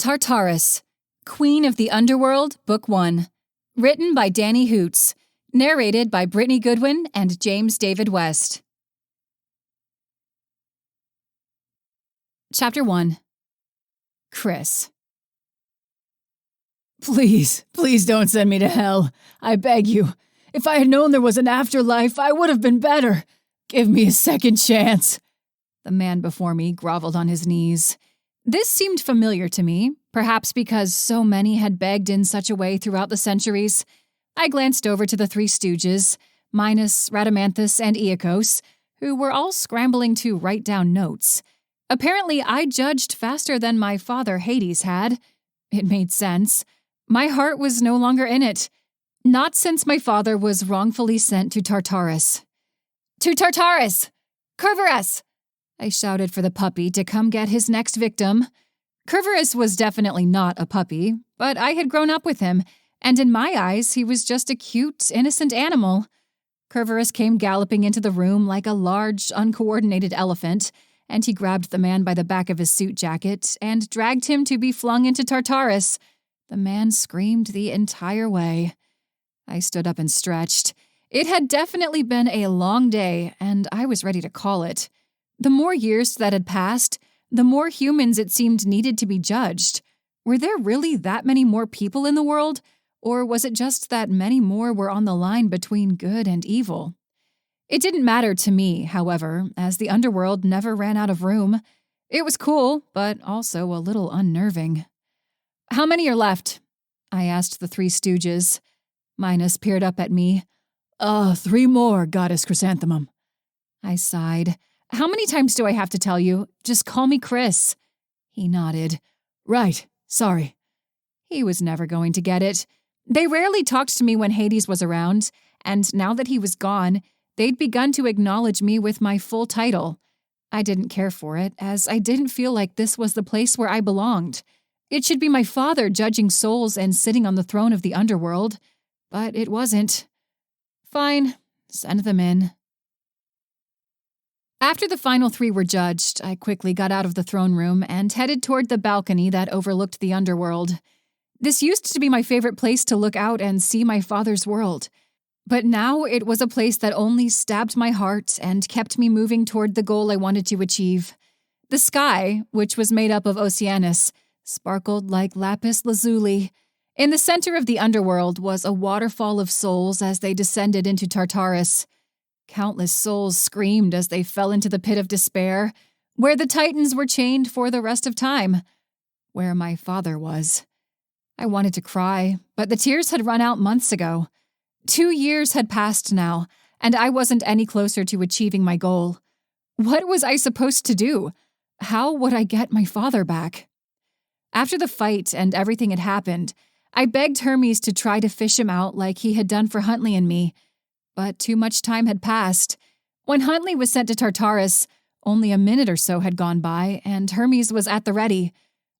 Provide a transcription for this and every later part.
Tartarus, Queen of the Underworld, Book 1. Written by Dani Hoots. Narrated by Brittany Goodwin and James David West. Chapter 1. Chrys. Please don't send me to hell. I beg you. If I had known there was an afterlife, I would have been better. Give me a second chance. The man before me groveled on his knees. This seemed familiar to me, perhaps because so many had begged in such a way throughout the centuries. I glanced over to the three stooges, Minos, Rhadamanthus, and Iacchos, who were all scrambling to write down notes. Apparently, I judged faster than my father Hades had. It made sense. My heart was no longer in it. Not since my father was wrongfully sent to Tartarus. To Tartarus! Cerberus! I shouted for the puppy to come get his next victim. Cerberus was definitely not a puppy, but I had grown up with him, and in my eyes he was just a cute, innocent animal. Cerberus came galloping into the room like a large, uncoordinated elephant, and he grabbed the man by the back of his suit jacket and dragged him to be flung into Tartarus. The man screamed the entire way. I stood up and stretched. It had definitely been a long day, and I was ready to call it. The more years that had passed, the more humans it seemed needed to be judged. Were there really that many more people in the world, or was it just that many more were on the line between good and evil? It didn't matter to me, however, as the underworld never ran out of room. It was cool, but also a little unnerving. How many are left? I asked the three stooges. Minos peered up at me. 3 more, Goddess Chrysanthemum. I sighed. How many times do I have to tell you? Just call me Chrys. He nodded. Right, sorry. He was never going to get it. They rarely talked to me when Hades was around, and now that he was gone, they'd begun to acknowledge me with my full title. I didn't care for it, as I didn't feel like this was the place where I belonged. It should be my father judging souls and sitting on the throne of the underworld, but it wasn't. Fine, send them in. After the final 3 were judged, I quickly got out of the throne room and headed toward the balcony that overlooked the underworld. This used to be my favorite place to look out and see my father's world, but now it was a place that only stabbed my heart and kept me moving toward the goal I wanted to achieve. The sky, which was made up of Oceanus, sparkled like lapis lazuli. In the center of the underworld was a waterfall of souls as they descended into Tartarus. Countless souls screamed as they fell into the pit of despair, where the Titans were chained for the rest of time, where my father was. I wanted to cry, but the tears had run out months ago. 2 years had passed now, and I wasn't any closer to achieving my goal. What was I supposed to do? How would I get my father back? After the fight and everything had happened, I begged Hermes to try to fish him out like he had done for Huntley and me. But too much time had passed. When Huntley was sent to Tartarus, only a minute or so had gone by, and Hermes was at the ready.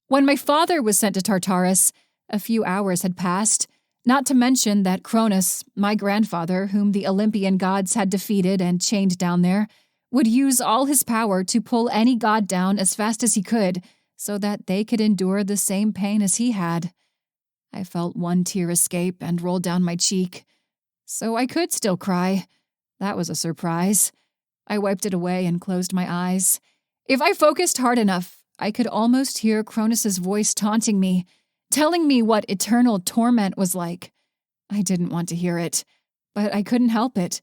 When my father was sent to Tartarus, a few hours had passed, not to mention that Cronus, my grandfather, whom the Olympian gods had defeated and chained down there, would use all his power to pull any god down as fast as he could, so that they could endure the same pain as he had. I felt one tear escape and roll down my cheek. So I could still cry. That was a surprise. I wiped it away and closed my eyes. If I focused hard enough, I could almost hear Cronus's voice taunting me, telling me what eternal torment was like. I didn't want to hear it, but I couldn't help it.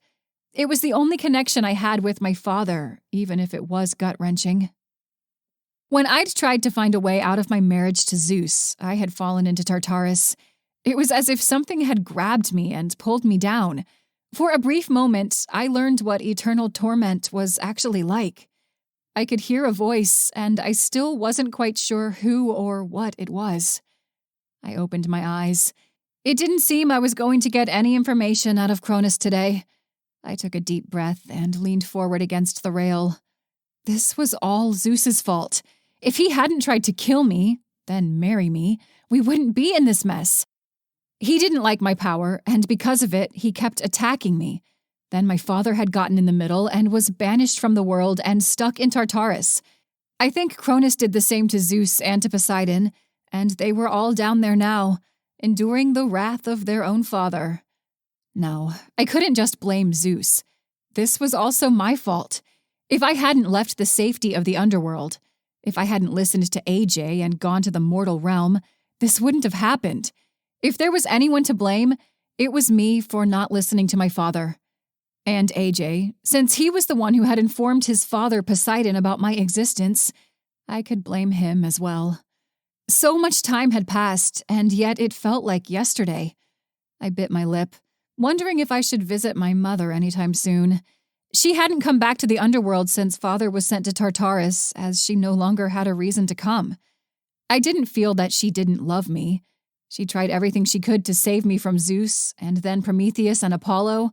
It was the only connection I had with my father, even if it was gut-wrenching. When I'd tried to find a way out of my marriage to Zeus, I had fallen into Tartarus. It was as if something had grabbed me and pulled me down. For a brief moment, I learned what eternal torment was actually like. I could hear a voice, and I still wasn't quite sure who or what it was. I opened my eyes. It didn't seem I was going to get any information out of Cronus today. I took a deep breath and leaned forward against the rail. This was all Zeus's fault. If he hadn't tried to kill me, then marry me, we wouldn't be in this mess. He didn't like my power, and because of it, he kept attacking me. Then my father had gotten in the middle and was banished from the world and stuck in Tartarus. I think Cronus did the same to Zeus and to Poseidon, and they were all down there now, enduring the wrath of their own father. No, I couldn't just blame Zeus. This was also my fault. If I hadn't left the safety of the underworld, if I hadn't listened to AJ and gone to the mortal realm, this wouldn't have happened. If there was anyone to blame, it was me for not listening to my father. And AJ, since he was the one who had informed his father Poseidon about my existence, I could blame him as well. So much time had passed, and yet it felt like yesterday. I bit my lip, wondering if I should visit my mother anytime soon. She hadn't come back to the underworld since father was sent to Tartarus, as she no longer had a reason to come. I didn't feel that she didn't love me. She tried everything she could to save me from Zeus, and then Prometheus and Apollo,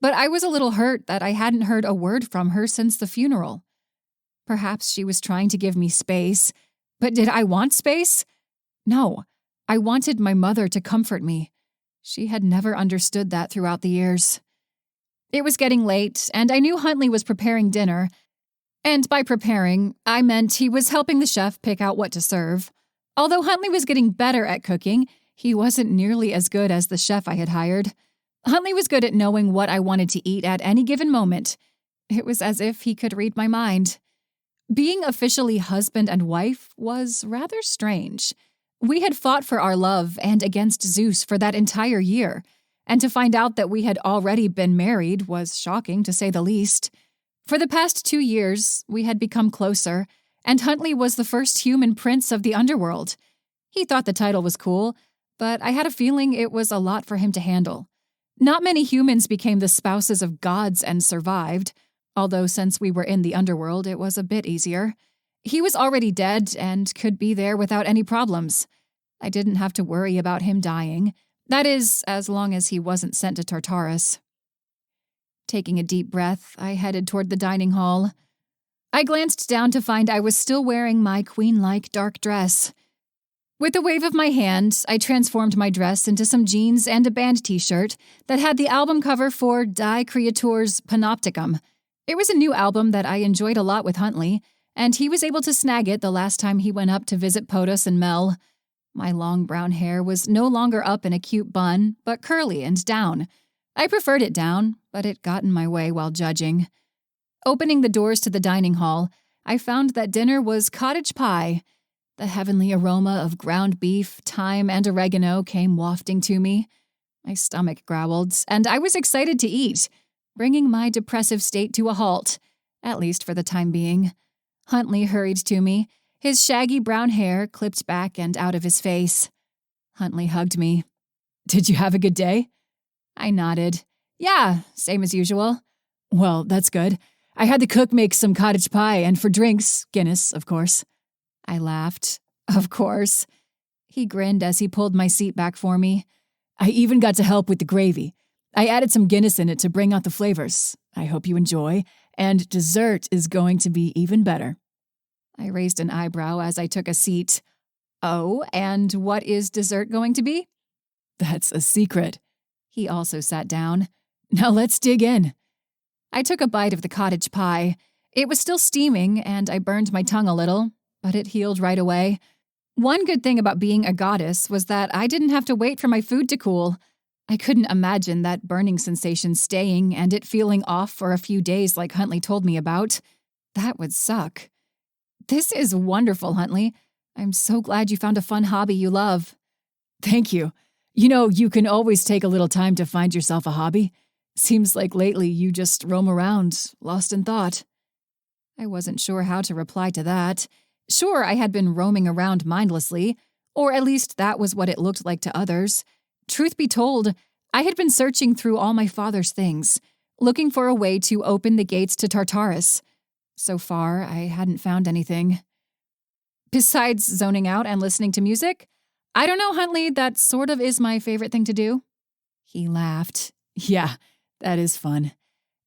but I was a little hurt that I hadn't heard a word from her since the funeral. Perhaps she was trying to give me space, but did I want space? No, I wanted my mother to comfort me. She had never understood that throughout the years. It was getting late, and I knew Huntley was preparing dinner, and by preparing, I meant he was helping the chef pick out what to serve. Although Huntley was getting better at cooking, he wasn't nearly as good as the chef I had hired. Huntley was good at knowing what I wanted to eat at any given moment. It was as if he could read my mind. Being officially husband and wife was rather strange. We had fought for our love and against Zeus for that entire year, and to find out that we had already been married was shocking to say the least. For the past 2 years, we had become closer, and Huntley was the first human prince of the underworld. He thought the title was cool, but I had a feeling it was a lot for him to handle. Not many humans became the spouses of gods and survived, although since we were in the underworld, it was a bit easier. He was already dead and could be there without any problems. I didn't have to worry about him dying. That is, as long as he wasn't sent to Tartarus. Taking a deep breath, I headed toward the dining hall. I glanced down to find I was still wearing my queen-like dark dress. With a wave of my hand, I transformed my dress into some jeans and a band t-shirt that had the album cover for Die Creator's Panopticon. It was a new album that I enjoyed a lot with Huntley, and he was able to snag it the last time he went up to visit POTUS and Mel. My long brown hair was no longer up in a cute bun, but curly and down. I preferred it down, but it got in my way while judging. Opening the doors to the dining hall, I found that dinner was cottage pie. The heavenly aroma of ground beef, thyme, and oregano came wafting to me. My stomach growled, and I was excited to eat, bringing my depressive state to a halt, at least for the time being. Huntley hurried to me, his shaggy brown hair clipped back and out of his face. Huntley hugged me. Did you have a good day? I nodded. Yeah, same as usual. Well, that's good. I had the cook make some cottage pie, and for drinks, Guinness, of course. I laughed. Of course. He grinned as he pulled my seat back for me. I even got to help with the gravy. I added some Guinness in it to bring out the flavors. I hope you enjoy, and dessert is going to be even better. I raised an eyebrow as I took a seat. Oh, and what is dessert going to be? That's a secret. He also sat down. Now let's dig in. I took a bite of the cottage pie. It was still steaming, and I burned my tongue a little, but it healed right away. One good thing about being a goddess was that I didn't have to wait for my food to cool. I couldn't imagine that burning sensation staying and it feeling off for a few days like Huntley told me about. That would suck. This is wonderful, Huntley. I'm so glad you found a fun hobby you love. Thank you. You know, you can always take a little time to find yourself a hobby. Seems like lately you just roam around, lost in thought. I wasn't sure how to reply to that. Sure, I had been roaming around mindlessly, or at least that was what it looked like to others. Truth be told, I had been searching through all my father's things, looking for a way to open the gates to Tartarus. So far, I hadn't found anything. Besides zoning out and listening to music, I don't know, Huntley, that sort of is my favorite thing to do. He laughed. Yeah, that is fun.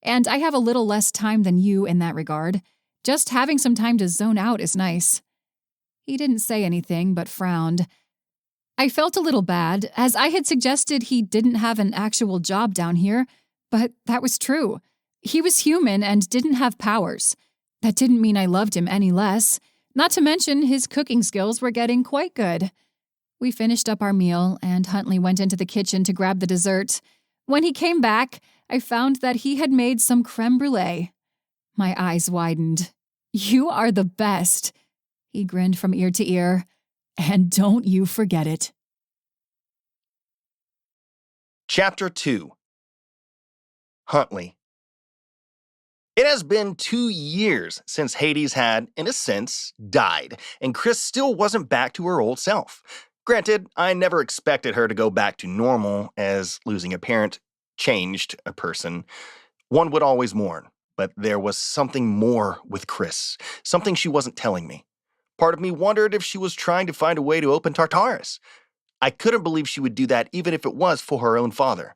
And I have a little less time than you in that regard. Just having some time to zone out is nice. He didn't say anything, but frowned. I felt a little bad, as I had suggested he didn't have an actual job down here, but that was true. He was human and didn't have powers. That didn't mean I loved him any less, Not to mention his cooking skills were getting quite good. We finished up our meal, and Huntley went into the kitchen to grab the dessert. When he came back, I found that he had made some creme brulee. My eyes widened. "You are the best," he grinned from ear to ear. "And don't you forget it." Chapter 2. Huntley. It has been 2 years since Hades had, in a sense, died, and Chrys still wasn't back to her old self. Granted, I never expected her to go back to normal, as losing a parent changed a person. One would always mourn, but there was something more with Chrys, something she wasn't telling me. Part of me wondered if she was trying to find a way to open Tartarus. I couldn't believe she would do that even if it was for her own father.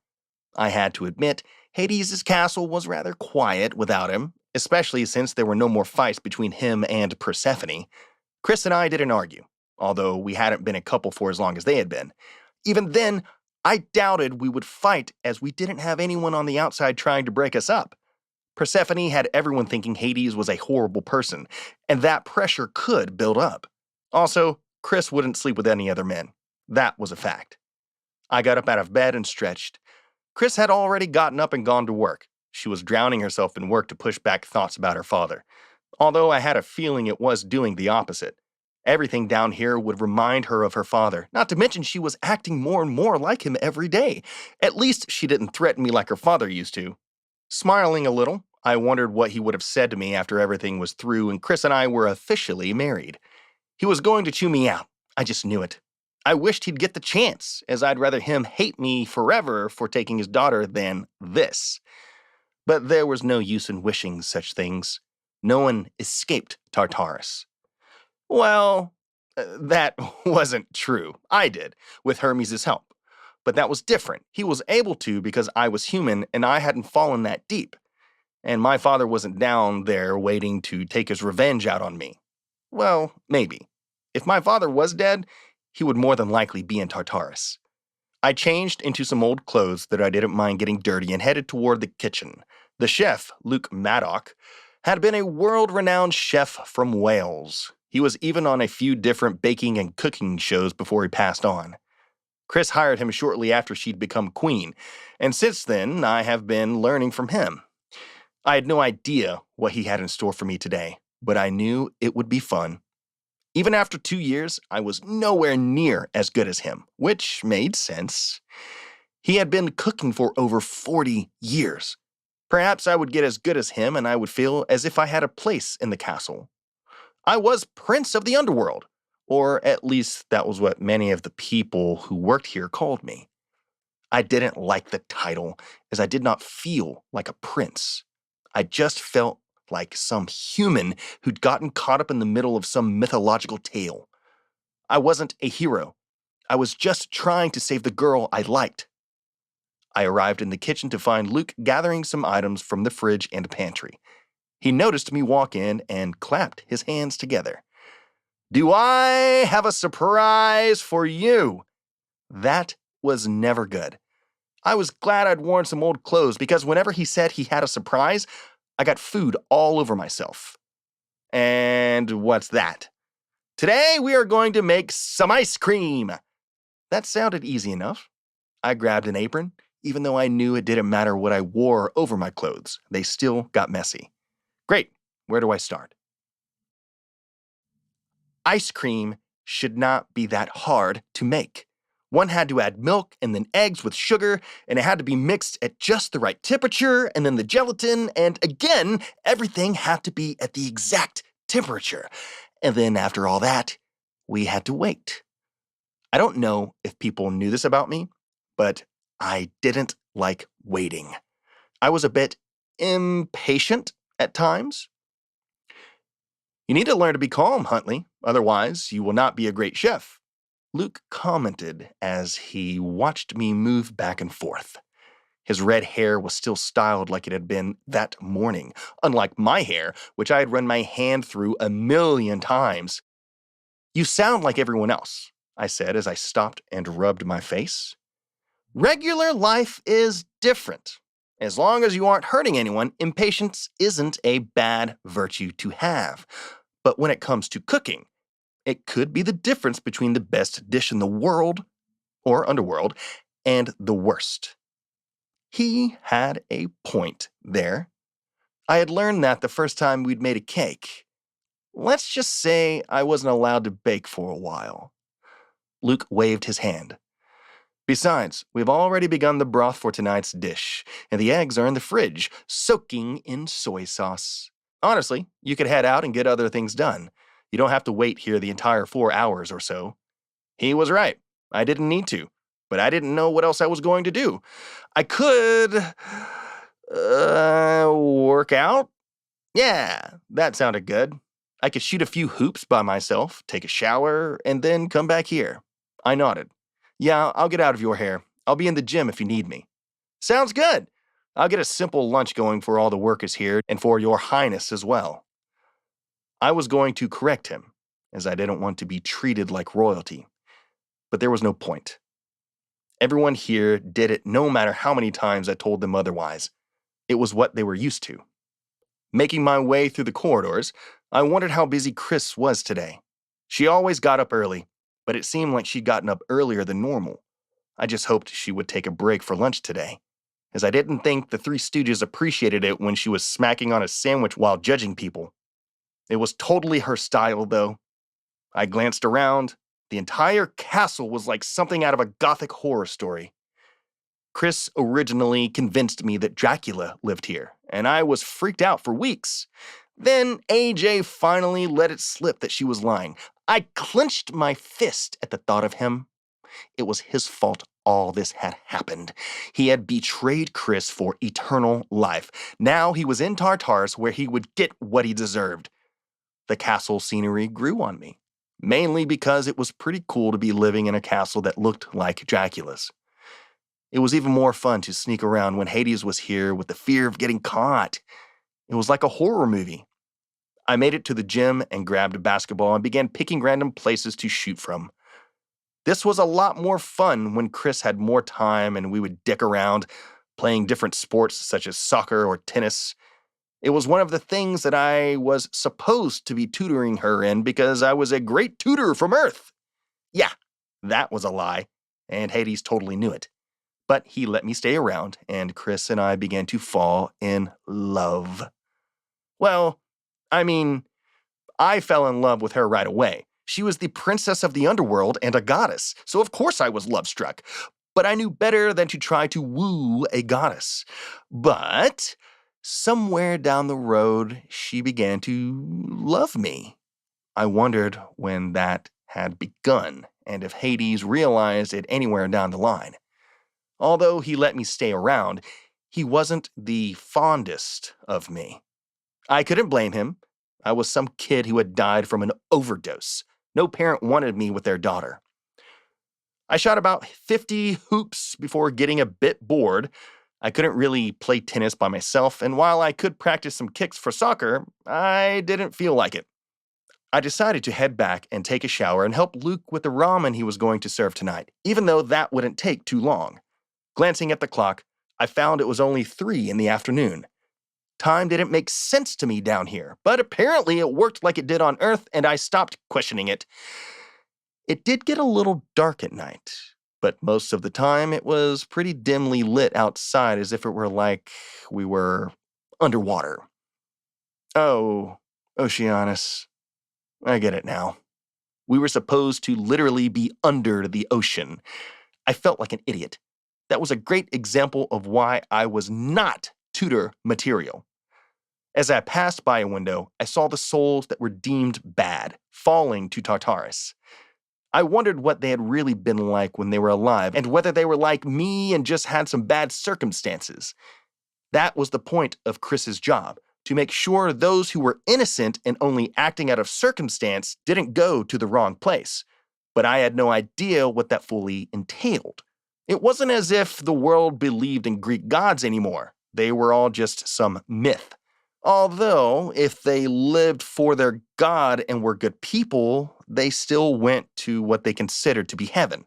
I had to admit, Hades' castle was rather quiet without him, especially since there were no more fights between him and Persephone. Chrys and I didn't argue, although we hadn't been a couple for as long as they had been. Even then, I doubted we would fight as we didn't have anyone on the outside trying to break us up. Persephone had everyone thinking Hades was a horrible person, and that pressure could build up. Also, Chrys wouldn't sleep with any other men. That was a fact. I got up out of bed and stretched. Chrys had already gotten up and gone to work. She was drowning herself in work to push back thoughts about her father. Although I had a feeling it was doing the opposite. Everything down here would remind her of her father, not to mention she was acting more and more like him every day. At least she didn't threaten me like her father used to. Smiling a little, I wondered what he would have said to me after everything was through and Chrys and I were officially married. He was going to chew me out. I just knew it. I wished he'd get the chance, as I'd rather him hate me forever for taking his daughter than this. But there was no use in wishing such things. No one escaped Tartarus. Well, that wasn't true. I did, with Hermes' help. But that was different. He was able to because I was human and I hadn't fallen that deep. And my father wasn't down there waiting to take his revenge out on me. Well, maybe. If my father was dead, he would more than likely be in Tartarus. I changed into some old clothes that I didn't mind getting dirty and headed toward the kitchen. The chef, Luke Maddock, had been a world-renowned chef from Wales. He was even on a few different baking and cooking shows before he passed on. Chrys hired him shortly after she'd become queen, and since then I have been learning from him. I had no idea what he had in store for me today, but I knew it would be fun. Even after 2 years, I was nowhere near as good as him, which made sense. He had been cooking for over 40 years. Perhaps I would get as good as him and I would feel as if I had a place in the castle. I was Prince of the Underworld, or at least that was what many of the people who worked here called me. I didn't like the title, as I did not feel like a prince. I just felt like some human who'd gotten caught up in the middle of some mythological tale. I wasn't a hero. I was just trying to save the girl I liked. I arrived in the kitchen to find Luke gathering some items from the fridge and pantry. He noticed me walk in and clapped his hands together. "Do I have a surprise for you?" That was never good. I was glad I'd worn some old clothes because whenever he said he had a surprise, I got food all over myself. And what's that? "Today we are going to make some ice cream." That sounded easy enough. I grabbed an apron, even though I knew it didn't matter what I wore over my clothes. They still got messy. Great, where do I start? Ice cream should not be that hard to make. One had to add milk and then eggs with sugar, and it had to be mixed at just the right temperature, and then the gelatin, and again, everything had to be at the exact temperature. And then after all that, we had to wait. I don't know if people knew this about me, but I didn't like waiting. I was a bit impatient at times. "You need to learn to be calm, Huntley, otherwise you will not be a great chef," Luke commented as he watched me move back and forth. His red hair was still styled like it had been that morning, unlike my hair, which I had run my hand through 1,000,000 times. "You sound like everyone else," I said as I stopped and rubbed my face. "Regular life is different. As long as you aren't hurting anyone, impatience isn't a bad virtue to have. But when it comes to cooking, it could be the difference between the best dish in the world, or underworld, and the worst. He had a point there. I had learned that the first time we'd made a cake. Let's just say I wasn't allowed to bake for a while. Luke waved his hand. Besides, we've already begun the broth for tonight's dish, and the eggs are in the fridge, soaking in soy sauce. Honestly, you could head out and get other things done. You don't have to wait here the entire 4 hours or so. He was right. I didn't need to, but I didn't know what else I was going to do. I could work out? Yeah, that sounded good. I could shoot a few hoops by myself, take a shower, and then come back here. I nodded. Yeah, I'll get out of your hair. I'll be in the gym if you need me. Sounds good. I'll get a simple lunch going for all the workers here and for your highness as well. I was going to correct him, as I didn't want to be treated like royalty. But there was no point. Everyone here did it no matter how many times I told them otherwise. It was what they were used to. Making my way through the corridors, I wondered how busy Chrys was today. She always got up early, but it seemed like she'd gotten up earlier than normal. I just hoped she would take a break for lunch today, as I didn't think the Three Stooges appreciated it when she was smacking on a sandwich while judging people. It was totally her style, though. I glanced around. The entire castle was like something out of a gothic horror story. Chrys originally convinced me that Dracula lived here, and I was freaked out for weeks. Then AJ finally let it slip that she was lying. I clenched my fist at the thought of him. It was his fault all this had happened. He had betrayed Chrys for eternal life. Now he was in Tartarus where he would get what he deserved. The castle scenery grew on me, mainly because it was pretty cool to be living in a castle that looked like Dracula's. It was even more fun to sneak around when Hades was here with the fear of getting caught. It was like a horror movie. I made it to the gym and grabbed a basketball and began picking random places to shoot from. This was a lot more fun when Chrys had more time and we would dick around, playing different sports such as soccer or tennis. It was one of the things that I was supposed to be tutoring her in because I was a great tutor from Earth. Yeah, that was a lie, and Hades totally knew it. But he let me stay around, and Chrys and I began to fall in love. Well, I mean, I fell in love with her right away. She was the princess of the underworld and a goddess, so of course I was love-struck. But I knew better than to try to woo a goddess. But somewhere down the road, she began to love me. I wondered when that had begun, and if Hades realized it anywhere down the line. Although he let me stay around, he wasn't the fondest of me. I couldn't blame him. I was some kid who had died from an overdose. No parent wanted me with their daughter. I shot about 50 hoops before getting a bit bored. I couldn't really play tennis by myself, and while I could practice some kicks for soccer, I didn't feel like it. I decided to head back and take a shower and help Luke with the ramen he was going to serve tonight, even though that wouldn't take too long. Glancing at the clock, I found it was only 3 in the afternoon. Time didn't make sense to me down here, but apparently it worked like it did on Earth, and I stopped questioning it. It did get a little dark at night, but most of the time it was pretty dimly lit outside as if it were like we were underwater. Oh, Oceanus. I get it now. We were supposed to literally be under the ocean. I felt like an idiot. That was a great example of why I was not tutor material. As I passed by a window, I saw the souls that were deemed bad falling to Tartarus. I wondered what they had really been like when they were alive, and whether they were like me and just had some bad circumstances. That was the point of Chrys's job, to make sure those who were innocent and only acting out of circumstance didn't go to the wrong place. But I had no idea what that fully entailed. It wasn't as if the world believed in Greek gods anymore. They were all just some myth. Although, if they lived for their god and were good people, they still went to what they considered to be heaven.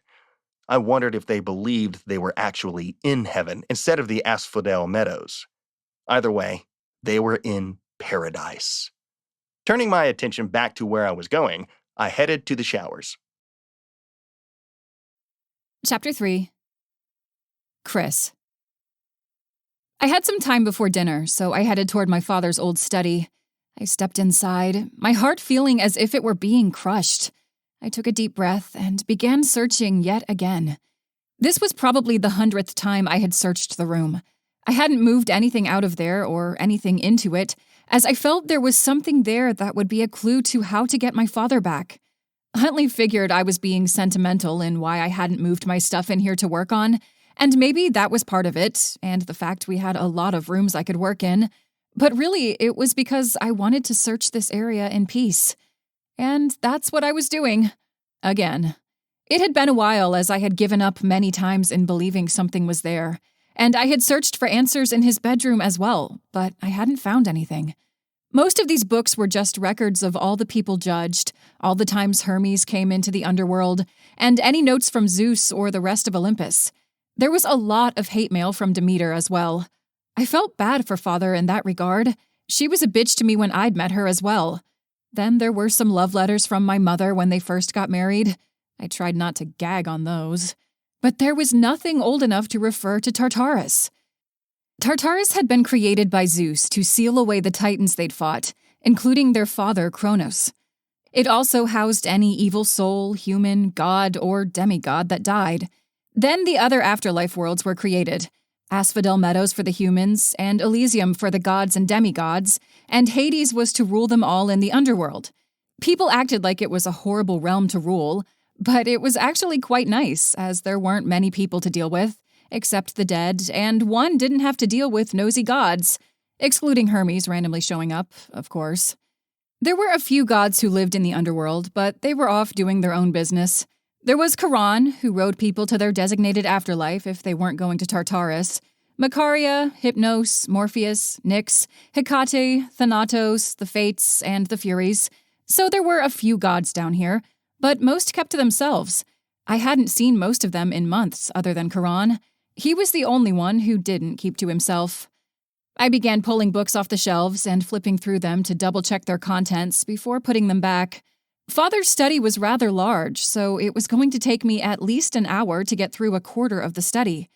I wondered if they believed they were actually in heaven instead of the asphodel meadows. Either way, they were in paradise. Turning my attention back to where I was going, I headed to the showers. Chapter 3. Chrys. I had some time before dinner, so I headed toward my father's old study. I stepped inside, my heart feeling as if it were being crushed. I took a deep breath and began searching yet again. This was probably the 100th time I had searched the room. I hadn't moved anything out of there or anything into it, as I felt there was something there that would be a clue to how to get my father back. Huntley figured I was being sentimental in why I hadn't moved my stuff in here to work on, and maybe that was part of it, and the fact we had a lot of rooms I could work in. But really, it was because I wanted to search this area in peace. And that's what I was doing. Again. It had been a while, as I had given up many times in believing something was there, and I had searched for answers in his bedroom as well, but I hadn't found anything. Most of these books were just records of all the people judged, all the times Hermes came into the underworld, and any notes from Zeus or the rest of Olympus. There was a lot of hate mail from Demeter as well. I felt bad for Father in that regard. She was a bitch to me when I'd met her as well. Then there were some love letters from my mother when they first got married. I tried not to gag on those. But there was nothing old enough to refer to Tartarus. Tartarus had been created by Zeus to seal away the titans they'd fought, including their father Kronos. It also housed any evil soul, human, god, or demigod that died. Then the other afterlife worlds were created. Asphodel Meadows for the humans, and Elysium for the gods and demigods, and Hades was to rule them all in the underworld. People acted like it was a horrible realm to rule, but it was actually quite nice, as there weren't many people to deal with, except the dead, and one didn't have to deal with nosy gods, excluding Hermes randomly showing up, of course. There were a few gods who lived in the underworld, but they were off doing their own business. There was Charon, who rode people to their designated afterlife if they weren't going to Tartarus, Macaria, Hypnos, Morpheus, Nyx, Hikati, Thanatos, the Fates, and the Furies. So there were a few gods down here, but most kept to themselves. I hadn't seen most of them in months other than Charon. He was the only one who didn't keep to himself. I began pulling books off the shelves and flipping through them to double-check their contents before putting them back. Father's study was rather large, so it was going to take me at least an hour to get through a quarter of the study.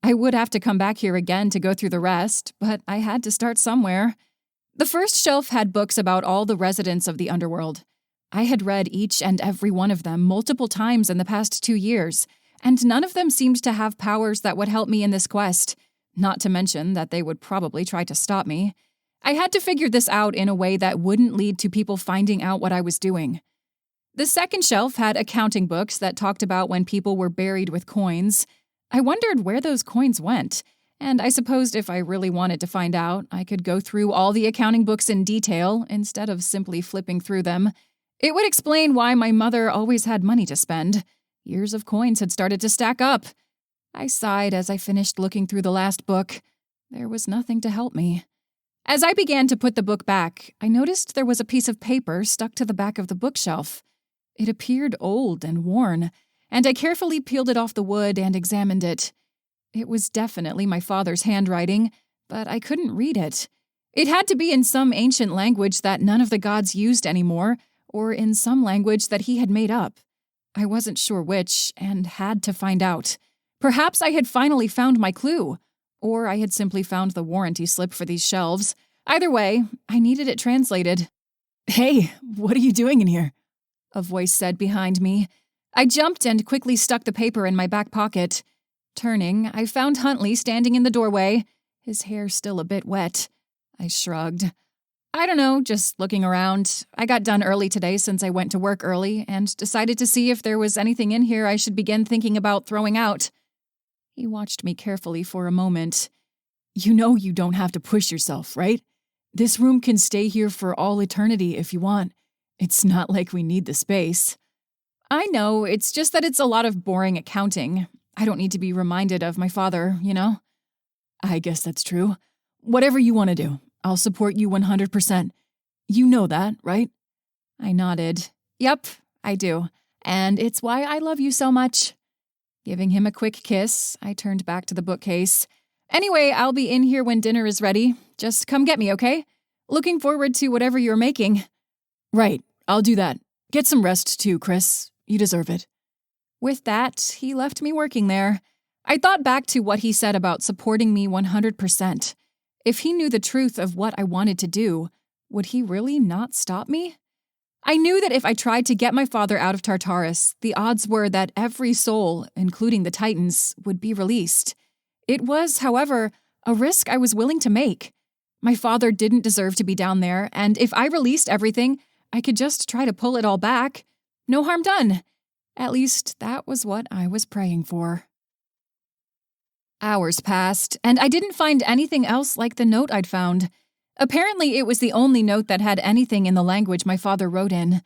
I would have to come back here again to go through the rest, but I had to start somewhere. The first shelf had books about all the residents of the underworld. I had read each and every one of them multiple times in the past 2 years, and none of them seemed to have powers that would help me in this quest, not to mention that they would probably try to stop me. I had to figure this out in a way that wouldn't lead to people finding out what I was doing. The second shelf had accounting books that talked about when people were buried with coins. I wondered where those coins went, and I supposed if I really wanted to find out, I could go through all the accounting books in detail instead of simply flipping through them. It would explain why my mother always had money to spend. Years of coins had started to stack up. I sighed as I finished looking through the last book. There was nothing to help me. As I began to put the book back, I noticed there was a piece of paper stuck to the back of the bookshelf. It appeared old and worn, and I carefully peeled it off the wood and examined it. It was definitely my father's handwriting, but I couldn't read it. It had to be in some ancient language that none of the gods used anymore, or in some language that he had made up. I wasn't sure which, and had to find out. Perhaps I had finally found my clue, or I had simply found the warranty slip for these shelves. Either way, I needed it translated. Hey, what are you doing in here? A voice said behind me. I jumped and quickly stuck the paper in my back pocket. Turning, I found Huntley standing in the doorway, his hair still a bit wet. I shrugged. I don't know, just looking around. I got done early today since I went to work early and decided to see if there was anything in here I should begin thinking about throwing out. He watched me carefully for a moment. You know you don't have to push yourself, right? This room can stay here for all eternity if you want. It's not like we need the space. I know, it's just that it's a lot of boring accounting. I don't need to be reminded of my father, you know? I guess that's true. Whatever you want to do. I'll support you 100%. You know that, right? I nodded. Yep, I do. And it's why I love you so much. Giving him a quick kiss, I turned back to the bookcase. Anyway, I'll be in here when dinner is ready. Just come get me, okay? Looking forward to whatever you're making. Right, I'll do that. Get some rest too, Chrys. You deserve it. With that, he left me working there. I thought back to what he said about supporting me 100%. If he knew the truth of what I wanted to do, would he really not stop me? I knew that if I tried to get my father out of Tartarus, the odds were that every soul, including the Titans, would be released. It was, however, a risk I was willing to make. My father didn't deserve to be down there, and if I released everything, I could just try to pull it all back. No harm done. At least that was what I was praying for. Hours passed, and I didn't find anything else like the note I'd found. Apparently, it was the only note that had anything in the language my father wrote in.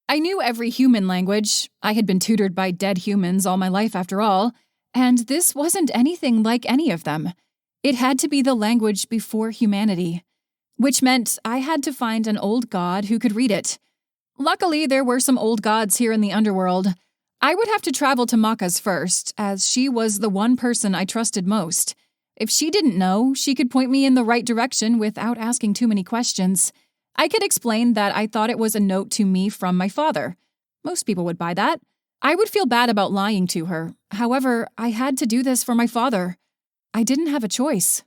I knew every human language. I had been tutored by dead humans all my life after all, and this wasn't anything like any of them. It had to be the language before humanity, which meant I had to find an old god who could read it. Luckily, there were some old gods here in the underworld. I would have to travel to Maka's first, as she was the one person I trusted most. If she didn't know, she could point me in the right direction without asking too many questions. I could explain that I thought it was a note to me from my father. Most people would buy that. I would feel bad about lying to her. However, I had to do this for my father. I didn't have a choice.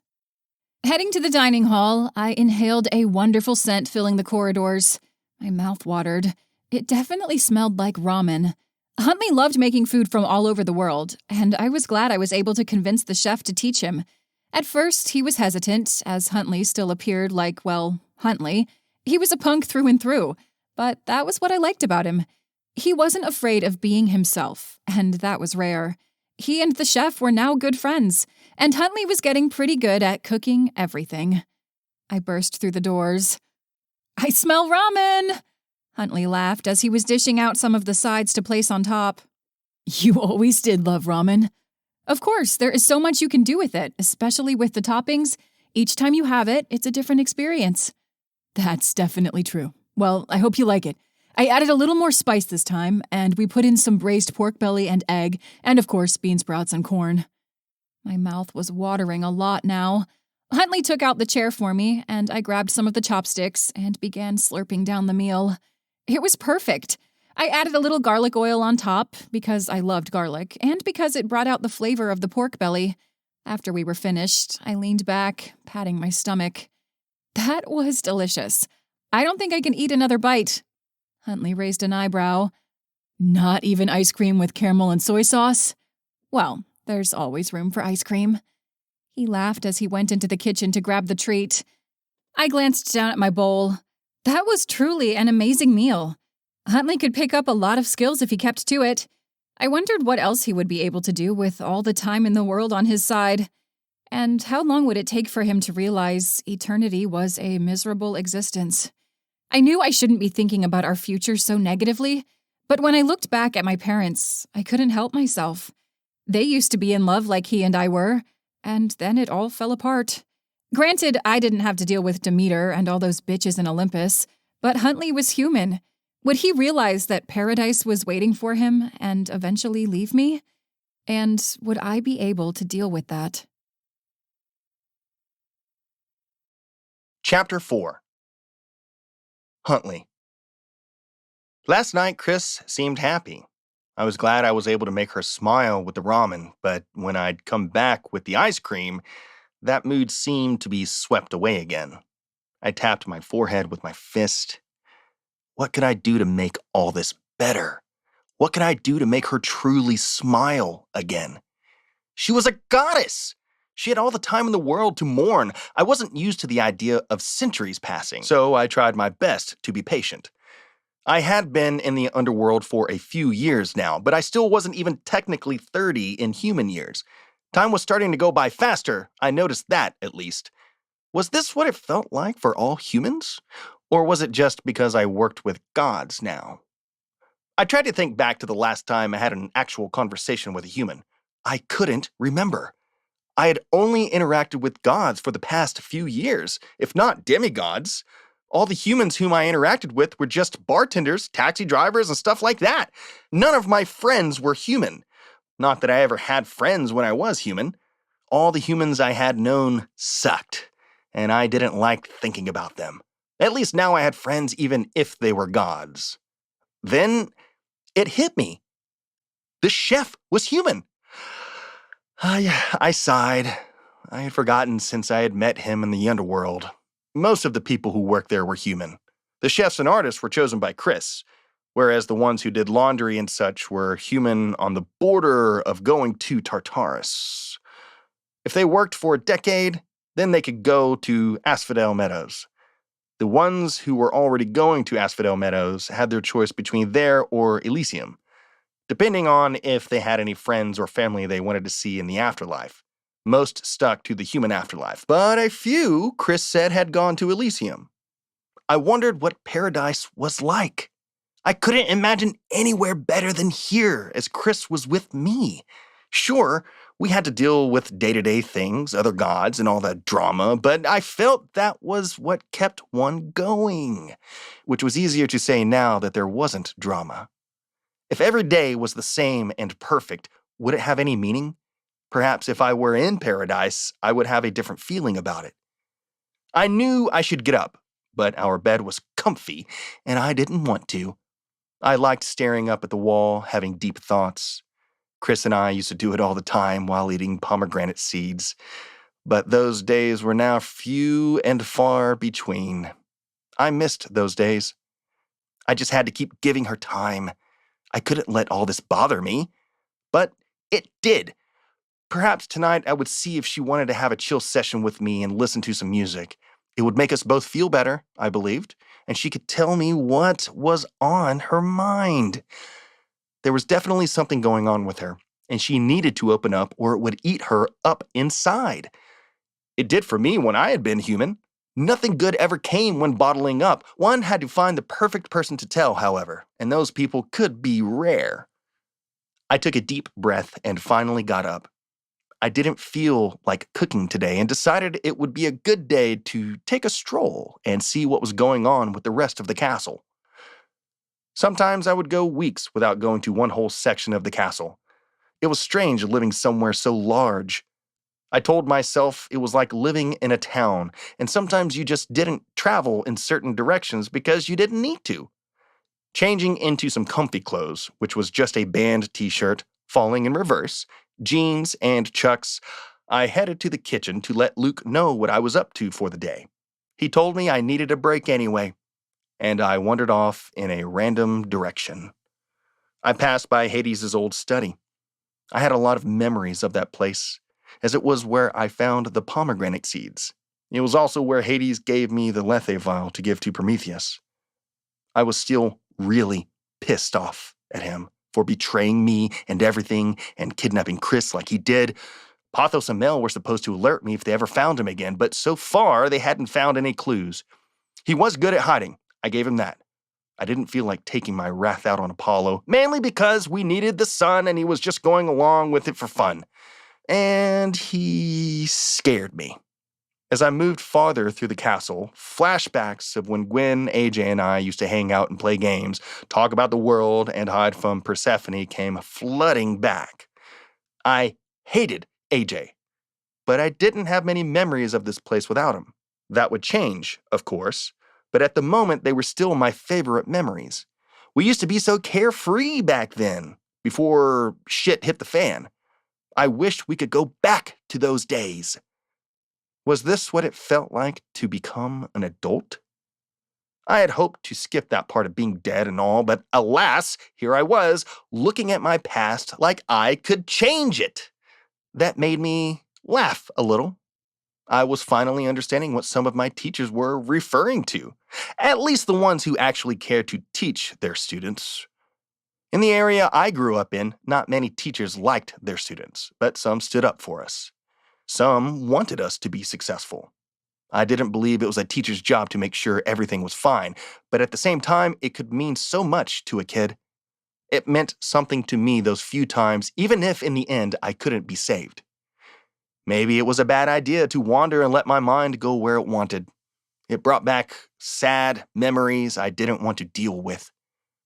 Heading to the dining hall, I inhaled a wonderful scent filling the corridors. My mouth watered. It definitely smelled like ramen. Huntley loved making food from all over the world, and I was glad I was able to convince the chef to teach him. At first, he was hesitant, as Huntley still appeared like, well, Huntley. He was a punk through and through, but that was what I liked about him. He wasn't afraid of being himself, and that was rare. He and the chef were now good friends, and Huntley was getting pretty good at cooking everything. I burst through the doors. "I smell ramen!" Huntley laughed as he was dishing out some of the sides to place on top. You always did love ramen. Of course, there is so much you can do with it, especially with the toppings. Each time you have it, it's a different experience. That's definitely true. Well, I hope you like it. I added a little more spice this time, and we put in some braised pork belly and egg, and of course, bean sprouts and corn. My mouth was watering a lot now. Huntley took out the chair for me, and I grabbed some of the chopsticks and began slurping down the meal. It was perfect. I added a little garlic oil on top because I loved garlic and because it brought out the flavor of the pork belly. After we were finished, I leaned back, patting my stomach. That was delicious. I don't think I can eat another bite. Huntley raised an eyebrow. Not even ice cream with caramel and soy sauce? Well, there's always room for ice cream. He laughed as he went into the kitchen to grab the treat. I glanced down at my bowl. That was truly an amazing meal. Huntley could pick up a lot of skills if he kept to it. I wondered what else he would be able to do with all the time in the world on his side. And how long would it take for him to realize eternity was a miserable existence? I knew I shouldn't be thinking about our future so negatively, but when I looked back at my parents, I couldn't help myself. They used to be in love like he and I were, and then it all fell apart. Granted, I didn't have to deal with Demeter and all those bitches in Olympus, but Huntley was human. Would he realize that paradise was waiting for him and eventually leave me? And would I be able to deal with that? Chapter 4. Huntley. Last night, Chrys seemed happy. I was glad I was able to make her smile with the ramen, but when I'd come back with the ice cream, that mood seemed to be swept away again. I tapped my forehead with my fist. What could I do to make all this better? What could I do to make her truly smile again? She was a goddess! She had all the time in the world to mourn. I wasn't used to the idea of centuries passing, so I tried my best to be patient. I had been in the underworld for a few years now, but I still wasn't even technically 30 in human years. Time was starting to go by faster. I noticed that, at least. Was this what it felt like for all humans? Or was it just because I worked with gods now? I tried to think back to the last time I had an actual conversation with a human. I couldn't remember. I had only interacted with gods for the past few years, if not demigods. All the humans whom I interacted with were just bartenders, taxi drivers, and stuff like that. None of my friends were human. Not that I ever had friends when I was human. All the humans I had known sucked, and I didn't like thinking about them. At least now I had friends even if they were gods. Then it hit me. The chef was human. I sighed. I had forgotten since I had met him in the underworld. Most of the people who worked there were human. The chefs and artists were chosen by Chrys, whereas the ones who did laundry and such were human on the border of going to Tartarus. If they worked for a decade, then they could go to Asphodel Meadows. The ones who were already going to Asphodel Meadows had their choice between there or Elysium, depending on if they had any friends or family they wanted to see in the afterlife. Most stuck to the human afterlife, but a few, Chrys said, had gone to Elysium. I wondered what paradise was like. I couldn't imagine anywhere better than here, as Chrys was with me. Sure, we had to deal with day-to-day things, other gods, and all that drama, but I felt that was what kept one going, which was easier to say now that there wasn't drama. If every day was the same and perfect, would it have any meaning? Perhaps if I were in paradise, I would have a different feeling about it. I knew I should get up, but our bed was comfy, and I didn't want to. I liked staring up at the wall, having deep thoughts. Chrys and I used to do it all the time while eating pomegranate seeds, but those days were now few and far between. I missed those days. I just had to keep giving her time. I couldn't let all this bother me, but it did. Perhaps tonight I would see if she wanted to have a chill session with me and listen to some music. It would make us both feel better, I believed, and she could tell me what was on her mind. There was definitely something going on with her, and she needed to open up or it would eat her up inside. It did for me when I had been human. Nothing good ever came when bottling up. One had to find the perfect person to tell, however, and those people could be rare. I took a deep breath and finally got up. I didn't feel like cooking today and decided it would be a good day to take a stroll and see what was going on with the rest of the castle. Sometimes I would go weeks without going to one whole section of the castle. It was strange living somewhere so large. I told myself it was like living in a town, and sometimes you just didn't travel in certain directions because you didn't need to. Changing into some comfy clothes, which was just a band t-shirt, falling in reverse, jeans, and chucks, I headed to the kitchen to let Luke know what I was up to for the day. He told me I needed a break anyway, and I wandered off in a random direction. I passed by Hades' old study. I had a lot of memories of that place, as it was where I found the pomegranate seeds. It was also where Hades gave me the Lethe vial to give to Prometheus. I was still really pissed off at him for betraying me and everything and kidnapping Chrys like he did. Pothos and Mel were supposed to alert me if they ever found him again, but so far they hadn't found any clues. He was good at hiding. I gave him that. I didn't feel like taking my wrath out on Apollo, mainly because we needed the sun and he was just going along with it for fun. And he scared me. As I moved farther through the castle, flashbacks of when Gwen, AJ, and I used to hang out and play games, talk about the world, and hide from Persephone came flooding back. I hated AJ, but I didn't have many memories of this place without him. That would change, of course, but at the moment they were still my favorite memories. We used to be so carefree back then, before shit hit the fan. I wished we could go back to those days. Was this what it felt like to become an adult? I had hoped to skip that part of being dead and all, but alas, here I was, looking at my past like I could change it. That made me laugh a little. I was finally understanding what some of my teachers were referring to, at least the ones who actually cared to teach their students. In the area I grew up in, not many teachers liked their students, but some stood up for us. Some wanted us to be successful. I didn't believe it was a teacher's job to make sure everything was fine, but at the same time, it could mean so much to a kid. It meant something to me those few times, even if in the end I couldn't be saved. Maybe it was a bad idea to wander and let my mind go where it wanted. It brought back sad memories I didn't want to deal with.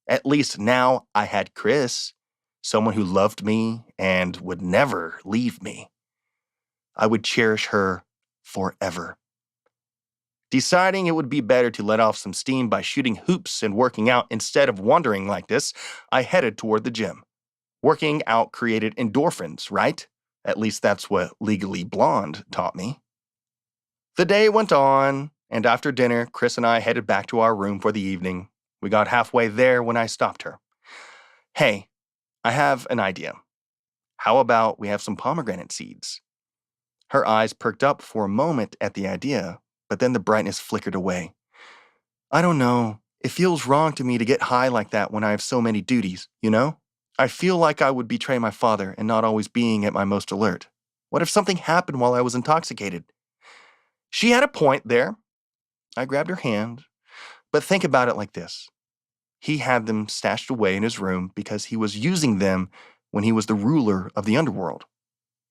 At least now I had Chrys, someone who loved me and would never leave me. I would cherish her forever. Deciding it would be better to let off some steam by shooting hoops and working out instead of wandering like this, I headed toward the gym. Working out created endorphins, right? At least that's what Legally Blonde taught me. The day went on, and after dinner, Chrys and I headed back to our room for the evening. We got halfway there when I stopped her. Hey, I have an idea. How about we have some pomegranate seeds? Her eyes perked up for a moment at the idea, but then the brightness flickered away. I don't know. It feels wrong to me to get high like that when I have so many duties, you know? I feel like I would betray my father and not always being at my most alert. What if something happened while I was intoxicated? She had a point there. I grabbed her hand. But think about it like this. He had them stashed away in his room because he was using them when he was the ruler of the underworld.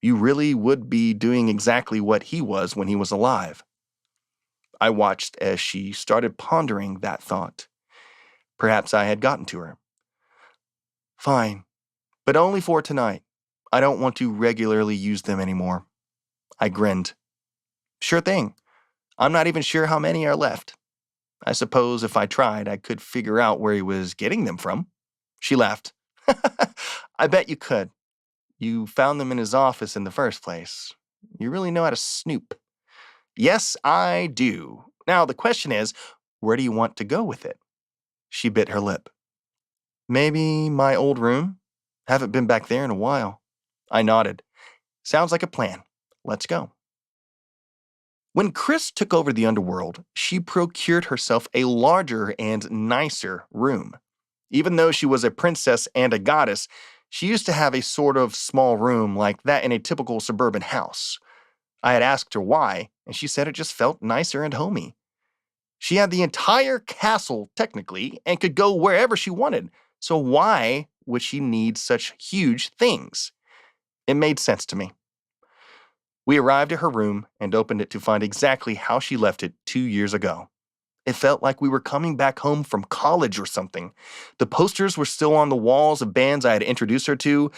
You really would be doing exactly what he was when he was alive. I watched as she started pondering that thought. Perhaps I had gotten to her. Fine, but only for tonight. I don't want to regularly use them anymore. I grinned. Sure thing. I'm not even sure how many are left. I suppose if I tried, I could figure out where he was getting them from. She laughed. I bet you could. You found them in his office in the first place. You really know how to snoop. Yes, I do. Now, the question is, where do you want to go with it? She bit her lip. Maybe my old room? Haven't been back there in a while. I nodded. Sounds like a plan. Let's go. When Chrys took over the underworld, she procured herself a larger and nicer room. Even though she was a princess and a goddess, she used to have a sort of small room like that in a typical suburban house. I had asked her why, and she said it just felt nicer and homey. She had the entire castle, technically, and could go wherever she wanted, so why would she need such huge things? It made sense to me. We arrived at her room and opened it to find exactly how she left it 2 years ago. It felt like we were coming back home from college or something. The posters were still on the walls of bands I had introduced her to.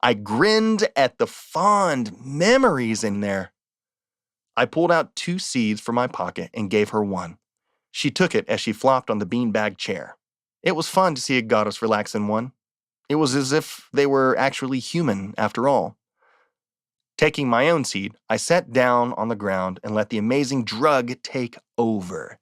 I grinned at the fond memories in there. I pulled out 2 seeds from my pocket and gave her one. She took it as she flopped on the beanbag chair. It was fun to see a goddess relax in one. It was as if they were actually human after all. Taking my own seed, I sat down on the ground and let the amazing drug take over.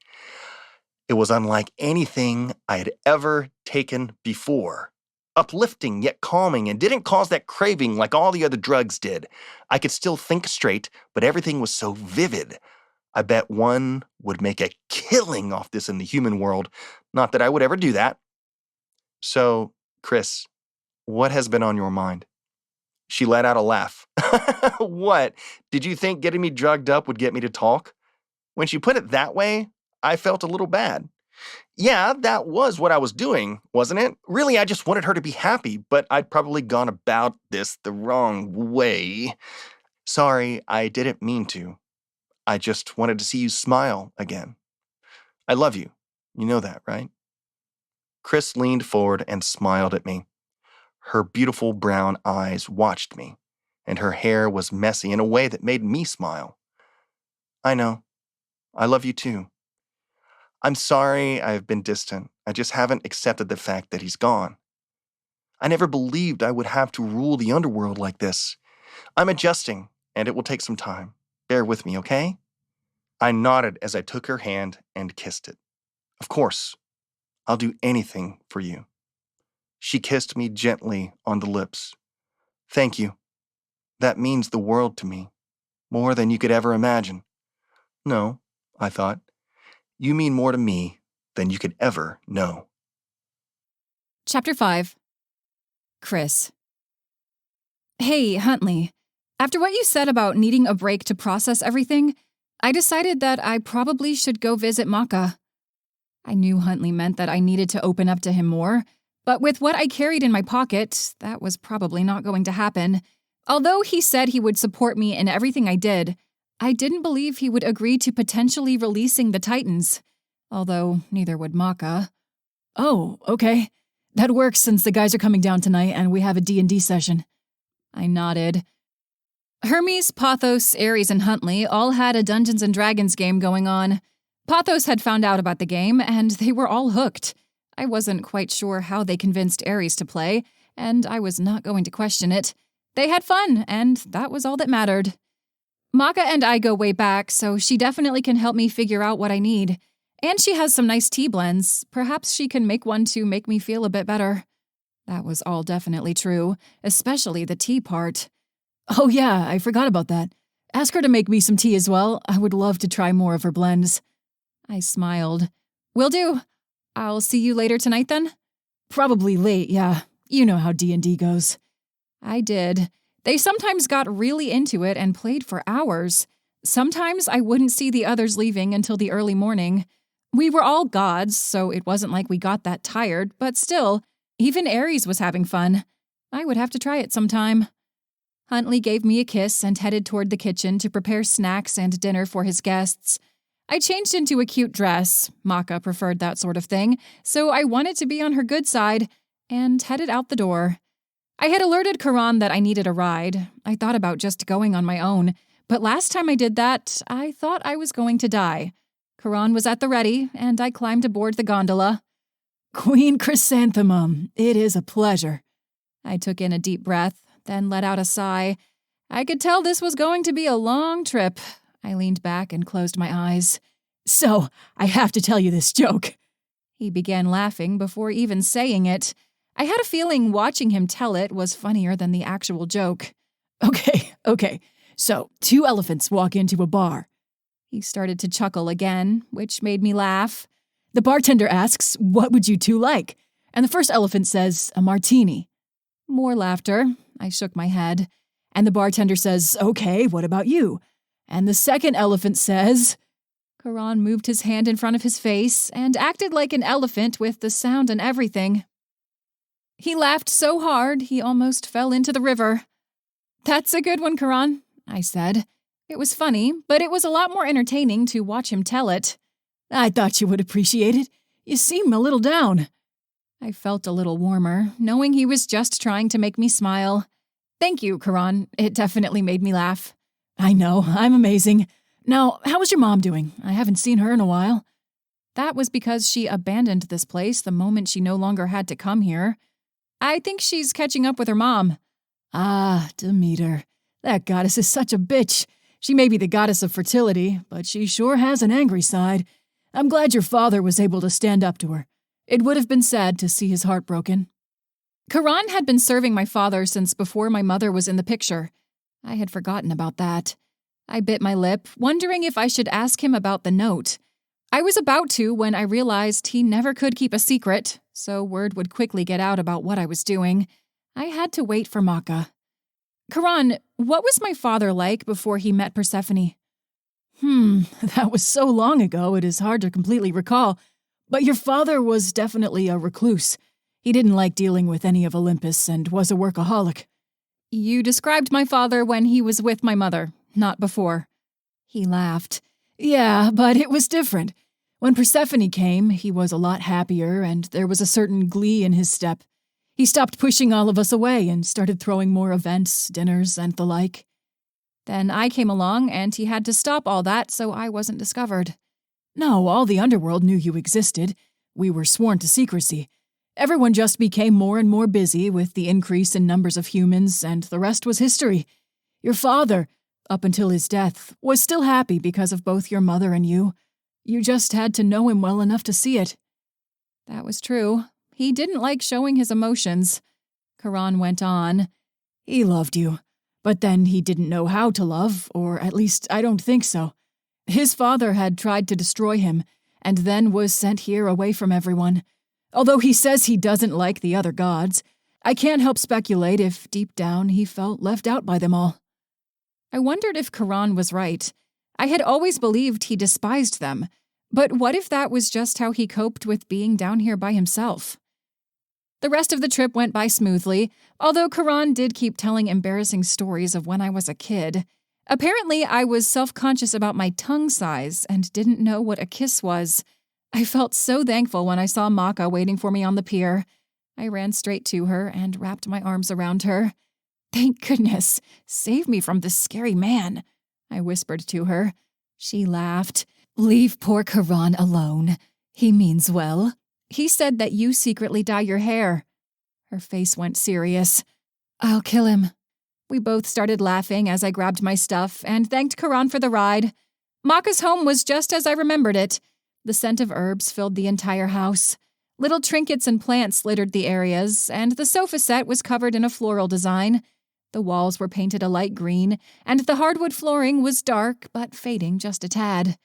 It was unlike anything I had ever taken before. Uplifting yet calming and didn't cause that craving like all the other drugs did. I could still think straight, but everything was so vivid. I bet one would make a killing off this in the human world. Not that I would ever do that. So, Chrys, what has been on your mind? She let out a laugh. What? Did you think getting me drugged up would get me to talk? When she put it that way, I felt a little bad. Yeah, that was what I was doing, wasn't it? Really, I just wanted her to be happy, but I'd probably gone about this the wrong way. Sorry, I didn't mean to. I just wanted to see you smile again. I love you. You know that, right? Chrys leaned forward and smiled at me. Her beautiful brown eyes watched me, and her hair was messy in a way that made me smile. I know. I love you too. I'm sorry I've been distant. I just haven't accepted the fact that he's gone. I never believed I would have to rule the underworld like this. I'm adjusting, and it will take some time. Bear with me, okay? I nodded as I took her hand and kissed it. Of course, I'll do anything for you. She kissed me gently on the lips. Thank you. That means the world to me, more than you could ever imagine. No, I thought. You mean more to me than you could ever know. Chapter 5. Chrys. Hey, Huntley. After what you said about needing a break to process everything, I decided that I probably should go visit Maka. I knew Huntley meant that I needed to open up to him more, but with what I carried in my pocket, that was probably not going to happen. Although he said he would support me in everything I did, I didn't believe he would agree to potentially releasing the Titans, although neither would Maka. Oh, okay. That works since the guys are coming down tonight and we have a D&D session. I nodded. Hermes, Pothos, Ares, and Huntley all had a Dungeons & Dragons game going on. Pathos had found out about the game, and they were all hooked. I wasn't quite sure how they convinced Ares to play, and I was not going to question it. They had fun, and that was all that mattered. Maka and I go way back, so she definitely can help me figure out what I need. And she has some nice tea blends. Perhaps she can make one to make me feel a bit better. That was all definitely true, especially the tea part. Oh yeah, I forgot about that. Ask her to make me some tea as well. I would love to try more of her blends. I smiled. Will do. I'll see you later tonight then? Probably late, yeah. You know how D&D goes. I did. They sometimes got really into it and played for hours. Sometimes I wouldn't see the others leaving until the early morning. We were all gods, so it wasn't like we got that tired, but still, even Ares was having fun. I would have to try it sometime. Huntley gave me a kiss and headed toward the kitchen to prepare snacks and dinner for his guests. I changed into a cute dress. Maka preferred that sort of thing, so I wanted to be on her good side, and headed out the door. I had alerted Karan that I needed a ride. I thought about just going on my own, but last time I did that, I thought I was going to die. Karan was at the ready, and I climbed aboard the gondola. Queen Chrysanthemum, it is a pleasure. I took in a deep breath, then let out a sigh. I could tell this was going to be a long trip. I leaned back and closed my eyes. So, I have to tell you this joke. He began laughing before even saying it. I had a feeling watching him tell it was funnier than the actual joke. Okay. So, 2 elephants walk into a bar. He started to chuckle again, which made me laugh. The bartender asks, "What would you 2 like?" And the first elephant says, "A martini." More laughter. I shook my head. And the bartender says, "Okay, what about you?" And the second elephant says... Karan moved his hand in front of his face and acted like an elephant with the sound and everything. He laughed so hard he almost fell into the river. That's a good one, Karan, I said. It was funny, but it was a lot more entertaining to watch him tell it. I thought you would appreciate it. You seem a little down. I felt a little warmer, knowing he was just trying to make me smile. Thank you, Karan. It definitely made me laugh. I know, I'm amazing. Now, how is your mom doing? I haven't seen her in a while. That was because she abandoned this place the moment she no longer had to come here. I think she's catching up with her mom. Ah, Demeter. That goddess is such a bitch. She may be the goddess of fertility, but she sure has an angry side. I'm glad your father was able to stand up to her. It would have been sad to see his heart broken. Karan had been serving my father since before my mother was in the picture. I had forgotten about that. I bit my lip, wondering if I should ask him about the note. I was about to when I realized he never could keep a secret, so word would quickly get out about what I was doing. I had to wait for Maka. Karan, what was my father like before he met Persephone? That was so long ago it is hard to completely recall. But your father was definitely a recluse. He didn't like dealing with any of Olympus and was a workaholic. You described my father when he was with my mother, not before. He laughed. Yeah, but it was different. When Persephone came, he was a lot happier, and there was a certain glee in his step. He stopped pushing all of us away and started throwing more events, dinners, and the like. Then I came along, and he had to stop all that so I wasn't discovered. No, all the underworld knew you existed. We were sworn to secrecy. Everyone just became more and more busy with the increase in numbers of humans, and the rest was history. Your father, up until his death, was still happy because of both your mother and you. You just had to know him well enough to see it. That was true. He didn't like showing his emotions. Karan went on. He loved you, but then he didn't know how to love, or at least I don't think so. His father had tried to destroy him, and then was sent here away from everyone. Although he says he doesn't like the other gods, I can't help speculate if deep down he felt left out by them all. I wondered if Karan was right. I had always believed he despised them, but what if that was just how he coped with being down here by himself? The rest of the trip went by smoothly, although Karan did keep telling embarrassing stories of when I was a kid. Apparently, I was self-conscious about my tongue size and didn't know what a kiss was. I felt so thankful when I saw Maka waiting for me on the pier. I ran straight to her and wrapped my arms around her. Thank goodness, save me from this scary man, I whispered to her. She laughed. Leave poor Karan alone. He means well. He said that you secretly dye your hair. Her face went serious. I'll kill him. We both started laughing as I grabbed my stuff and thanked Karan for the ride. Maka's home was just as I remembered it. The scent of herbs filled the entire house. Little trinkets and plants littered the areas, and the sofa set was covered in a floral design. The walls were painted a light green, and the hardwood flooring was dark but fading just a tad.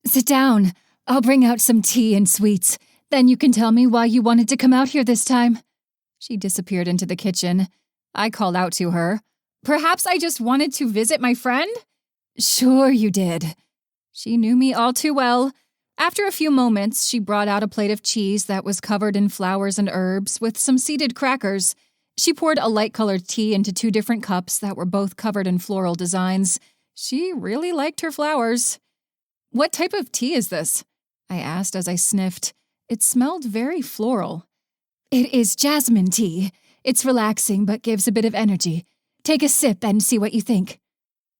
Sit down. I'll bring out some tea and sweets. Then you can tell me why you wanted to come out here this time. She disappeared into the kitchen. I called out to her. Perhaps I just wanted to visit my friend? Sure you did. She knew me all too well. After a few moments, she brought out a plate of cheese that was covered in flowers and herbs with some seeded crackers. She poured a light-colored tea into 2 different cups that were both covered in floral designs. She really liked her flowers. What type of tea is this? I asked as I sniffed. It smelled very floral. It is jasmine tea. It's relaxing but gives a bit of energy. Take a sip and see what you think.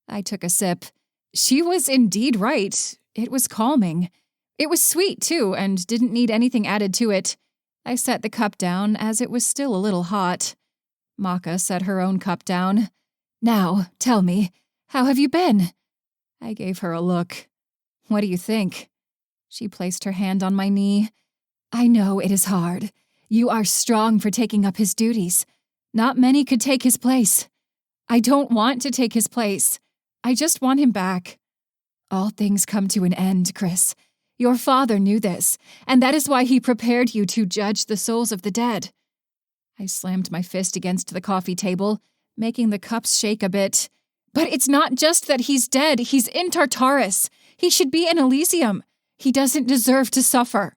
I took a sip. She was indeed right. It was calming. It was sweet, too, and didn't need anything added to it. I set the cup down as it was still a little hot. Maka set her own cup down. Now, tell me, how have you been? I gave her a look. What do you think? She placed her hand on my knee. I know it is hard. You are strong for taking up his duties. Not many could take his place. I don't want to take his place. I just want him back. All things come to an end, Chrys. Your father knew this, and that is why he prepared you to judge the souls of the dead. I slammed my fist against the coffee table, making the cups shake a bit. But it's not just that he's dead, he's in Tartarus. He should be in Elysium. He doesn't deserve to suffer.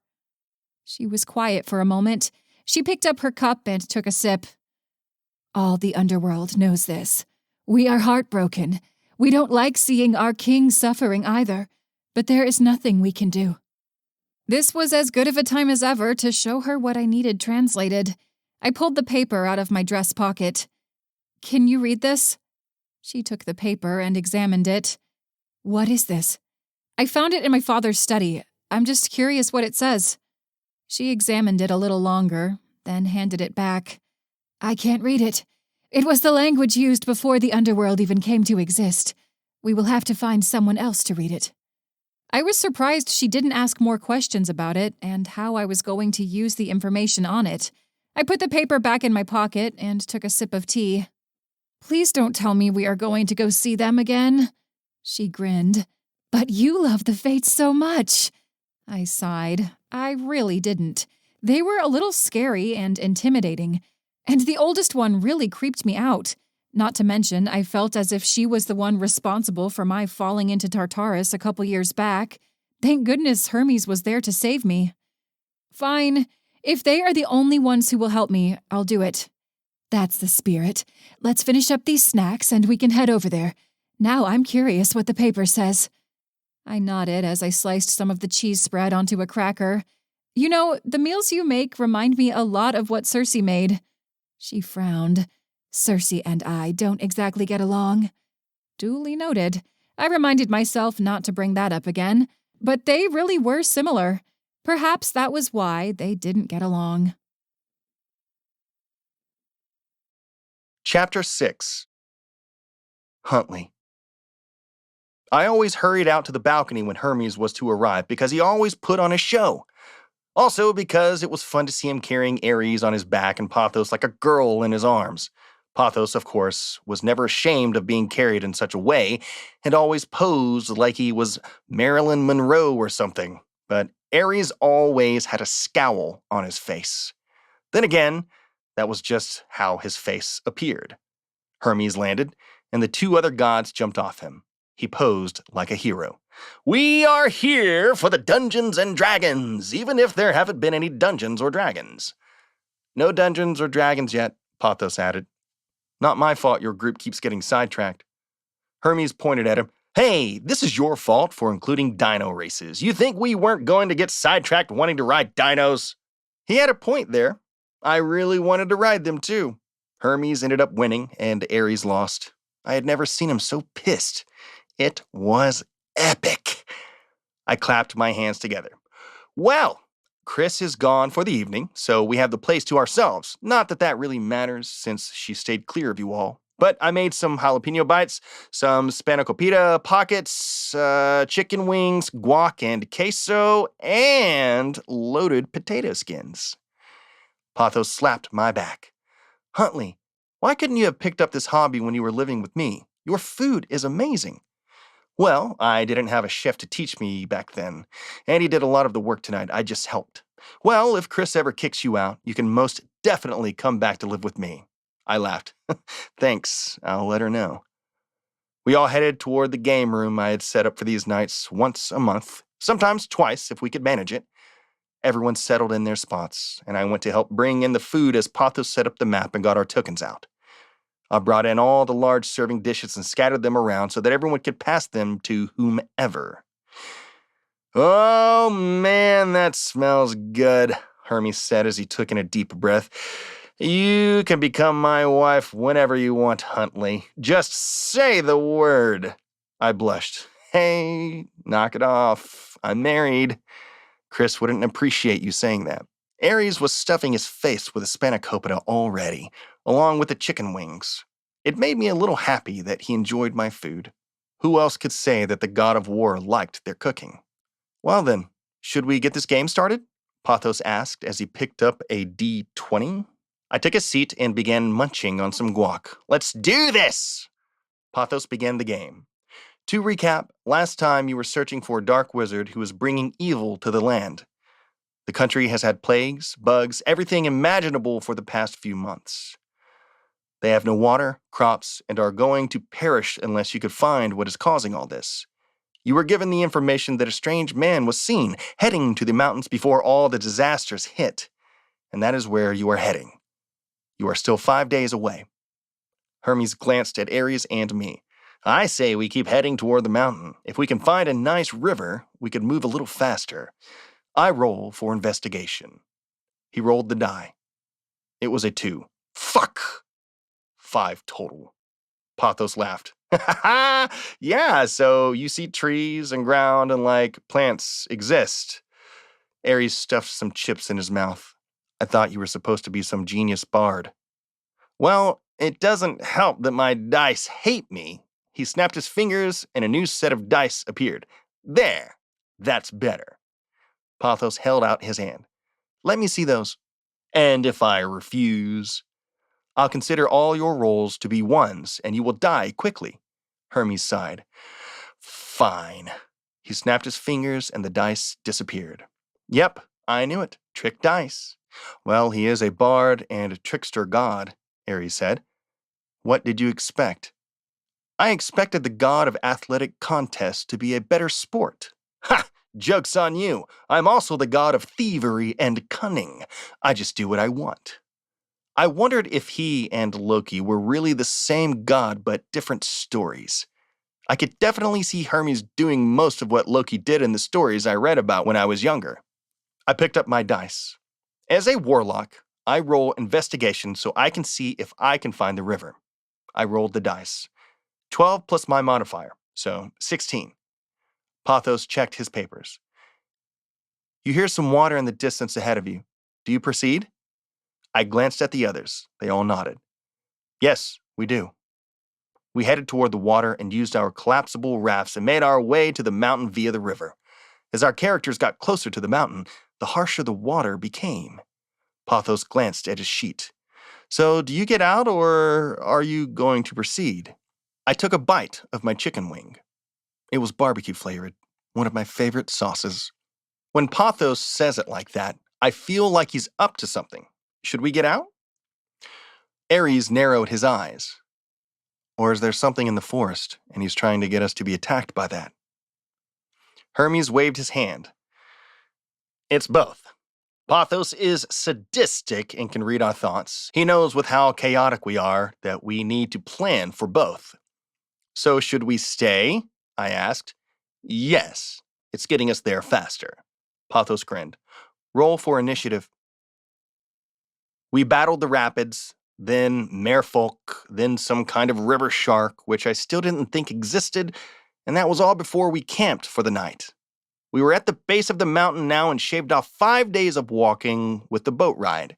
She was quiet for a moment. She picked up her cup and took a sip. All the underworld knows this. We are heartbroken. We don't like seeing our king suffering either, but there is nothing we can do. This was as good of a time as ever to show her what I needed translated. I pulled the paper out of my dress pocket. Can you read this? She took the paper and examined it. What is this? I found it in my father's study. I'm just curious what it says. She examined it a little longer, then handed it back. I can't read it. It was the language used before the underworld even came to exist. We will have to find someone else to read it. I was surprised she didn't ask more questions about it and how I was going to use the information on it. I put the paper back in my pocket and took a sip of tea. Please don't tell me we are going to go see them again. She grinned. But you love the Fates so much. I sighed. I really didn't. They were a little scary and intimidating. And the oldest one really creeped me out. Not to mention, I felt as if she was the one responsible for my falling into Tartarus a couple years back. Thank goodness Hermes was there to save me. Fine. If they are the only ones who will help me, I'll do it. That's the spirit. Let's finish up these snacks and we can head over there. Now I'm curious what the paper says. I nodded as I sliced some of the cheese spread onto a cracker. You know, the meals you make remind me a lot of what Circe made. She frowned. Circe and I don't exactly get along. Duly noted. I reminded myself not to bring that up again, but they really were similar. Perhaps that was why they didn't get along. Chapter 6. Huntley. I always hurried out to the balcony when Hermes was to arrive because he always put on a show. Also because it was fun to see him carrying Ares on his back and Pothos like a girl in his arms. Pothos, of course, was never ashamed of being carried in such a way and always posed like he was Marilyn Monroe or something. But Ares always had a scowl on his face. Then again, that was just how his face appeared. Hermes landed, and the 2 other gods jumped off him. He posed like a hero. We are here for the Dungeons and Dragons, even if there haven't been any Dungeons or Dragons. No Dungeons or Dragons yet, Pothos added. Not my fault your group keeps getting sidetracked. Hermes pointed at him. Hey, this is your fault for including dino races. You think we weren't going to get sidetracked wanting to ride dinos? He had a point there. I really wanted to ride them too. Hermes ended up winning, and Ares lost. I had never seen him so pissed. It was epic. I clapped my hands together. Well, Chrys is gone for the evening, so we have the place to ourselves. Not that that really matters, since she stayed clear of you all. But I made some jalapeno bites, some spanakopita pockets, chicken wings, guac and queso, and loaded potato skins. Pothos slapped my back. Huntley, why couldn't you have picked up this hobby when you were living with me? Your food is amazing. Well, I didn't have a chef to teach me back then, and he did a lot of the work tonight. I just helped. Well, if Chrys ever kicks you out, you can most definitely come back to live with me. I laughed. Thanks, I'll let her know. We all headed toward the game room I had set up for these nights once a month, sometimes twice if we could manage it. Everyone settled in their spots, and I went to help bring in the food as Pothos set up the map and got our tokens out. I brought in all the large serving dishes and scattered them around so that everyone could pass them to whomever. Oh, man, that smells good, Hermes said as he took in a deep breath. You can become my wife whenever you want, Huntley. Just say the word. I blushed. Hey, knock it off. I'm married. Chrys wouldn't appreciate you saying that. Ares was stuffing his face with a spanakopita already, along with the chicken wings. It made me a little happy that he enjoyed my food. Who else could say that the god of war liked their cooking? Well then, should we get this game started? Pothos asked as he picked up a D20. I took a seat and began munching on some guac. Let's do this! Pothos began the game. To recap, last time you were searching for a dark wizard who was bringing evil to the land. The country has had plagues, bugs, everything imaginable for the past few months. They have no water, crops, and are going to perish unless you could find what is causing all this. You were given the information that a strange man was seen heading to the mountains before all the disasters hit, and that is where you are heading. You are still 5 days away. Hermes glanced at Ares and me. I say we keep heading toward the mountain. If we can find a nice river, we could move a little faster. I roll for investigation. He rolled the die. It was a 2. Fuck! 5 total. Pothos laughed. Yeah, so you see trees and ground and, plants exist. Ares stuffed some chips in his mouth. I thought you were supposed to be some genius bard. Well, it doesn't help that my dice hate me. He snapped his fingers and a new set of dice appeared. There, that's better. Pothos held out his hand. Let me see those. And if I refuse, I'll consider all your rolls to be 1s, and you will die quickly. Hermes sighed. Fine. He snapped his fingers, and the dice disappeared. Yep, I knew it. Trick dice. Well, he is a bard and a trickster god, Ares said. What did you expect? I expected the god of athletic contests to be a better sport. Ha! Joke's on you. I'm also the god of thievery and cunning. I just do what I want. I wondered if he and Loki were really the same god but different stories. I could definitely see Hermes doing most of what Loki did in the stories I read about when I was younger. I picked up my dice. As a warlock, I roll investigation so I can see if I can find the river. I rolled the dice. 12 plus my modifier, so 16. Pothos checked his papers. You hear some water in the distance ahead of you. Do you proceed? I glanced at the others. They all nodded. Yes, we do. We headed toward the water and used our collapsible rafts and made our way to the mountain via the river. As our characters got closer to the mountain, the harsher the water became. Pothos glanced at his sheet. So, do you get out, or are you going to proceed? I took a bite of my chicken wing. It was barbecue flavored, one of my favorite sauces. When Pothos says it like that, I feel like he's up to something. Should we get out? Ares narrowed his eyes. Or is there something in the forest, and he's trying to get us to be attacked by that? Hermes waved his hand. It's both. Pothos is sadistic and can read our thoughts. He knows with how chaotic we are that we need to plan for both. So should we stay? I asked. Yes, it's getting us there faster. Pothos grinned. Roll for initiative. We battled the rapids, then merfolk, then some kind of river shark, which I still didn't think existed, and that was all before we camped for the night. We were at the base of the mountain now and shaved off 5 days of walking with the boat ride.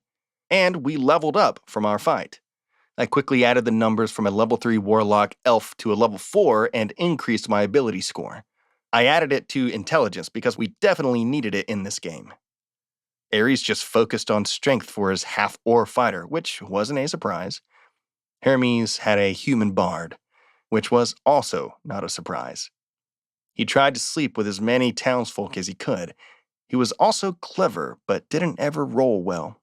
And we leveled up from our fight. I quickly added the numbers from a level 3 warlock elf to a level 4 and increased my ability score. I added it to intelligence because we definitely needed it in this game. Ares just focused on strength for his half-orc fighter, which wasn't a surprise. Hermes had a human bard, which was also not a surprise. He tried to sleep with as many townsfolk as he could. He was also clever, but didn't ever roll well.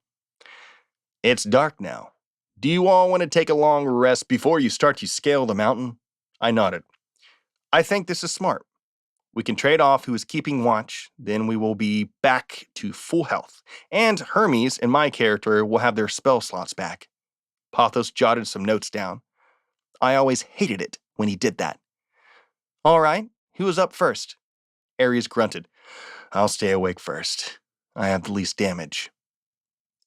It's dark now. Do you all want to take a long rest before you start to scale the mountain? I nodded. I think this is smart. We can trade off who is keeping watch, then we will be back to full health, and Hermes and my character will have their spell slots back. Pothos jotted some notes down. I always hated it when he did that. All right, who is up first? Ares grunted. I'll stay awake first. I have the least damage.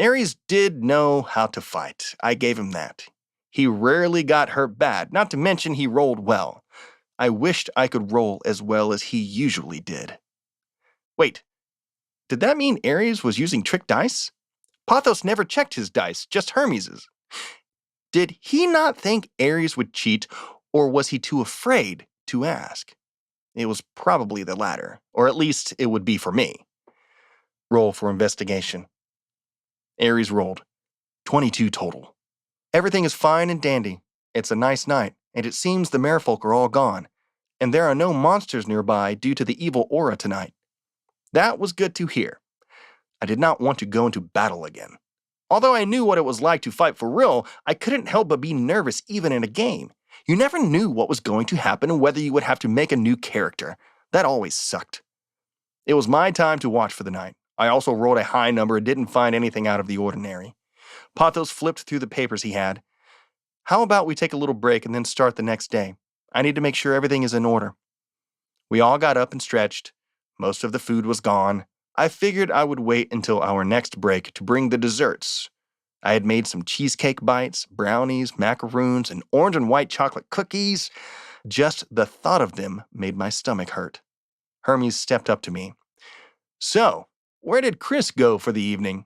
Ares did know how to fight. I gave him that. He rarely got hurt bad, not to mention he rolled well. I wished I could roll as well as he usually did. Wait, did that mean Ares was using trick dice? Pothos never checked his dice, just Hermes's. Did he not think Ares would cheat, or was he too afraid to ask? It was probably the latter, or at least it would be for me. Roll for investigation. Ares rolled. 22 total. Everything is fine and dandy. It's a nice night, and it seems the merfolk are all gone, and there are no monsters nearby due to the evil aura tonight. That was good to hear. I did not want to go into battle again. Although I knew what it was like to fight for real, I couldn't help but be nervous even in a game. You never knew what was going to happen and whether you would have to make a new character. That always sucked. It was my time to watch for the night. I also rolled a high number and didn't find anything out of the ordinary. Pothos flipped through the papers he had. How about we take a little break and then start the next day? I need to make sure everything is in order. We all got up and stretched. Most of the food was gone. I figured I would wait until our next break to bring the desserts. I had made some cheesecake bites, brownies, macaroons, and orange and white chocolate cookies. Just the thought of them made my stomach hurt. Hermes stepped up to me. So, where did Chrys go for the evening?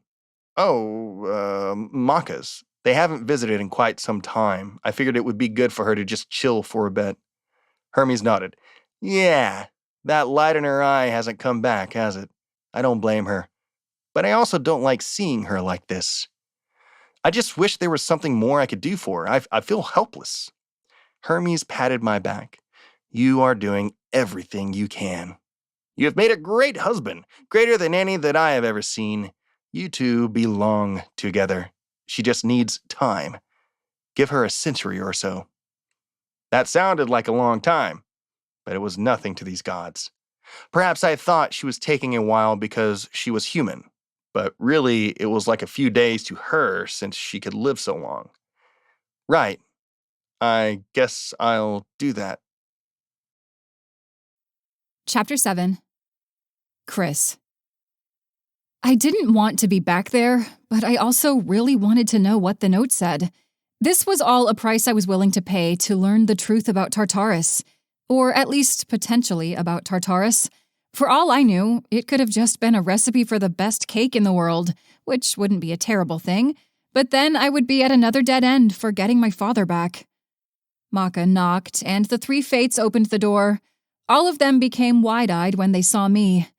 Maka's. They haven't visited in quite some time. I figured it would be good for her to just chill for a bit. Hermes nodded. Yeah, that light in her eye hasn't come back, has it? I don't blame her. But I also don't like seeing her like this. I just wish there was something more I could do for her. I feel helpless. Hermes patted my back. You are doing everything you can. You have made a great husband, greater than any that I have ever seen. You two belong together. She just needs time. Give her a century or so. That sounded like a long time, but it was nothing to these gods. Perhaps I thought she was taking a while because she was human, but really it was like a few days to her since she could live so long. Right. I guess I'll do that. Chapter 7. Chrys. I didn't want to be back there, but I also really wanted to know what the note said. This was all a price I was willing to pay to learn the truth about Tartarus, or at least potentially about Tartarus. For all I knew, it could have just been a recipe for the best cake in the world, which wouldn't be a terrible thing, but then I would be at another dead end for getting my father back. Maka knocked, and the three fates opened the door. All of them became wide-eyed when they saw me.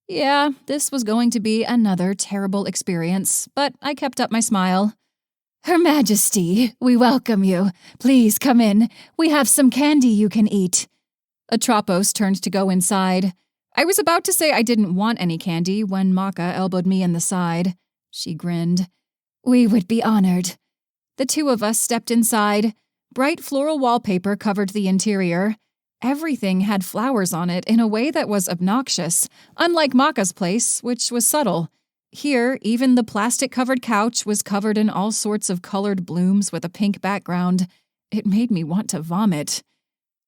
Yeah, this was going to be another terrible experience, but I kept up my smile. Her Majesty, we welcome you. Please come in. We have some candy you can eat. Tropes turned to go inside. I was about to say I didn't want any candy when Maka elbowed me in the side. She grinned. We would be honored. The two of us stepped inside. Bright floral wallpaper covered the interior. Everything had flowers on it in a way that was obnoxious, unlike Maka's place, which was subtle. Here, even the plastic-covered couch was covered in all sorts of colored blooms with a pink background. It made me want to vomit.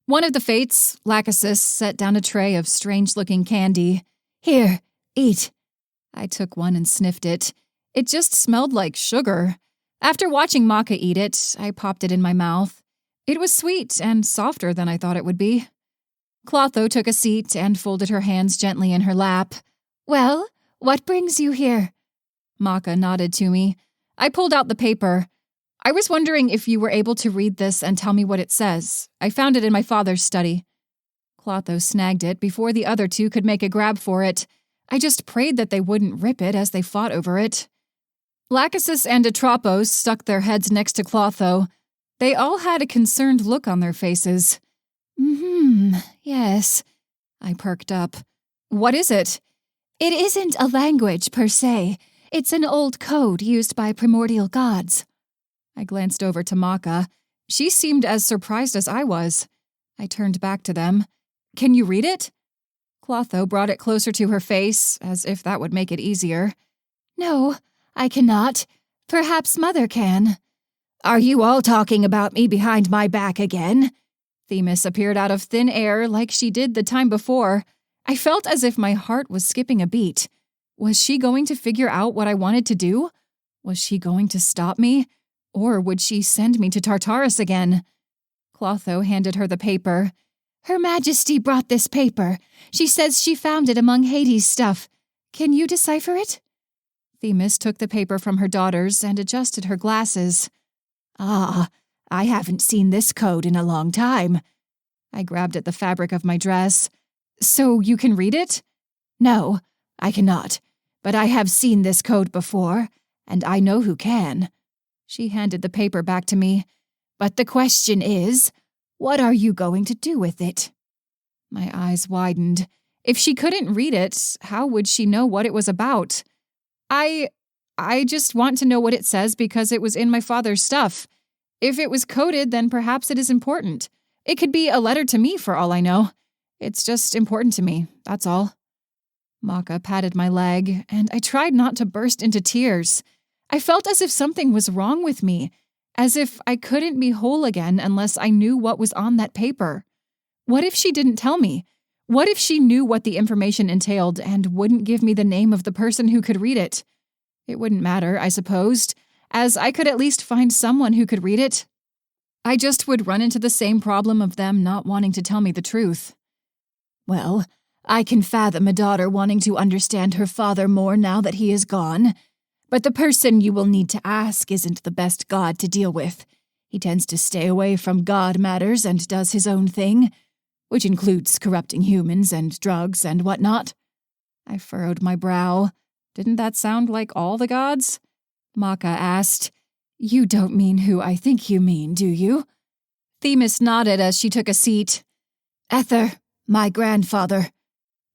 One of the fates, Lachesis, set down a tray of strange-looking candy. Here, eat. I took one and sniffed it. It just smelled like sugar. After watching Maka eat it, I popped it in my mouth. It was sweet and softer than I thought it would be. Clotho took a seat and folded her hands gently in her lap. Well, what brings you here? Maka nodded to me. I pulled out the paper. I was wondering if you were able to read this and tell me what it says. I found it in my father's study. Clotho snagged it before the other two could make a grab for it. I just prayed that they wouldn't rip it as they fought over it. Lachesis and Atropos stuck their heads next to Clotho. They all had a concerned look on their faces. Yes. I perked up. What is it? It isn't a language per se. It's an old code used by primordial gods. I glanced over to Maka. She seemed as surprised as I was. I turned back to them. Can you read it? Clotho brought it closer to her face, as if that would make it easier. No, I cannot. Perhaps Mother can. Are you all talking about me behind my back again? Themis appeared out of thin air like she did the time before. I felt as if my heart was skipping a beat. Was she going to figure out what I wanted to do? Was she going to stop me? Or would she send me to Tartarus again? Clotho handed her the paper. Her Majesty brought this paper. She says she found it among Hades' stuff. Can you decipher it? Themis took the paper from her daughters and adjusted her glasses. Ah, I haven't seen this code in a long time. I grabbed at the fabric of my dress. So you can read it? No, I cannot. But I have seen this code before, and I know who can. She handed the paper back to me. But the question is, what are you going to do with it? My eyes widened. If she couldn't read it, how would she know what it was about? I just want to know what it says because it was in my father's stuff. If it was coded, then perhaps it is important. It could be a letter to me for all I know. It's just important to me, that's all. Maka patted my leg, and I tried not to burst into tears. I felt as if something was wrong with me, as if I couldn't be whole again unless I knew what was on that paper. What if she didn't tell me? What if she knew what the information entailed and wouldn't give me the name of the person who could read it? It wouldn't matter, I supposed, as I could at least find someone who could read it. I just would run into the same problem of them not wanting to tell me the truth. Well, I can fathom a daughter wanting to understand her father more now that he is gone. But the person you will need to ask isn't the best god to deal with. He tends to stay away from god matters and does his own thing, which includes corrupting humans and drugs and whatnot. I furrowed my brow. Didn't that sound like all the gods? Maka asked. You don't mean who I think you mean, do you? Themis nodded as she took a seat. Ether, my grandfather.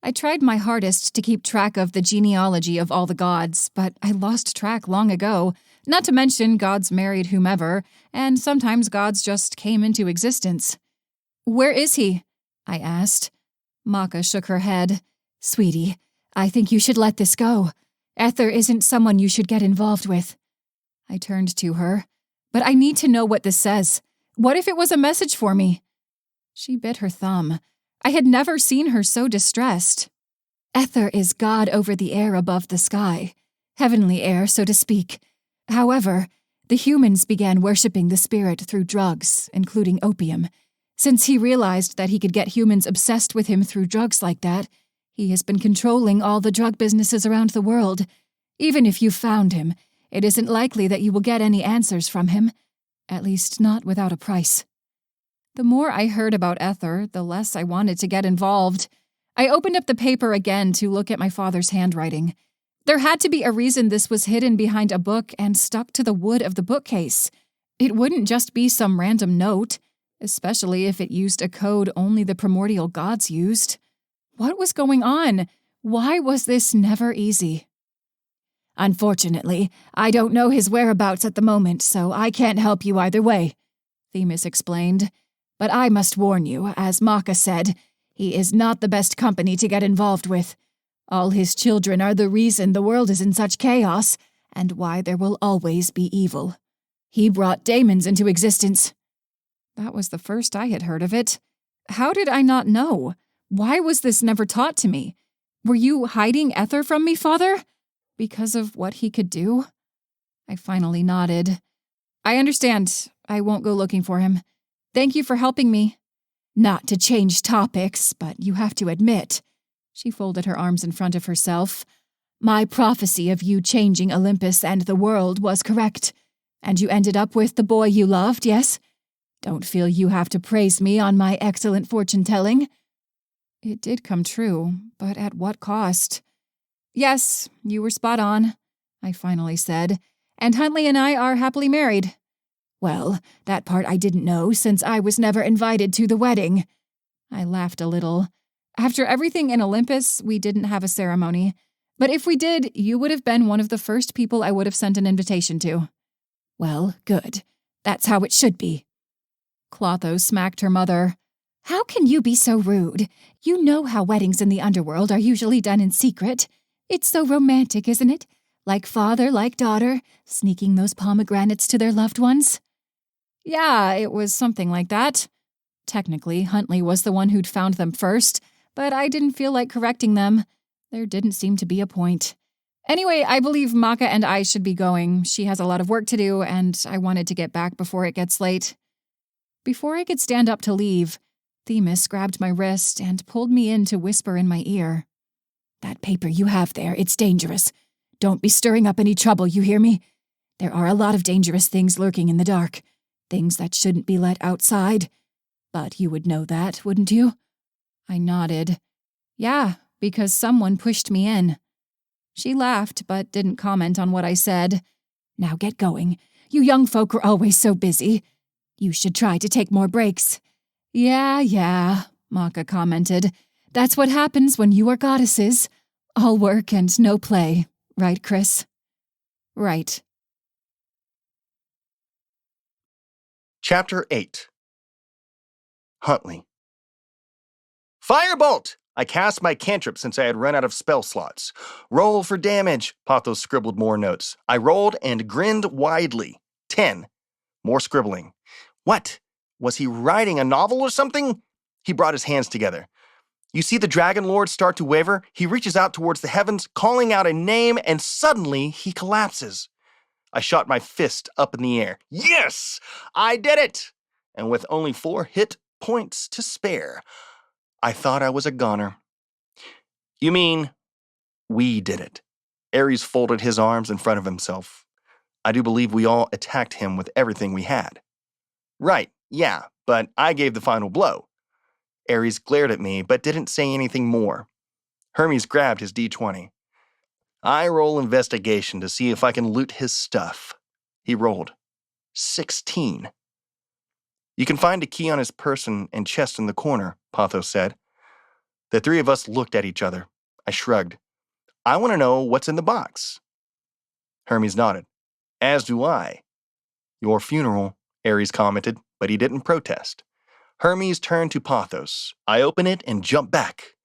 I tried my hardest to keep track of the genealogy of all the gods, but I lost track long ago, not to mention gods married whomever, and sometimes gods just came into existence. Where is he? I asked. Maka shook her head. Sweetie, I think you should let this go. Ether isn't someone you should get involved with. I turned to her. But I need to know what this says. What if it was a message for me? She bit her thumb. I had never seen her so distressed. Ether is God over the air above the sky. Heavenly air, so to speak. However, the humans began worshipping the spirit through drugs, including opium. Since he realized that he could get humans obsessed with him through drugs like that, he has been controlling all the drug businesses around the world. Even if you found him, it isn't likely that you will get any answers from him. At least not without a price. The more I heard about Ether, the less I wanted to get involved. I opened up the paper again to look at my father's handwriting. There had to be a reason this was hidden behind a book and stuck to the wood of the bookcase. It wouldn't just be some random note, especially if it used a code only the primordial gods used. What was going on? Why was this never easy? Unfortunately, I don't know his whereabouts at the moment, so I can't help you either way, Themis explained. But I must warn you, as Maka said, he is not the best company to get involved with. All his children are the reason the world is in such chaos, and why there will always be evil. He brought daemons into existence. That was the first I had heard of it. How did I not know? Why was this never taught to me? Were you hiding Ether from me, Father? Because of what he could do? I finally nodded. I understand. I won't go looking for him. Thank you for helping me. Not to change topics, but you have to admit, she folded her arms in front of herself, my prophecy of you changing Olympus and the world was correct, and you ended up with the boy you loved, yes? Don't feel you have to praise me on my excellent fortune-telling. It did come true, but at what cost? Yes, you were spot on, I finally said, and Huntley and I are happily married. Well, that part I didn't know since I was never invited to the wedding. I laughed a little. After everything in Olympus, we didn't have a ceremony. But if we did, you would have been one of the first people I would have sent an invitation to. Well, good. That's how it should be. Clotho smacked her mother. How can you be so rude? You know how weddings in the underworld are usually done in secret. It's so romantic, isn't it? Like father, like daughter, sneaking those pomegranates to their loved ones. Yeah, it was something like that. Technically, Huntley was the one who'd found them first, but I didn't feel like correcting them. There didn't seem to be a point. Anyway, I believe Maka and I should be going. She has a lot of work to do, and I wanted to get back before it gets late. Before I could stand up to leave, Themis grabbed my wrist and pulled me in to whisper in my ear. That paper you have there, it's dangerous. Don't be stirring up any trouble, you hear me? There are a lot of dangerous things lurking in the dark. Things that shouldn't be let outside. But you would know that, wouldn't you? I nodded. Yeah, because someone pushed me in. She laughed, but didn't comment on what I said. Now get going. You young folk are always so busy. You should try to take more breaks. Yeah, Maka commented. That's what happens when you are goddesses. All work and no play. Right, Chrys? Right. Chapter 8. Huntley. Firebolt! I cast my cantrip since I had run out of spell slots. Roll for damage, Pothos scribbled more notes. I rolled and grinned widely. 10. More scribbling. What? Was he writing a novel or something? He brought his hands together. You see the Dragon Lord start to waver? He reaches out towards the heavens, calling out a name, and suddenly he collapses. I shot my fist up in the air. Yes! I did it! And with only 4 hit points to spare, I thought I was a goner. You mean, we did it. Ares folded his arms in front of himself. I do believe we all attacked him with everything we had. Right, yeah, but I gave the final blow. Ares glared at me, but didn't say anything more. Hermes grabbed his D20. I roll investigation to see if I can loot his stuff. He rolled. 16. You can find a key on his person and chest in the corner, Pothos said. The 3 of us looked at each other. I shrugged. I want to know what's in the box. Hermes nodded. As do I. Your funeral, Ares commented, but he didn't protest. Hermes turned to Pothos. I open it and jump back.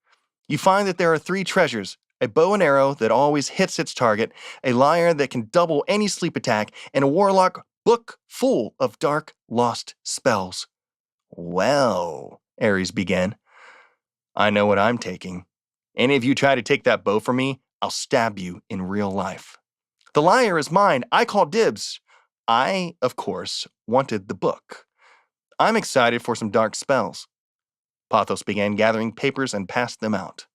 You find that there are 3 treasures, a bow and arrow that always hits its target, a lyre that can double any sleep attack, and a warlock book full of dark, lost spells. Well, Ares began. I know what I'm taking. Any of you try to take that bow from me, I'll stab you in real life. The lyre is mine. I call dibs. I, of course, wanted the book. I'm excited for some dark spells. Pothos began gathering papers and passed them out.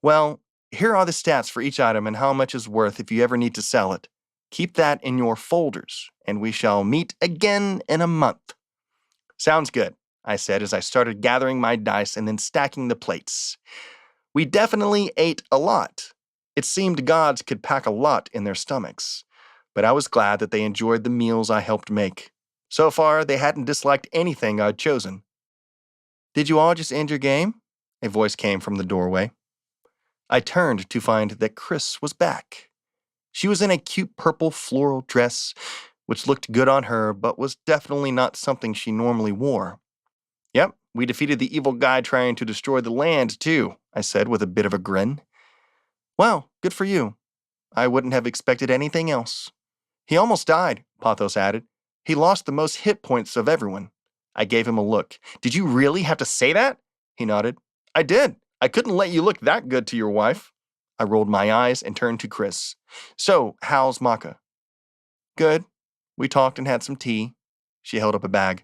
Well, here are the stats for each item and how much is worth if you ever need to sell it. Keep that in your folders, and we shall meet again in a month. Sounds good, I said as I started gathering my dice and then stacking the plates. We definitely ate a lot. It seemed gods could pack a lot in their stomachs, but I was glad that they enjoyed the meals I helped make. So far, they hadn't disliked anything I'd chosen. Did you all just end your game? A voice came from the doorway. I turned to find that Chrys was back. She was in a cute purple floral dress, which looked good on her, but was definitely not something she normally wore. Yep, we defeated the evil guy trying to destroy the land, too, I said with a bit of a grin. Well, good for you. I wouldn't have expected anything else. He almost died, Pothos added. He lost the most hit points of everyone. I gave him a look. Did you really have to say that? He nodded. I did. I couldn't let you look that good to your wife. I rolled my eyes and turned to Chrys. So, how's Maka? Good. We talked and had some tea. She held up a bag.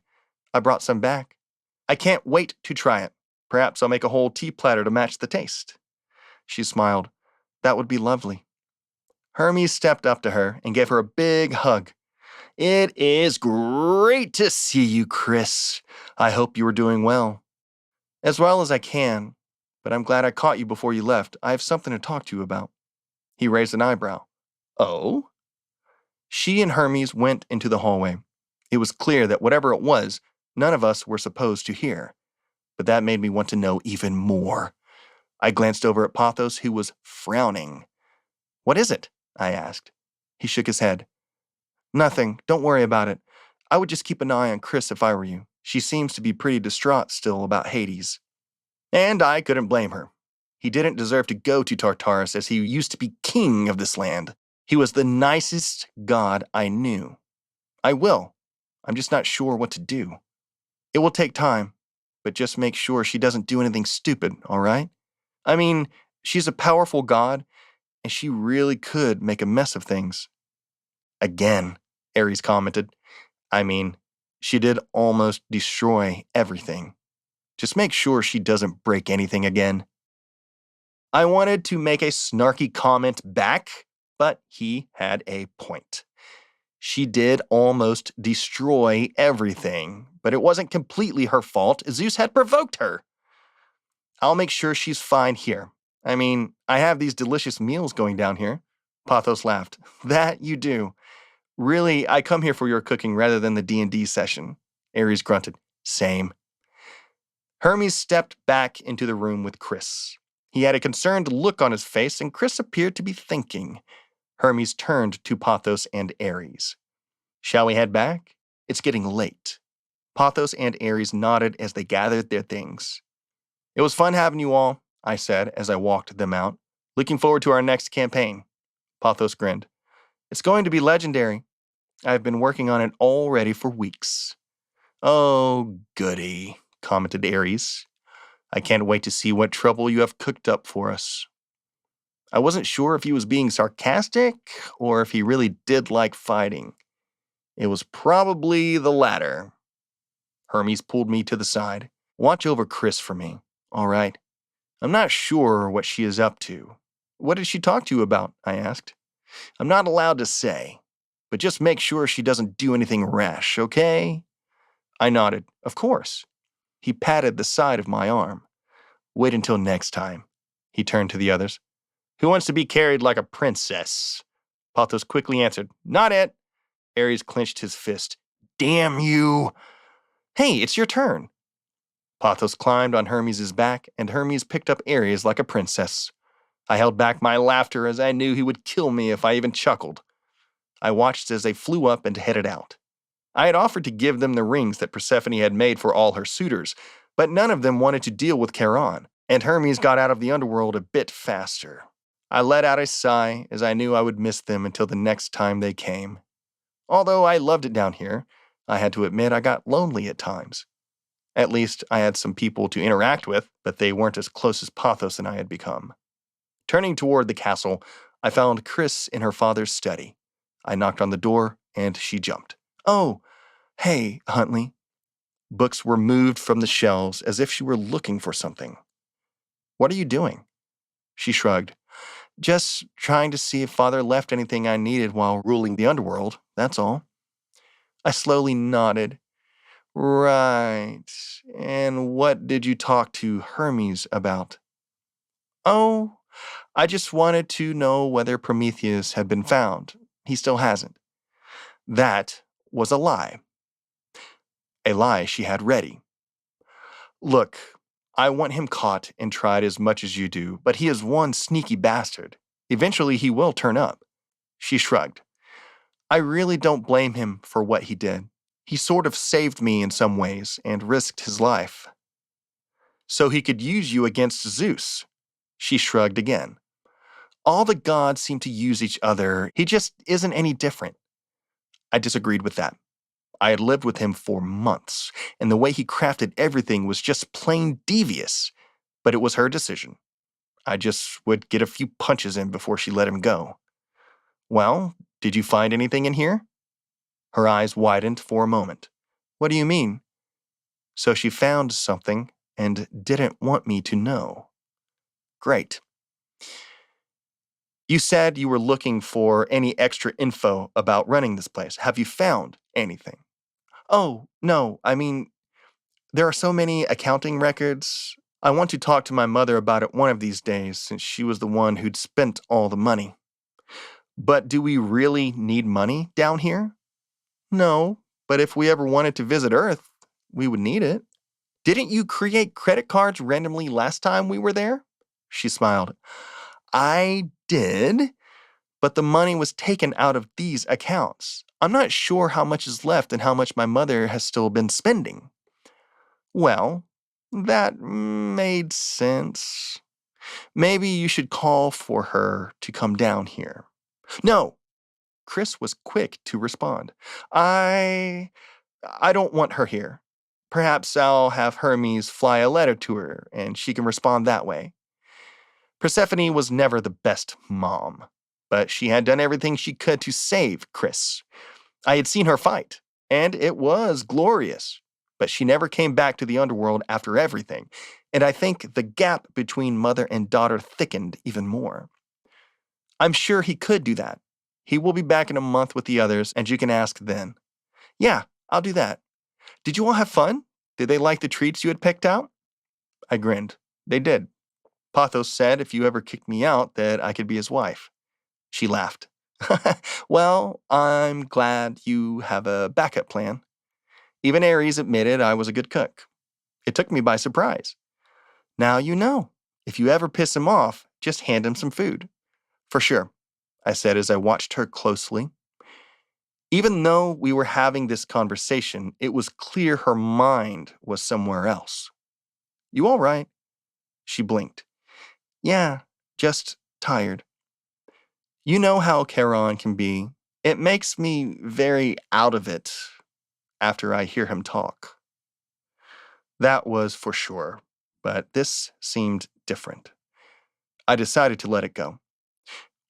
I brought some back. I can't wait to try it. Perhaps I'll make a whole tea platter to match the taste. She smiled. That would be lovely. Hermes stepped up to her and gave her a big hug. It is great to see you, Chrys. I hope you are doing well. As well as I can, but I'm glad I caught you before you left. I have something to talk to you about. He raised an eyebrow. Oh? She and Hermes went into the hallway. It was clear that whatever it was, none of us were supposed to hear. But that made me want to know even more. I glanced over at Pothos, who was frowning. What is it? I asked. He shook his head. Nothing. Don't worry about it. I would just keep an eye on Chrys if I were you. She seems to be pretty distraught still about Hades. And I couldn't blame her. He didn't deserve to go to Tartarus, as he used to be king of this land. He was the nicest god I knew. I will. I'm just not sure what to do. It will take time, but just make sure she doesn't do anything stupid, all right? I mean, she's a powerful god, and she really could make a mess of things. Again, Ares commented. I mean, she did almost destroy everything. Just make sure she doesn't break anything again. I wanted to make a snarky comment back, but he had a point. She did almost destroy everything, but it wasn't completely her fault. Zeus had provoked her. I'll make sure she's fine here. I mean, I have these delicious meals going down here. Pothos laughed. That you do. Really, I come here for your cooking rather than the D&D session. Ares grunted. Same. Hermes stepped back into the room with Chrys. He had a concerned look on his face, and Chrys appeared to be thinking. Hermes turned to Pothos and Ares. Shall we head back? It's getting late. Pothos and Ares nodded as they gathered their things. It was fun having you all, I said as I walked them out. Looking forward to our next campaign. Pothos grinned. It's going to be legendary. I've been working on it already for weeks. Oh, goody, commented Ares. I can't wait to see what trouble you have cooked up for us. I wasn't sure if he was being sarcastic or if he really did like fighting. It was probably the latter. Hermes pulled me to the side. Watch over Chrys for me, all right? I'm not sure what she is up to. What did she talk to you about? I asked. I'm not allowed to say, but just make sure she doesn't do anything rash, okay? I nodded. Of course. He patted the side of my arm. Wait until next time. He turned to the others. Who wants to be carried like a princess? Pothos quickly answered. Not it. Ares clenched his fist. Damn you. Hey, it's your turn. Pothos climbed on Hermes' back, and Hermes picked up Ares like a princess. I held back my laughter as I knew he would kill me if I even chuckled. I watched as they flew up and headed out. I had offered to give them the rings that Persephone had made for all her suitors, but none of them wanted to deal with Charon, and Hermes got out of the underworld a bit faster. I let out a sigh as I knew I would miss them until the next time they came. Although I loved it down here, I had to admit I got lonely at times. At least I had some people to interact with, but they weren't as close as Pothos and I had become. Turning toward the castle, I found Chrys in her father's study. I knocked on the door, and she jumped. Oh, hey, Huntley. Books were moved from the shelves as if she were looking for something. What are you doing? She shrugged. Just trying to see if Father left anything I needed while ruling the underworld, that's all. I slowly nodded. Right. And what did you talk to Hermes about? Oh, I just wanted to know whether Prometheus had been found. He still hasn't. That was a lie. A lie she had ready. Look, I want him caught and tried as much as you do, but he is one sneaky bastard. Eventually he will turn up. She shrugged. I really don't blame him for what he did. He sort of saved me in some ways and risked his life. So he could use you against Zeus. She shrugged again. All the gods seem to use each other. He just isn't any different. I disagreed with that. I had lived with him for months, and the way he crafted everything was just plain devious. But it was her decision. I just would get a few punches in before she let him go. Well, did you find anything in here? Her eyes widened for a moment. What do you mean? So she found something and didn't want me to know. Great. You said you were looking for any extra info about running this place. Have you found anything? Oh, no. I mean, there are so many accounting records. I want to talk to my mother about it one of these days since she was the one who'd spent all the money. But do we really need money down here? No, but if we ever wanted to visit Earth, we would need it. Didn't you create credit cards randomly last time we were there? She smiled. I did, but the money was taken out of these accounts. I'm not sure how much is left and how much my mother has still been spending. Well, that made sense. Maybe you should call for her to come down here. No, Chrys was quick to respond. I don't want her here. Perhaps I'll have Hermes fly a letter to her, and she can respond that way. Persephone was never the best mom, but she had done everything she could to save Chrys. I had seen her fight, and it was glorious, but she never came back to the underworld after everything, and I think the gap between mother and daughter thickened even more. I'm sure he could do that. He will be back in a month with the others, and you can ask then. Yeah, I'll do that. Did you all have fun? Did they like the treats you had picked out? I grinned. They did. Pothos said if you ever kicked me out that I could be his wife. She laughed. Well, I'm glad you have a backup plan. Even Ares admitted I was a good cook. It took me by surprise. Now you know. If you ever piss him off, just hand him some food. For sure, I said as I watched her closely. Even though we were having this conversation, it was clear her mind was somewhere else. You all right? She blinked. Yeah, just tired. You know how Charon can be. It makes me very out of it after I hear him talk. That was for sure, but this seemed different. I decided to let it go.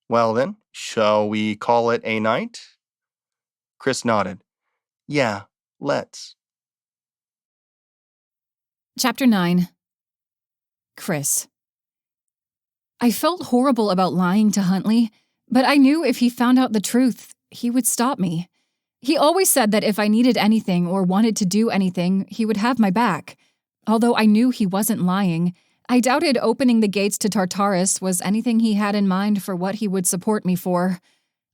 Well then, shall we call it a night? Chrys nodded. Yeah, let's. Chapter 9. Chrys. I felt horrible about lying to Huntley, but I knew if he found out the truth, he would stop me. He always said that if I needed anything or wanted to do anything, he would have my back. Although I knew he wasn't lying, I doubted opening the gates to Tartarus was anything he had in mind for what he would support me for.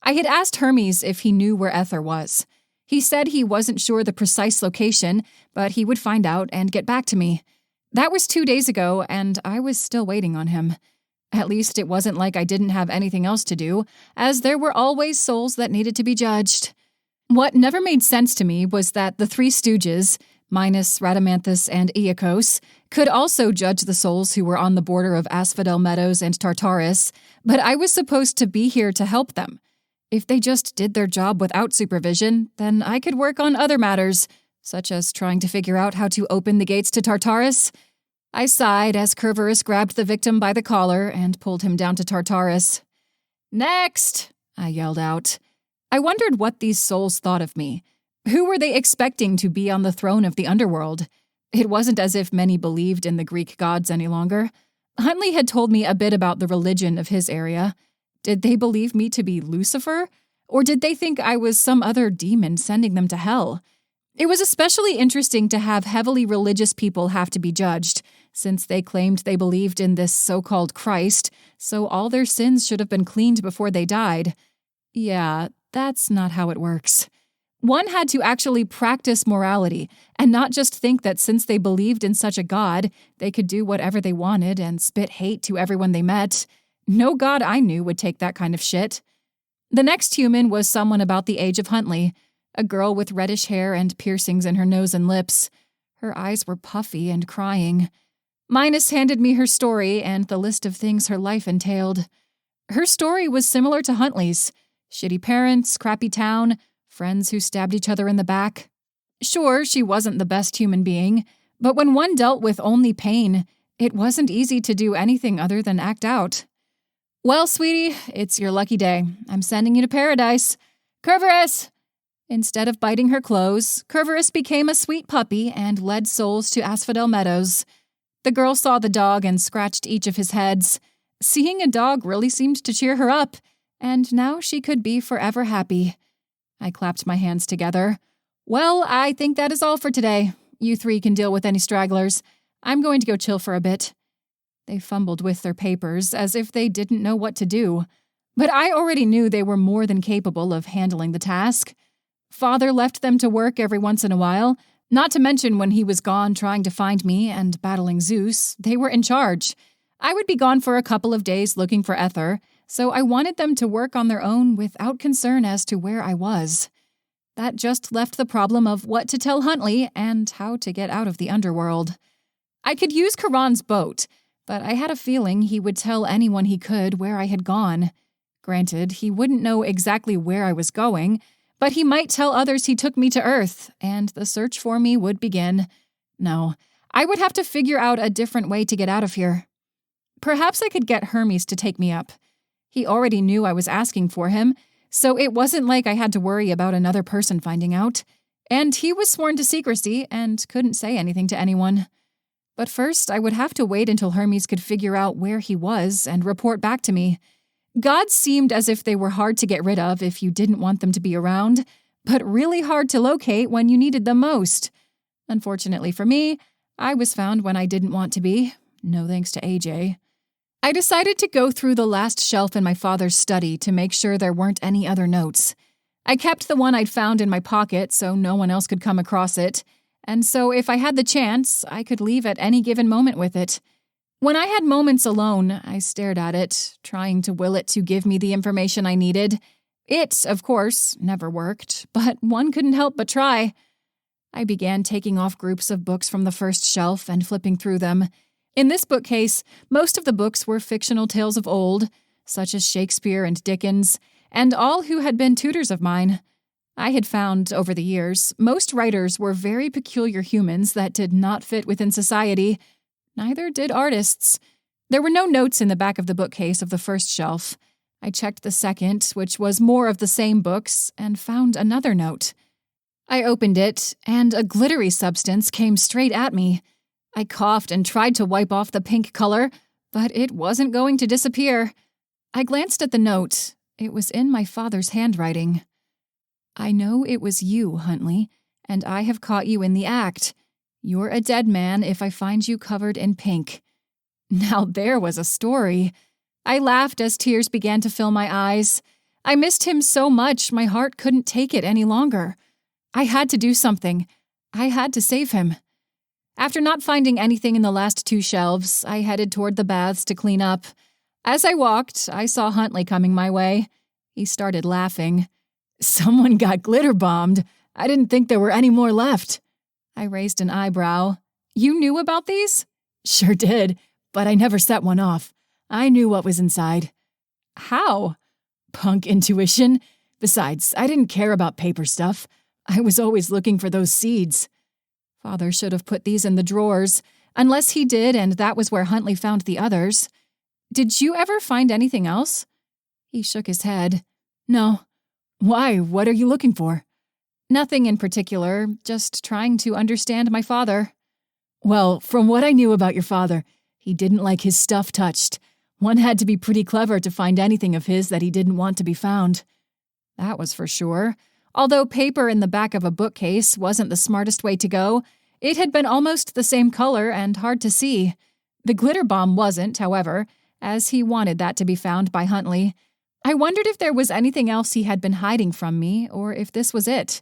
I had asked Hermes if he knew where Ether was. He said he wasn't sure the precise location, but he would find out and get back to me. That was 2 days ago, and I was still waiting on him. At least it wasn't like I didn't have anything else to do, as there were always souls that needed to be judged. What never made sense to me was that the three stooges, Minos, Rhadamanthus, and Iacchos, could also judge the souls who were on the border of Asphodel Meadows and Tartarus, but I was supposed to be here to help them. If they just did their job without supervision, then I could work on other matters, such as trying to figure out how to open the gates to Tartarus. I sighed as Cerberus grabbed the victim by the collar and pulled him down to Tartarus. Next! I yelled out. I wondered what these souls thought of me. Who were they expecting to be on the throne of the underworld? It wasn't as if many believed in the Greek gods any longer. Huntley had told me a bit about the religion of his area. Did they believe me to be Lucifer? Or did they think I was some other demon sending them to hell? It was especially interesting to have heavily religious people have to be judged, since they claimed they believed in this so-called Christ, so all their sins should have been cleaned before they died. Yeah, that's not how it works. One had to actually practice morality, and not just think that since they believed in such a god, they could do whatever they wanted and spit hate to everyone they met. No god I knew would take that kind of shit. The next human was someone about the age of Huntley, a girl with reddish hair and piercings in her nose and lips. Her eyes were puffy and crying. Minos handed me her story and the list of things her life entailed. Her story was similar to Huntley's. Shitty parents, crappy town, friends who stabbed each other in the back. Sure, she wasn't the best human being, but when one dealt with only pain, it wasn't easy to do anything other than act out. Well, sweetie, it's your lucky day. I'm sending you to paradise. Cerberus! Instead of biting her clothes, Cerberus became a sweet puppy and led souls to Asphodel Meadows. The girl saw the dog and scratched each of his heads. Seeing a dog really seemed to cheer her up, and now she could be forever happy. I clapped my hands together. Well, I think that is all for today. You three can deal with any stragglers. I'm going to go chill for a bit. They fumbled with their papers as if they didn't know what to do. But I already knew they were more than capable of handling the task. Father left them to work every once in a while, not to mention when he was gone trying to find me and battling Zeus, they were in charge. I would be gone for a couple of days looking for Ether, so I wanted them to work on their own without concern as to where I was. That just left the problem of what to tell Huntley and how to get out of the underworld. I could use Charon's boat, but I had a feeling he would tell anyone he could where I had gone. Granted, he wouldn't know exactly where I was going, but he might tell others he took me to Earth, and the search for me would begin. No, I would have to figure out a different way to get out of here. Perhaps I could get Hermes to take me up. He already knew I was asking for him, so it wasn't like I had to worry about another person finding out. And he was sworn to secrecy and couldn't say anything to anyone. But first, I would have to wait until Hermes could figure out where he was and report back to me. Gods seemed as if they were hard to get rid of if you didn't want them to be around, but really hard to locate when you needed them most. Unfortunately for me, I was found when I didn't want to be. No thanks to AJ. I decided to go through the last shelf in my father's study to make sure there weren't any other notes. I kept the one I'd found in my pocket so no one else could come across it, and so if I had the chance, I could leave at any given moment with it. When I had moments alone, I stared at it, trying to will it to give me the information I needed. It, of course, never worked, but one couldn't help but try. I began taking off groups of books from the first shelf and flipping through them. In this bookcase, most of the books were fictional tales of old, such as Shakespeare and Dickens, and all who had been tutors of mine. I had found, over the years, most writers were very peculiar humans that did not fit within society. Neither did artists. There were no notes in the back of the bookcase of the first shelf. I checked the second, which was more of the same books, and found another note. I opened it, and a glittery substance came straight at me. I coughed and tried to wipe off the pink color, but it wasn't going to disappear. I glanced at the note. It was in my father's handwriting. I know it was you, Huntley, and I have caught you in the act. You're a dead man if I find you covered in pink. Now there was a story. I laughed as tears began to fill my eyes. I missed him so much my heart couldn't take it any longer. I had to do something. I had to save him. After not finding anything in the last two shelves, I headed toward the baths to clean up. As I walked, I saw Huntley coming my way. He started laughing. Someone got glitter bombed. I didn't think there were any more left. I raised an eyebrow. You knew about these? Sure did, but I never set one off. I knew what was inside. How? Punk intuition. Besides, I didn't care about paper stuff. I was always looking for those seeds. Father should have put these in the drawers, unless he did and that was where Huntley found the others. Did you ever find anything else? He shook his head. No. Why? What are you looking for? Nothing in particular, just trying to understand my father. Well, from what I knew about your father, he didn't like his stuff touched. One had to be pretty clever to find anything of his that he didn't want to be found. That was for sure. Although paper in the back of a bookcase wasn't the smartest way to go, it had been almost the same color and hard to see. The glitter bomb wasn't, however, as he wanted that to be found by Huntley. I wondered if there was anything else he had been hiding from me, or if this was it.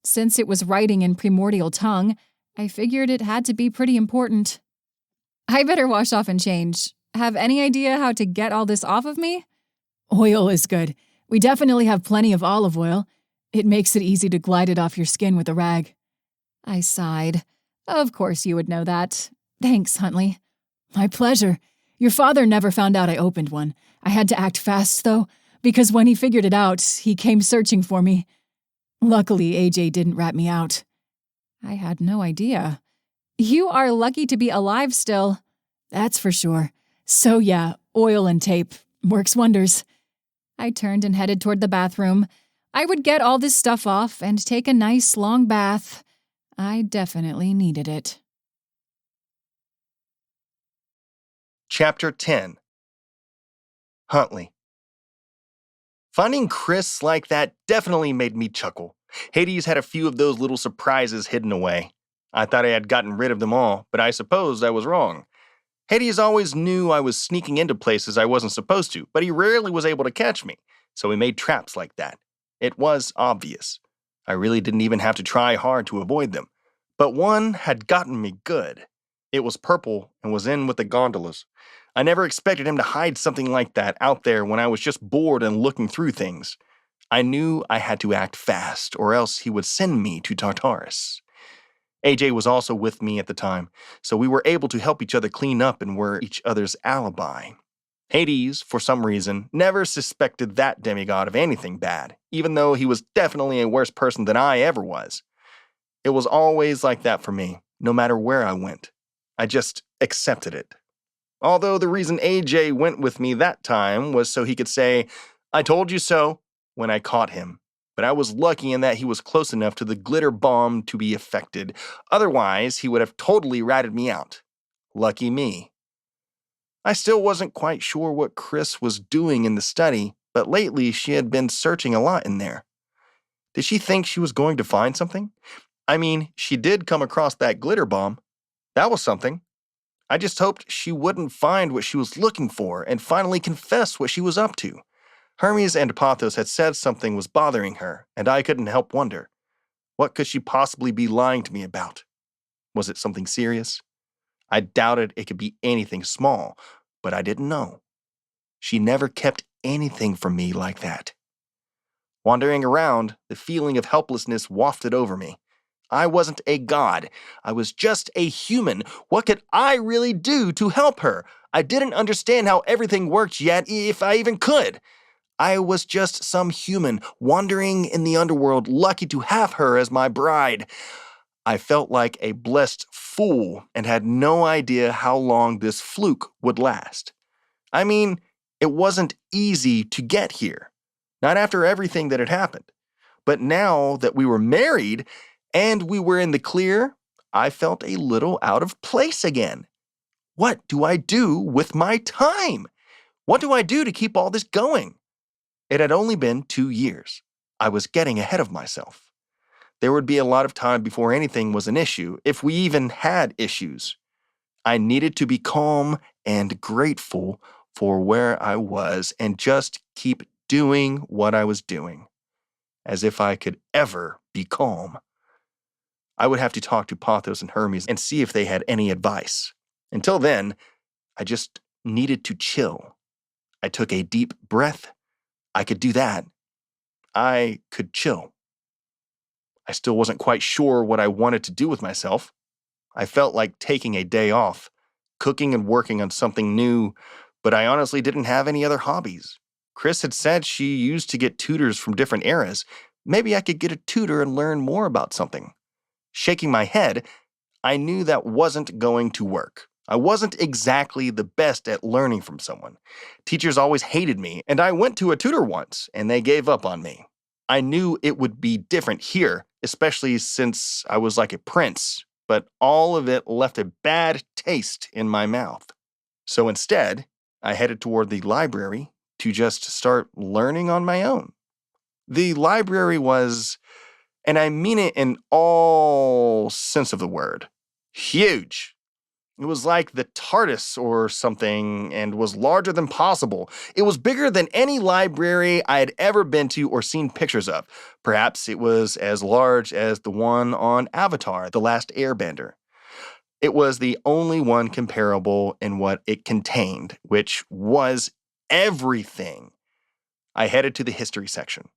Since it was writing in primordial tongue, I figured it had to be pretty important. I better wash off and change. Have any idea how to get all this off of me? Oil is good. We definitely have plenty of olive oil. It makes it easy to glide it off your skin with a rag. I sighed. Of course you would know that. Thanks, Huntley. My pleasure. Your father never found out I opened one. I had to act fast, though, because when he figured it out, he came searching for me. Luckily, AJ didn't rat me out. I had no idea. You are lucky to be alive still. That's for sure. So yeah, oil and tape. Works wonders. I turned and headed toward the bathroom. I would get all this stuff off and take a nice long bath. I definitely needed it. Chapter 10. Huntley. Finding Chrys like that definitely made me chuckle. Hades had a few of those little surprises hidden away. I thought I had gotten rid of them all, but I suppose I was wrong. Hades always knew I was sneaking into places I wasn't supposed to, but he rarely was able to catch me, so he made traps like that. It was obvious. I really didn't even have to try hard to avoid them. But one had gotten me good. It was purple and was in with the gondolas. I never expected him to hide something like that out there when I was just bored and looking through things. I knew I had to act fast, or else he would send me to Tartarus. AJ was also with me at the time, so we were able to help each other clean up and were each other's alibi. Hades, for some reason, never suspected that demigod of anything bad, even though he was definitely a worse person than I ever was. It was always like that for me, no matter where I went. I just accepted it. Although the reason AJ went with me that time was so he could say, "I told you so," when I caught him. But I was lucky in that he was close enough to the glitter bomb to be affected. Otherwise, he would have totally ratted me out. Lucky me. I still wasn't quite sure what Chrys was doing in the study, but lately she had been searching a lot in there. Did she think she was going to find something? I mean, she did come across that glitter bomb. That was something. I just hoped she wouldn't find what she was looking for and finally confess what she was up to. Hermes and Pathos had said something was bothering her, and I couldn't help wonder. What could she possibly be lying to me about? Was it something serious? I doubted it could be anything small, but I didn't know. She never kept anything from me like that. Wandering around, the feeling of helplessness wafted over me. I wasn't a god. I was just a human. What could I really do to help her? I didn't understand how everything worked yet, if I even could. I was just some human wandering in the underworld, lucky to have her as my bride. I felt like a blessed fool and had no idea how long this fluke would last. I mean, it wasn't easy to get here. Not after everything that had happened. But now that we were married and we were in the clear, I felt a little out of place again. What do I do with my time? What do I do to keep all this going? It had only been 2 years. I was getting ahead of myself. There would be a lot of time before anything was an issue, if we even had issues. I needed to be calm and grateful for where I was and just keep doing what I was doing, as if I could ever be calm. I would have to talk to Pathos and Hermes and see if they had any advice. Until then, I just needed to chill. I took a deep breath. I could do that. I could chill. I still wasn't quite sure what I wanted to do with myself. I felt like taking a day off, cooking and working on something new, but I honestly didn't have any other hobbies. Chrys had said she used to get tutors from different eras. Maybe I could get a tutor and learn more about something. Shaking my head, I knew that wasn't going to work. I wasn't exactly the best at learning from someone. Teachers always hated me, and I went to a tutor once, and they gave up on me. I knew it would be different here, especially since I was like a prince, but all of it left a bad taste in my mouth. So instead, I headed toward the library to just start learning on my own. The library was, and I mean it in all sense of the word, huge. It was like the Tartarus or something and was larger than possible. It was bigger than any library I had ever been to or seen pictures of. Perhaps it was as large as the one on Avatar, The Last Airbender. It was the only one comparable in what it contained, which was everything. I headed to the history section.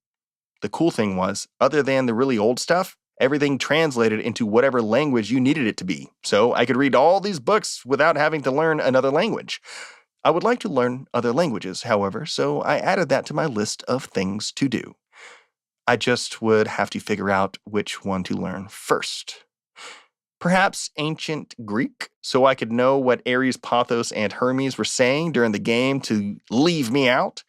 The cool thing was, other than the really old stuff, everything translated into whatever language you needed it to be, so I could read all these books without having to learn another language. I would like to learn other languages, however, so I added that to my list of things to do. I just would have to figure out which one to learn first. Perhaps ancient Greek, so I could know what Ares, Pathos, and Hermes were saying during the game to leave me out.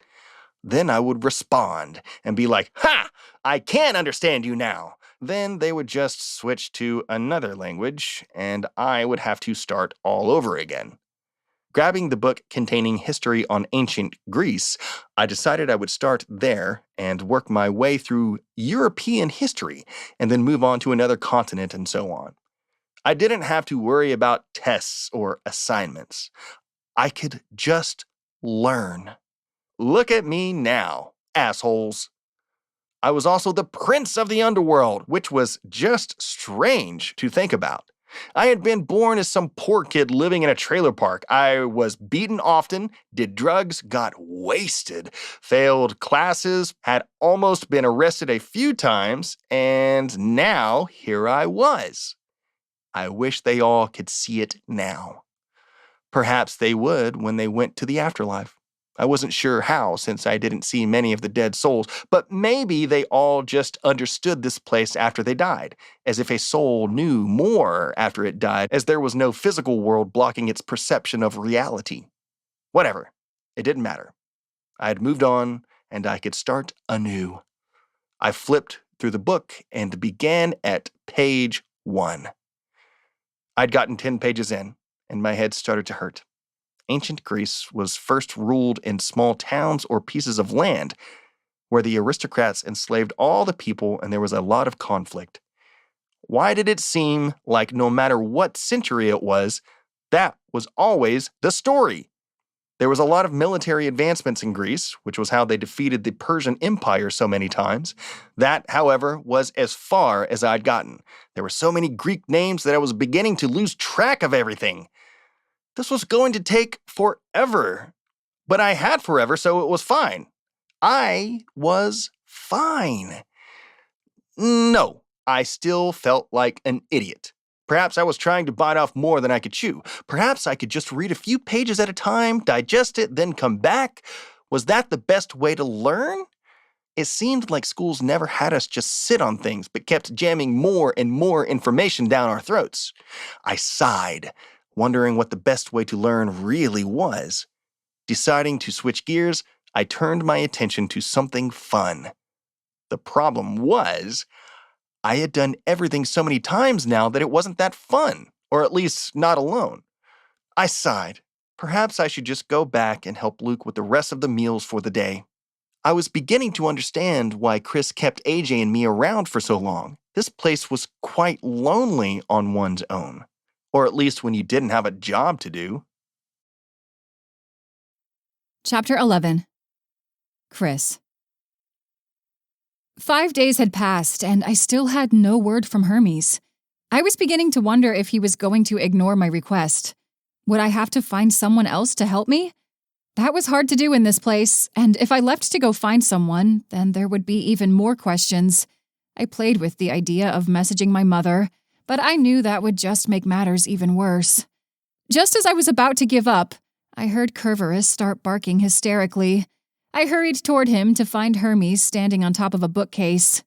Then I would respond and be like, "Ha! I can understand you now. Then they would just switch to another language, and I would have to start all over again. Grabbing the book containing history on ancient Greece, I decided I would start there and work my way through European history, and then move on to another continent and so on. I didn't have to worry about tests or assignments. I could just learn. Look at me now, assholes. I was also the prince of the underworld, which was just strange to think about. I had been born as some poor kid living in a trailer park. I was beaten often, did drugs, got wasted, failed classes, had almost been arrested a few times, and now here I was. I wish they all could see it now. Perhaps they would when they went to the afterlife. I wasn't sure how, since I didn't see many of the dead souls, but maybe they all just understood this place after they died, as if a soul knew more after it died, as there was no physical world blocking its perception of reality. Whatever. It didn't matter. I had moved on, and I could start anew. I flipped through the book and began at page 1. I'd gotten 10 pages in, and my head started to hurt. Ancient Greece was first ruled in small towns or pieces of land where the aristocrats enslaved all the people and there was a lot of conflict. Why did it seem like no matter what century it was, that was always the story? There was a lot of military advancements in Greece, which was how they defeated the Persian Empire so many times. That, however, was as far as I'd gotten. There were so many Greek names that I was beginning to lose track of everything. This was going to take forever, but I had forever, so it was fine. I was fine. No, I still felt like an idiot. Perhaps I was trying to bite off more than I could chew. Perhaps I could just read a few pages at a time, digest it, then come back. Was that the best way to learn? It seemed like schools never had us just sit on things, but kept jamming more and more information down our throats. I sighed, wondering what the best way to learn really was. Deciding to switch gears, I turned my attention to something fun. The problem was, I had done everything so many times now that it wasn't that fun, or at least not alone. I sighed. Perhaps I should just go back and help Luke with the rest of the meals for the day. I was beginning to understand why Chrys kept AJ and me around for so long. This place was quite lonely on one's own. Or at least when you didn't have a job to do. Chapter 11. Chrys. 5 days had passed, and I still had no word from Hermes. I was beginning to wonder if he was going to ignore my request. Would I have to find someone else to help me? That was hard to do in this place, and if I left to go find someone, then there would be even more questions. I played with the idea of messaging my mother, but I knew that would just make matters even worse. Just as I was about to give up, I heard Cerberus start barking hysterically. I hurried toward him to find Hermes standing on top of a bookcase.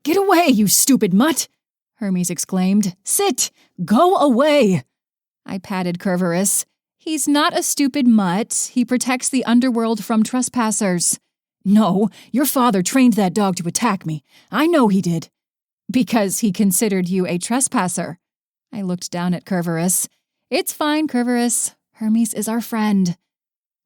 "Get away, you stupid mutt!" Hermes exclaimed. "Sit! Go away!" I patted Cerberus. He's not a stupid mutt. He protects the underworld from trespassers. "No, your father trained that dog to attack me. I know he did." "Because he considered you a trespasser." I looked down at Cerberus. "It's fine, Cerberus. Hermes is our friend."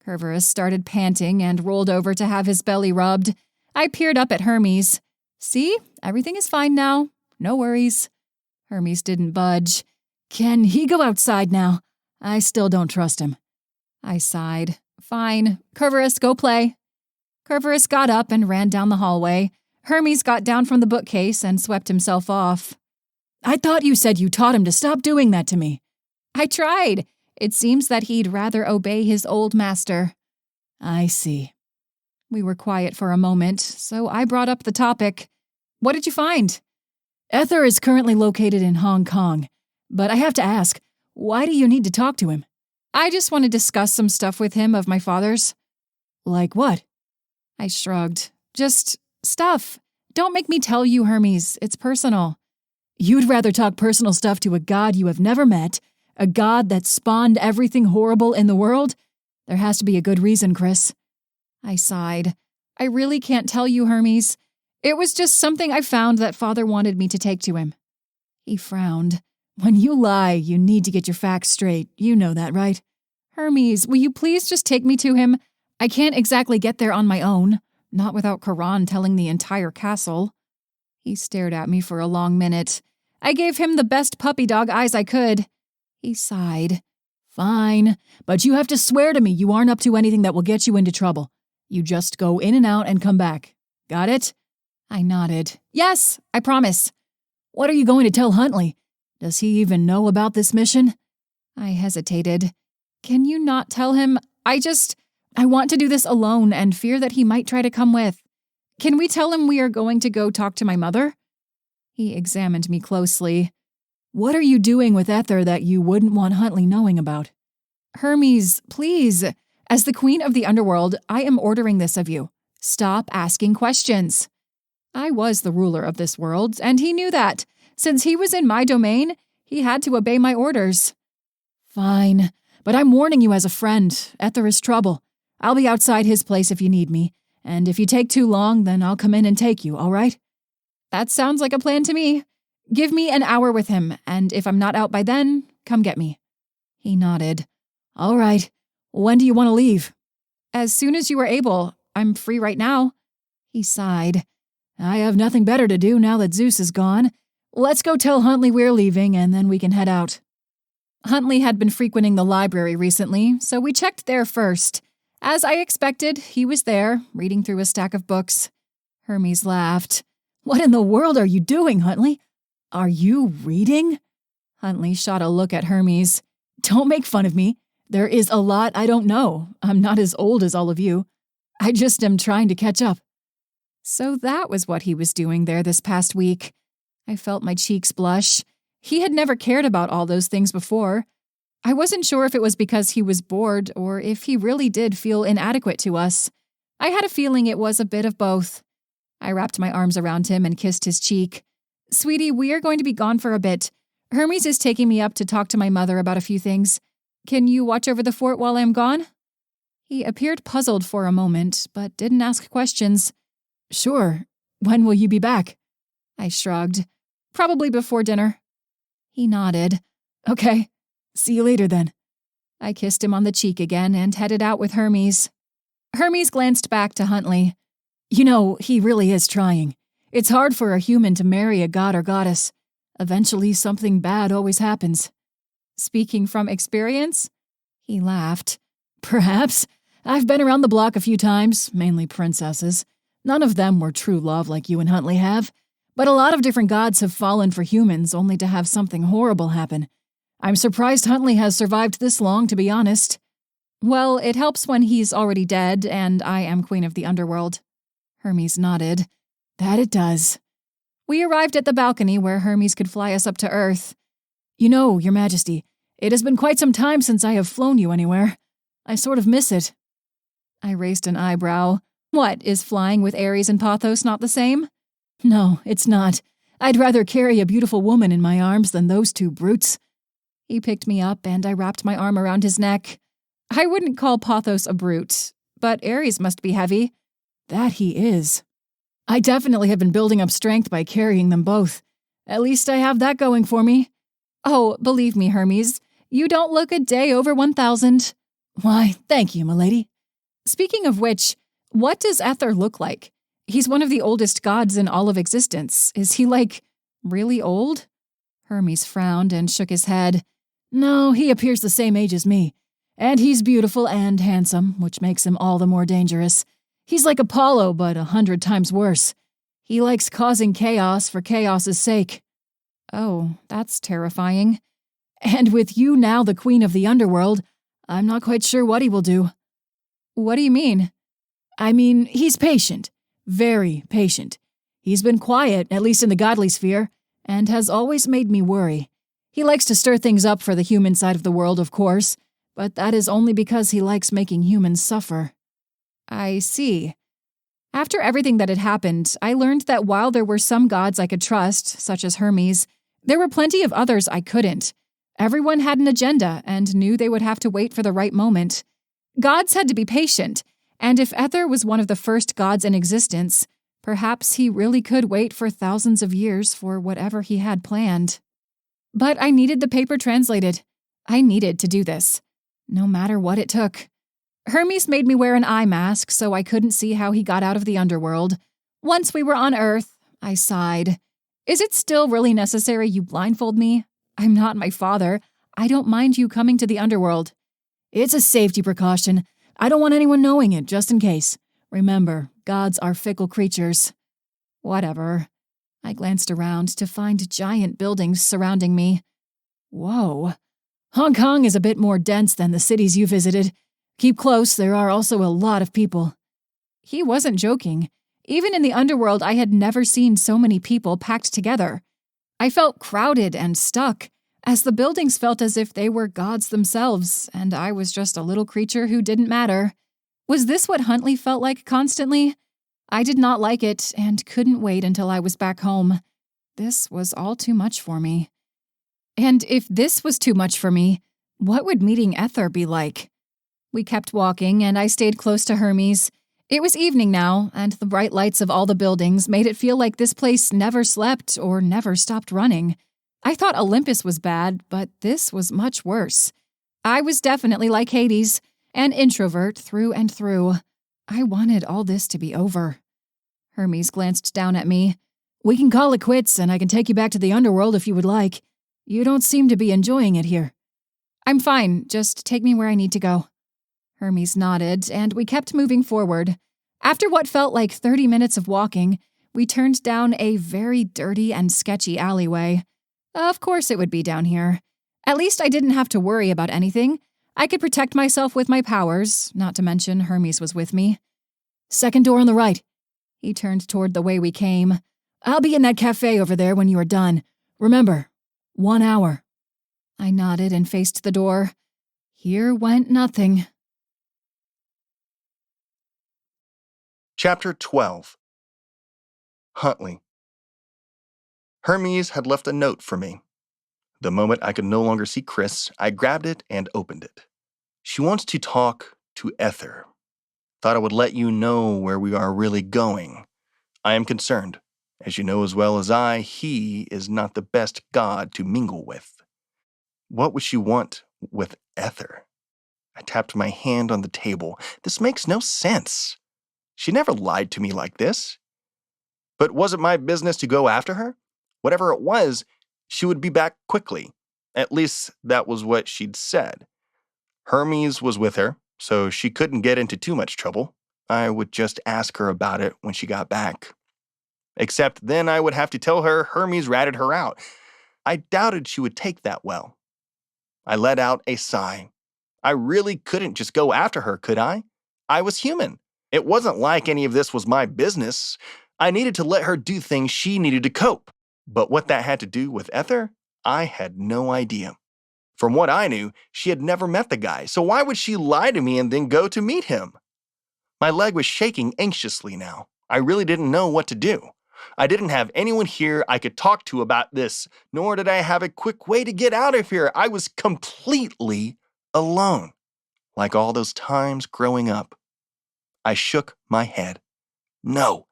Cerberus started panting and rolled over to have his belly rubbed. I peered up at Hermes. "See? Everything is fine now. No worries." Hermes didn't budge. "Can he go outside now? I still don't trust him." I sighed. "Fine. Cerberus, go play." Cerberus got up and ran down the hallway. Hermes got down from the bookcase and swept himself off. "I thought you said you taught him to stop doing that to me." "I tried. It seems that he'd rather obey his old master." "I see." We were quiet for a moment, so I brought up the topic. "What did you find?" "Ether is currently located in Hong Kong, but I have to ask, why do you need to talk to him?" "I just want to discuss some stuff with him of my father's." "Like what?" I shrugged. "Just stuff. Don't make me tell you, Hermes. It's personal." "You'd rather talk personal stuff to a god you have never met, a god that spawned everything horrible in the world? There has to be a good reason, Chrys." I sighed. "I really can't tell you, Hermes. It was just something I found that Father wanted me to take to him. He frowned. When you lie, you need to get your facts straight. You know that, right? Hermes, will you please just take me to him? I can't exactly get there on my own, not without Karan telling the entire castle. He stared at me for a long minute. I gave him the best puppy dog eyes I could. He sighed. Fine, but you have to swear to me you aren't up to anything that will get you into trouble. You just go in and out and come back. Got it? I nodded. Yes, I promise. What are you going to tell Huntley? Does he even know about this mission? I hesitated. Can you not tell him? I want to do this alone and fear that he might try to come with. Can we tell him we are going to go talk to my mother? He examined me closely. What are you doing with Ether that you wouldn't want Huntley knowing about? Hermes, please. As the queen of the underworld, I am ordering this of you. Stop asking questions. I was the ruler of this world, and he knew that. Since he was in my domain, he had to obey my orders. Fine, but I'm warning you as a friend. Ether is trouble. I'll be outside his place if you need me, and if you take too long, then I'll come in and take you, all right? That sounds like a plan to me. Give me an hour with him, and if I'm not out by then, come get me. He nodded. All right. When do you want to leave? As soon as you are able. I'm free right now. He sighed. I have nothing better to do now that Zeus is gone. Let's go tell Huntley we're leaving, and then we can head out. Huntley had been frequenting the library recently, so we checked there first. As I expected, he was there, reading through a stack of books. Hermes laughed. What in the world are you doing, Huntley? Are you reading? Huntley shot a look at Hermes. Don't make fun of me. There is a lot I don't know. I'm not as old as all of you. I just am trying to catch up. So that was what he was doing there this past week. I felt my cheeks blush. He had never cared about all those things before. I wasn't sure if it was because he was bored or if he really did feel inadequate to us. I had a feeling it was a bit of both. I wrapped my arms around him and kissed his cheek. Sweetie, we are going to be gone for a bit. Hermes is taking me up to talk to my mother about a few things. Can you watch over the fort while I am gone? He appeared puzzled for a moment, but didn't ask questions. Sure. When will you be back? I shrugged. Probably before dinner. He nodded. Okay. See you later then. I kissed him on the cheek again and headed out with Hermes. Hermes glanced back to Huntley. You know, he really is trying. It's hard for a human to marry a god or goddess. Eventually, something bad always happens. Speaking from experience? He laughed. Perhaps. I've been around the block a few times, mainly princesses. None of them were true love like you and Huntley have. But a lot of different gods have fallen for humans only to have something horrible happen. I'm surprised Huntley has survived this long, to be honest. Well, it helps when he's already dead and I am queen of the underworld. Hermes nodded. That it does. We arrived at the balcony where Hermes could fly us up to Earth. You know, Your Majesty, it has been quite some time since I have flown you anywhere. I sort of miss it. I raised an eyebrow. What, is flying with Ares and Pathos not the same? No, it's not. I'd rather carry a beautiful woman in my arms than those two brutes. He picked me up and I wrapped my arm around his neck. I wouldn't call Pathos a brute, but Ares must be heavy. That he is. I definitely have been building up strength by carrying them both. At least I have that going for me. Oh, believe me, Hermes, you don't look a day over 1,000. Why, thank you, milady. Speaking of which, what does Ether look like? He's one of the oldest gods in all of existence. Is he, really old? Hermes frowned and shook his head. No, he appears the same age as me. And he's beautiful and handsome, which makes him all the more dangerous. He's like Apollo, but 100 times worse. He likes causing chaos for chaos's sake. Oh, that's terrifying. And with you now the queen of the underworld, I'm not quite sure what he will do. What do you mean? I mean, he's patient. Very patient. He's been quiet, at least in the godly sphere, and has always made me worry. He likes to stir things up for the human side of the world, of course, but that is only because he likes making humans suffer. I see. After everything that had happened, I learned that while there were some gods I could trust, such as Hermes, there were plenty of others I couldn't. Everyone had an agenda and knew they would have to wait for the right moment. Gods had to be patient, and if Ether was one of the first gods in existence, Perhaps he really could wait for thousands of years for whatever he had planned. But I needed the paper translated. I needed to do this, no matter what it took. Hermes made me wear an eye mask so I couldn't see how he got out of the underworld. Once we were on Earth, I sighed. Is it still really necessary you blindfold me? I'm not my father. I don't mind you coming to the underworld. It's a safety precaution. I don't want anyone knowing it, just in case. Remember, gods are fickle creatures. Whatever. I glanced around to find giant buildings surrounding me. Whoa. Hong Kong is a bit more dense than the cities you visited. Keep close, there are also a lot of people. He wasn't joking. Even in the underworld, I had never seen so many people packed together. I felt crowded and stuck, as the buildings felt as if they were gods themselves, and I was just a little creature who didn't matter. Was this what Huntley felt like constantly? I did not like it, and couldn't wait until I was back home. This was all too much for me. And if this was too much for me, what would meeting Ether be like? We kept walking, and I stayed close to Hermes. It was evening now, and the bright lights of all the buildings made it feel like this place never slept or never stopped running. I thought Olympus was bad, but this was much worse. I was definitely like Hades, an introvert through and through. I wanted all this to be over. Hermes glanced down at me. We can call it quits, and I can take you back to the underworld if you would like. You don't seem to be enjoying it here. I'm fine, just take me where I need to go. Hermes nodded, and we kept moving forward. After what felt like 30 minutes of walking, we turned down a very dirty and sketchy alleyway. Of course it would be down here. At least I didn't have to worry about anything. I could protect myself with my powers, not to mention Hermes was with me. Second door on the right. He turned toward the way we came. I'll be in that cafe over there when you are done. Remember, 1 hour. I nodded and faced the door. Here went nothing. Chapter 12. Huntley. Hermes had left a note for me. The moment I could no longer see Chrys, I grabbed it and opened it. She wants to talk to Ether. Thought I would let you know where we are really going. I am concerned. As you know as well as I, he is not the best god to mingle with. What would she want with Ether? I tapped my hand on the table. This makes no sense. She never lied to me like this. But was it my business to go after her? Whatever it was, she would be back quickly. At least that was what she'd said. Hermes was with her, so she couldn't get into too much trouble. I would just ask her about it when she got back. Except then I would have to tell her Hermes ratted her out. I doubted she would take that well. I let out a sigh. I really couldn't just go after her, could I? I was human. It wasn't like any of this was my business. I needed to let her do things she needed to cope. But what that had to do with Ether, I had no idea. From what I knew, she had never met the guy, so why would she lie to me and then go to meet him? My leg was shaking anxiously now. I really didn't know what to do. I didn't have anyone here I could talk to about this, nor did I have a quick way to get out of here. I was completely alone, like all those times growing up. I shook my head. No,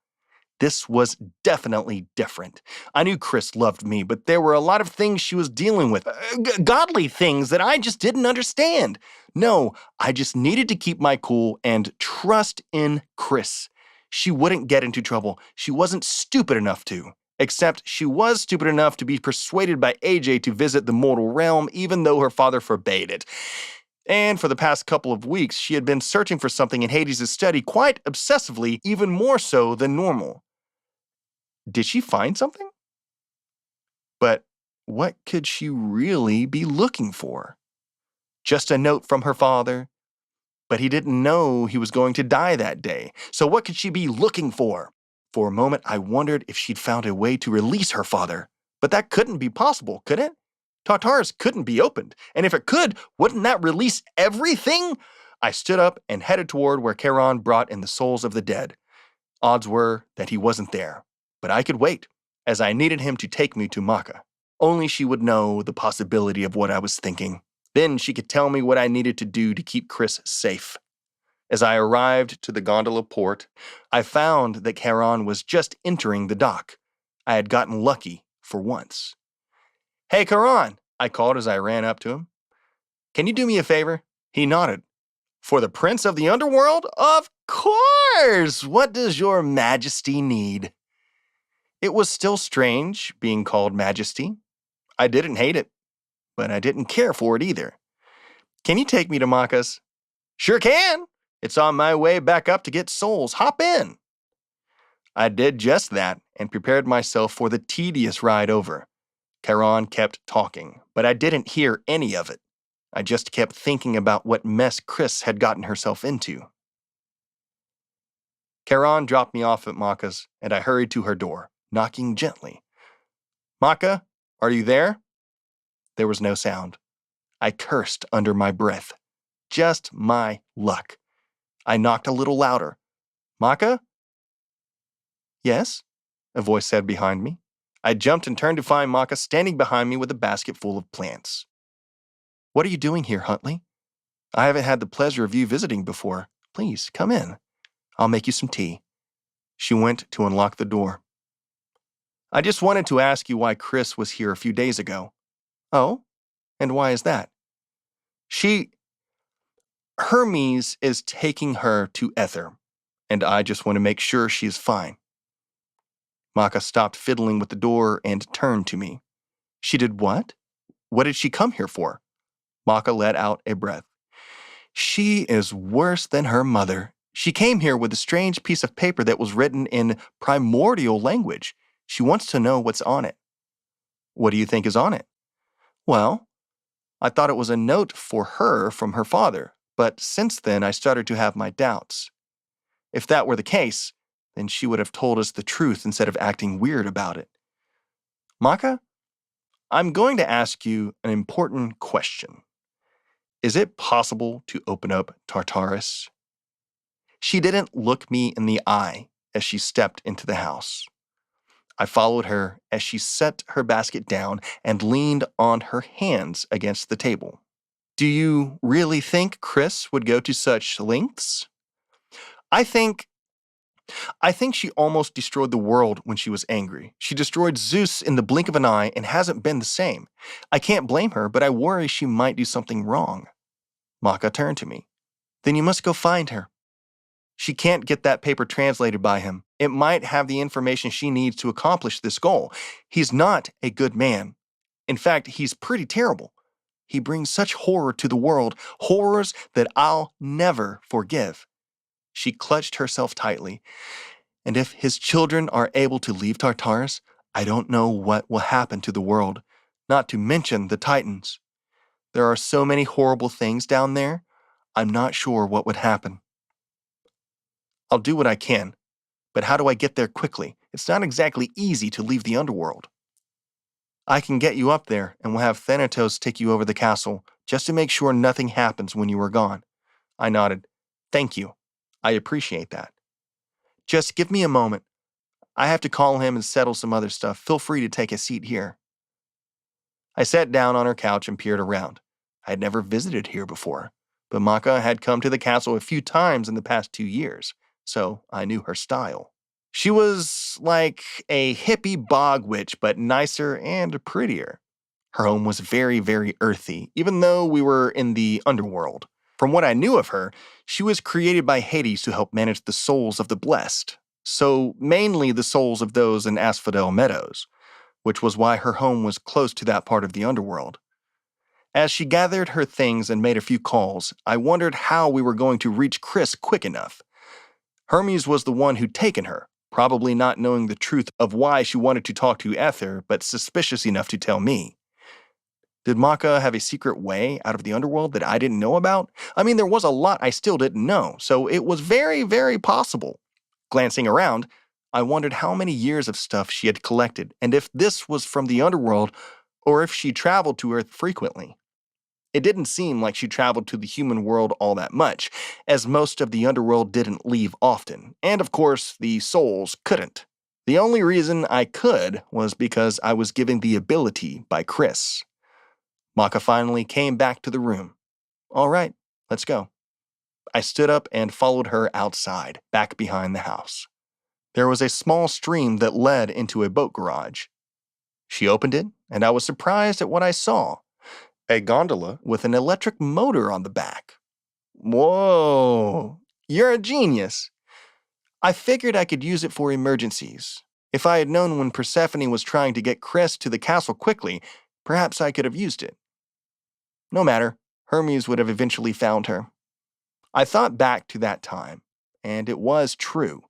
this was definitely different. I knew Chrys loved me, but there were a lot of things she was dealing with, godly things that I just didn't understand. No, I just needed to keep my cool and trust in Chrys. She wouldn't get into trouble. She wasn't stupid enough to. Except she was stupid enough to be persuaded by AJ to visit the mortal realm, even though her father forbade it. And for the past couple of weeks, she had been searching for something in Hades' study quite obsessively, even more so than normal. Did she find something? But what could she really be looking for? Just a note from her father? But he didn't know he was going to die that day. So what could she be looking for? For a moment, I wondered if she'd found a way to release her father. But that couldn't be possible, could it? Tartarus couldn't be opened. And if it could, wouldn't that release everything? I stood up and headed toward where Charon brought in the souls of the dead. Odds were that he wasn't there. But I could wait, as I needed him to take me to Maka. Only she would know the possibility of what I was thinking. Then she could tell me what I needed to do to keep Chrys safe. As I arrived to the gondola port, I found that Charon was just entering the dock. I had gotten lucky for once. "Hey, Charon," I called as I ran up to him. "Can you do me a favor?" He nodded. "For the Prince of the Underworld? Of course! What does your Majesty need?" It was still strange being called Majesty. I didn't hate it, but I didn't care for it either. "Can you take me to Maka's?" "Sure can! It's on my way back up to get souls. Hop in." I did just that and prepared myself for the tedious ride over. Charon kept talking, but I didn't hear any of it. I just kept thinking about what mess Chrys had gotten herself into. Charon dropped me off at Maka's, and I hurried to her door, knocking gently. "Maka, are you there?" There was no sound. I cursed under my breath. Just my luck. I knocked a little louder. "Maka?" "Yes?" a voice said behind me. I jumped and turned to find Maka standing behind me with a basket full of plants. "What are you doing here, Huntley? I haven't had the pleasure of you visiting before. Please, come in. I'll make you some tea." She went to unlock the door. "I just wanted to ask you why Chrys was here a few days ago." "Oh? And why is that?" Hermes is taking her to Ether, and I just want to make sure she is fine." Maka stopped fiddling with the door and turned to me. "She did what? What did she come here for?" Maka let out a breath. "She is worse than her mother. She came here with a strange piece of paper that was written in primordial language. She wants to know what's on it." "What do you think is on it?" "Well, I thought it was a note for her from her father, but since then I started to have my doubts. If that were the case, then she would have told us the truth instead of acting weird about it. Maka, I'm going to ask you an important question. Is it possible to open up Tartarus?" She didn't look me in the eye as she stepped into the house. I followed her as she set her basket down and leaned on her hands against the table. "Do you really think Chrys would go to such lengths?" I think she almost destroyed the world when she was angry. She destroyed Zeus in the blink of an eye and hasn't been the same. I can't blame her, but I worry she might do something wrong." Maka turned to me. "Then you must go find her. She can't get that paper translated by him. It might have the information she needs to accomplish this goal. He's not a good man. In fact, he's pretty terrible. He brings such horror to the world, horrors that I'll never forgive." She clutched herself tightly. "And if his children are able to leave Tartarus, I don't know what will happen to the world, not to mention the Titans. There are so many horrible things down there, I'm not sure what would happen." "I'll do what I can, but how do I get there quickly? It's not exactly easy to leave the underworld." "I can get you up there, and we'll have Thanatos take you over the castle, just to make sure nothing happens when you are gone." I nodded. "Thank you. I appreciate that. Just give me a moment. I have to call him and settle some other stuff. Feel free to take a seat here." I sat down on her couch and peered around. I had never visited here before, but Maka had come to the castle a few times in the past 2 years, so I knew her style. She was like a hippie bog witch, but nicer and prettier. Her home was very, very earthy, even though we were in the underworld. From what I knew of her, she was created by Hades to help manage the souls of the blessed, so mainly the souls of those in Asphodel Meadows, which was why her home was close to that part of the underworld. As she gathered her things and made a few calls, I wondered how we were going to reach Chrys quick enough. Hermes was the one who'd taken her, probably not knowing the truth of why she wanted to talk to Ether, but suspicious enough to tell me. Did Maka have a secret way out of the underworld that I didn't know about? I mean, there was a lot I still didn't know, so it was very, very possible. Glancing around, I wondered how many years of stuff she had collected, and if this was from the underworld, or if she traveled to Earth frequently. It didn't seem like she traveled to the human world all that much, as most of the underworld didn't leave often, and of course, the souls couldn't. The only reason I could was because I was given the ability by Chrys. Maka finally came back to the room. "All right, let's go." I stood up and followed her outside, back behind the house. There was a small stream that led into a boat garage. She opened it, and I was surprised at what I saw. A gondola with an electric motor on the back. Whoa, you're a genius. I figured I could use it for emergencies. If I had known when Persephone was trying to get Chrys to the castle quickly, perhaps I could have used it. No matter, Hermes would have eventually found her. I thought back to that time, and it was true.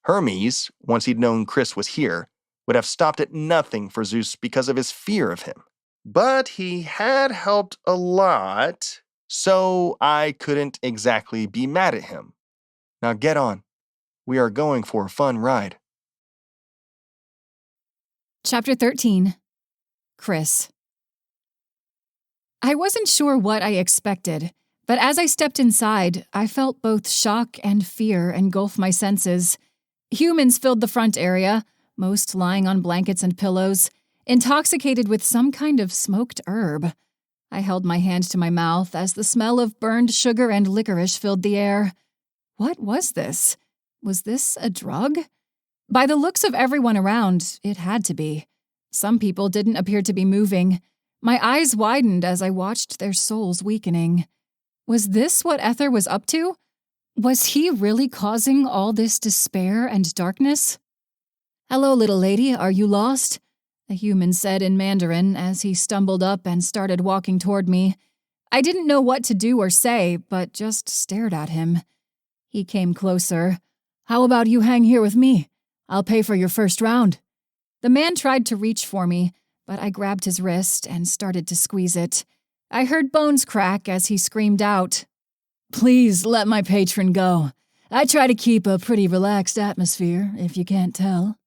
Hermes, once he'd known Chrys was here, would have stopped at nothing for Zeus because of his fear of him. But he had helped a lot, so I couldn't exactly be mad at him. Now get on. We are going for a fun ride. Chapter 13. Chrys. I wasn't sure what I expected, but as I stepped inside, I felt both shock and fear engulf my senses. Humans filled the front area, most lying on blankets and pillows, intoxicated with some kind of smoked herb. I held my hand to my mouth as the smell of burned sugar and licorice filled the air. What was this? Was this a drug? By the looks of everyone around, it had to be. Some people didn't appear to be moving. My eyes widened as I watched their souls weakening. Was this what Ether was up to? Was he really causing all this despair and darkness? "Hello, little lady, are you lost?" a human said in Mandarin as he stumbled up and started walking toward me. I didn't know what to do or say, but just stared at him. He came closer. "How about you hang here with me? I'll pay for your first round." The man tried to reach for me, but I grabbed his wrist and started to squeeze it. I heard bones crack as he screamed out, "Please let my patron go. I try to keep a pretty relaxed atmosphere, if you can't tell."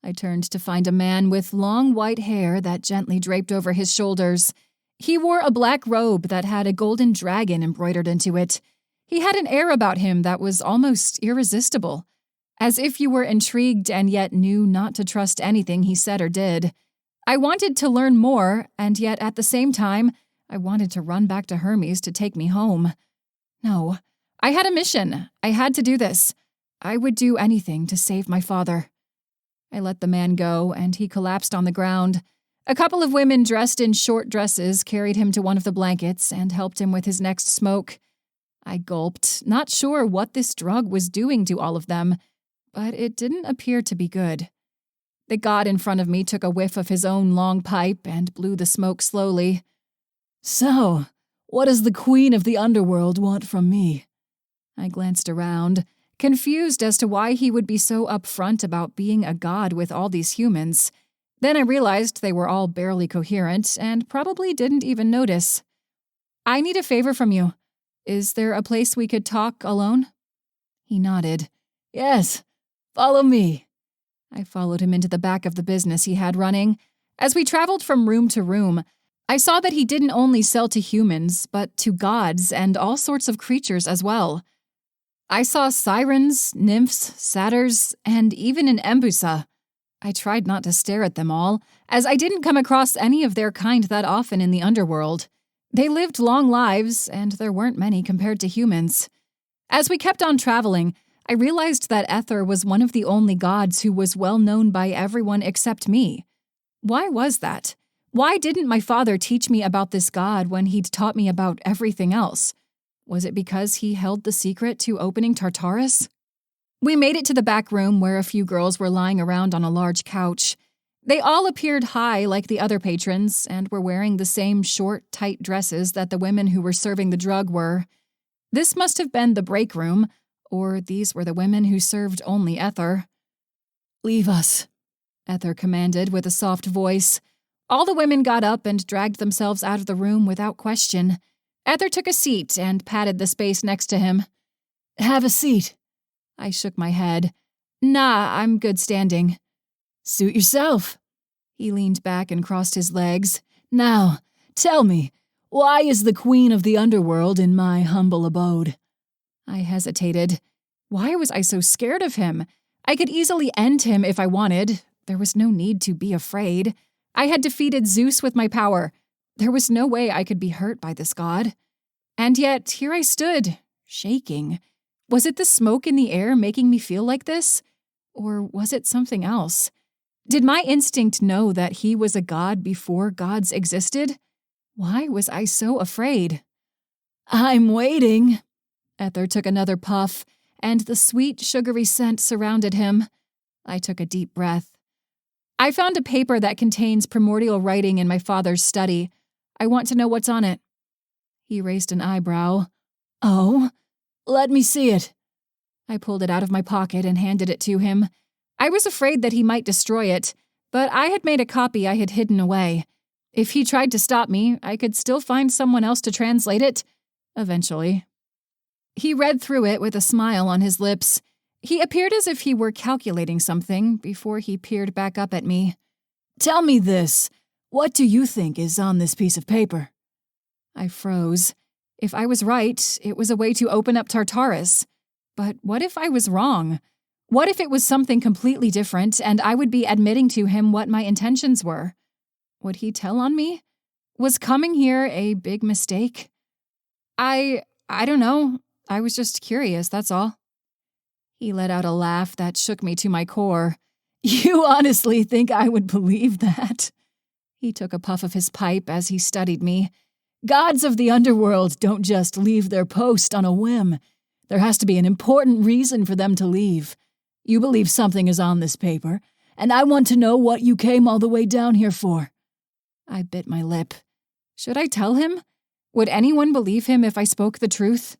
I turned to find a man with long white hair that gently draped over his shoulders. He wore a black robe that had a golden dragon embroidered into it. He had an air about him that was almost irresistible, as if you were intrigued and yet knew not to trust anything he said or did. I wanted to learn more, and yet at the same time, I wanted to run back to Hermes to take me home. No, I had a mission. I had to do this. I would do anything to save my father. I let the man go, and he collapsed on the ground. A couple of women dressed in short dresses carried him to one of the blankets and helped him with his next smoke. I gulped, not sure what this drug was doing to all of them, but it didn't appear to be good. The god in front of me took a whiff of his own long pipe and blew the smoke slowly. "So, what does the queen of the underworld want from me?" I glanced around, confused as to why he would be so upfront about being a god with all these humans. Then I realized they were all barely coherent and probably didn't even notice. "I need a favor from you. Is there a place we could talk alone?" He nodded. "Yes, follow me." I followed him into the back of the business he had running. As we traveled from room to room, I saw that he didn't only sell to humans, but to gods and all sorts of creatures as well. I saw sirens, nymphs, satyrs, and even an embusa. I tried not to stare at them all, as I didn't come across any of their kind that often in the underworld. They lived long lives, and there weren't many compared to humans. As we kept on traveling, I realized that Ether was one of the only gods who was well known by everyone except me. Why was that? Why didn't my father teach me about this god when he'd taught me about everything else? Was it because he held the secret to opening Tartarus? We made it to the back room where a few girls were lying around on a large couch. They all appeared high like the other patrons and were wearing the same short, tight dresses that the women who were serving the drug were. This must have been the break room, or these were the women who served only Ether. "Leave us," Ether commanded with a soft voice. All the women got up and dragged themselves out of the room without question. Ether took a seat and patted the space next to him. "Have a seat." I shook my head. "Nah, I'm good standing." "Suit yourself." He leaned back and crossed his legs. "Now, tell me, why is the queen of the underworld in my humble abode?" I hesitated. Why was I so scared of him? I could easily end him if I wanted. There was no need to be afraid. I had defeated Zeus with my power. There was no way I could be hurt by this god. And yet, here I stood, shaking. Was it the smoke in the air making me feel like this? Or was it something else? Did my instinct know that he was a god before gods existed? Why was I so afraid? I'm waiting. Ether took another puff, and the sweet, sugary scent surrounded him. I took a deep breath. I found a paper that contains primordial writing in my father's study. I want to know what's on it. He raised an eyebrow. Oh, let me see it. I pulled it out of my pocket and handed it to him. I was afraid that he might destroy it, but I had made a copy I had hidden away. If he tried to stop me, I could still find someone else to translate it, eventually. He read through it with a smile on his lips. He appeared as if he were calculating something before he peered back up at me. Tell me this. What do you think is on this piece of paper? I froze. If I was right, it was a way to open up Tartarus. But what if I was wrong? What if it was something completely different and I would be admitting to him what my intentions were? Would he tell on me? Was coming here a big mistake? I don't know. I was just curious, that's all. He let out a laugh that shook me to my core. You honestly think I would believe that? He took a puff of his pipe as he studied me. Gods of the underworld don't just leave their post on a whim. There has to be an important reason for them to leave. You believe something is on this paper, and I want to know what you came all the way down here for. I bit my lip. Should I tell him? Would anyone believe him if I spoke the truth?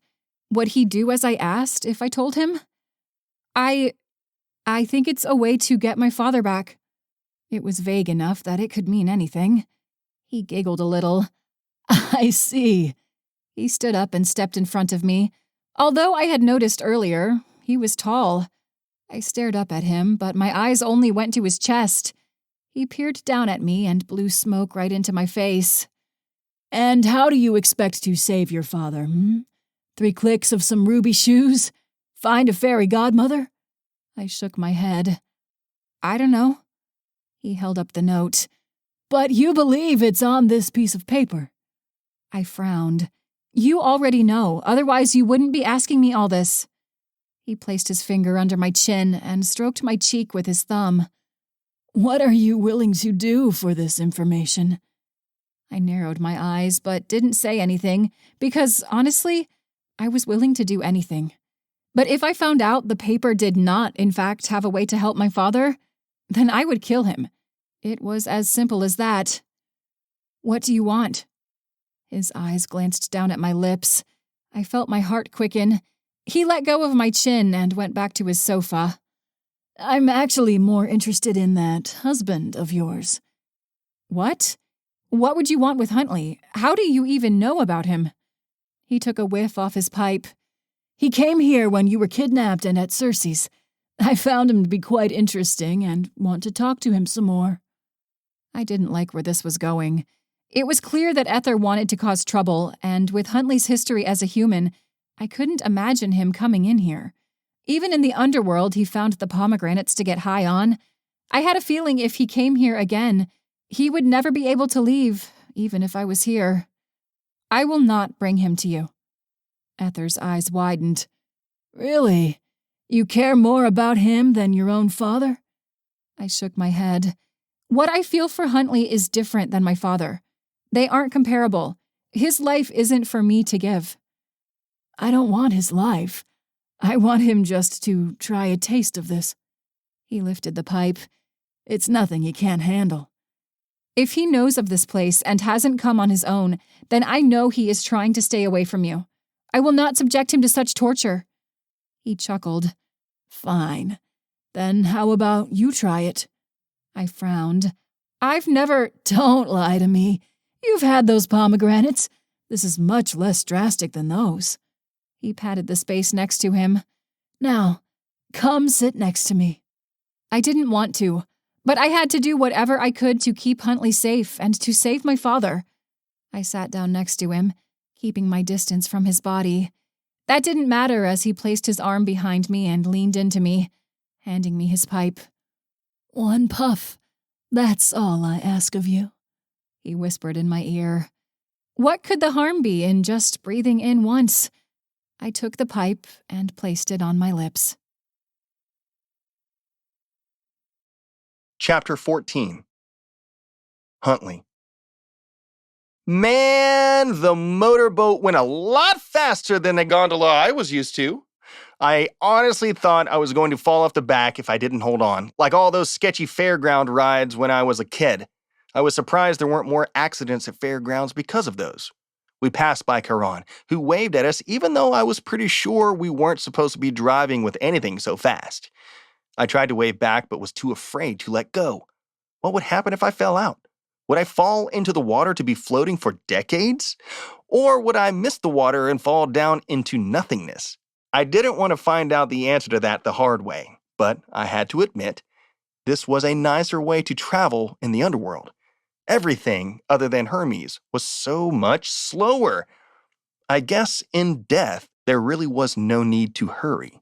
Would he do as I asked if I told him? I think it's a way to get my father back. It was vague enough that it could mean anything. He giggled a little. I see. He stood up and stepped in front of me. Although I had noticed earlier, he was tall. I stared up at him, but my eyes only went to his chest. He peered down at me and blew smoke right into my face. And how do you expect to save your father, 3 clicks of some ruby shoes? Find a fairy godmother? I shook my head. I don't know. He held up the note. But you believe it's on this piece of paper. I frowned. You already know, otherwise you wouldn't be asking me all this. He placed his finger under my chin and stroked my cheek with his thumb. What are you willing to do for this information? I narrowed my eyes but didn't say anything because, honestly, I was willing to do anything. But if I found out the paper did not, in fact, have a way to help my father, then I would kill him. It was as simple as that. What do you want? His eyes glanced down at my lips. I felt my heart quicken. He let go of my chin and went back to his sofa. I'm actually more interested in that husband of yours. What? What would you want with Huntley? How do you even know about him? He took a whiff off his pipe. He came here when you were kidnapped and at Circe's. I found him to be quite interesting and want to talk to him some more. I didn't like where this was going. It was clear that Ether wanted to cause trouble, and with Huntley's history as a human, I couldn't imagine him coming in here. Even in the underworld, he found the pomegranates to get high on. I had a feeling if he came here again, he would never be able to leave, even if I was here. I will not bring him to you. Ether's eyes widened. Really? You care more about him than your own father? I shook my head. What I feel for Huntley is different than my father. They aren't comparable. His life isn't for me to give. I don't want his life. I want him just to try a taste of this. He lifted the pipe. It's nothing he can't handle. If he knows of this place and hasn't come on his own, then I know he is trying to stay away from you. I will not subject him to such torture. He chuckled. Fine. Then how about you try it? I frowned. Don't lie to me. You've had those pomegranates. This is much less drastic than those. He patted the space next to him. Now, come sit next to me. I didn't want to, but I had to do whatever I could to keep Huntley safe and to save my father. I sat down next to him, keeping my distance from his body. That didn't matter as he placed his arm behind me and leaned into me, handing me his pipe. 1 puff. That's all I ask of you. He whispered in my ear. What could the harm be in just breathing in once? I took the pipe and placed it on my lips. Chapter 14. Huntley. Man, the motorboat went a lot faster than the gondola I was used to. I honestly thought I was going to fall off the back if I didn't hold on, like all those sketchy fairground rides when I was a kid. I was surprised there weren't more accidents at fairgrounds because of those. We passed by Karan, who waved at us even though I was pretty sure we weren't supposed to be driving with anything so fast. I tried to wave back but was too afraid to let go. What would happen if I fell out? Would I fall into the water to be floating for decades? Or would I miss the water and fall down into nothingness? I didn't want to find out the answer to that the hard way, but I had to admit, this was a nicer way to travel in the underworld. Everything other than Hermes was so much slower. I guess in death, there really was no need to hurry.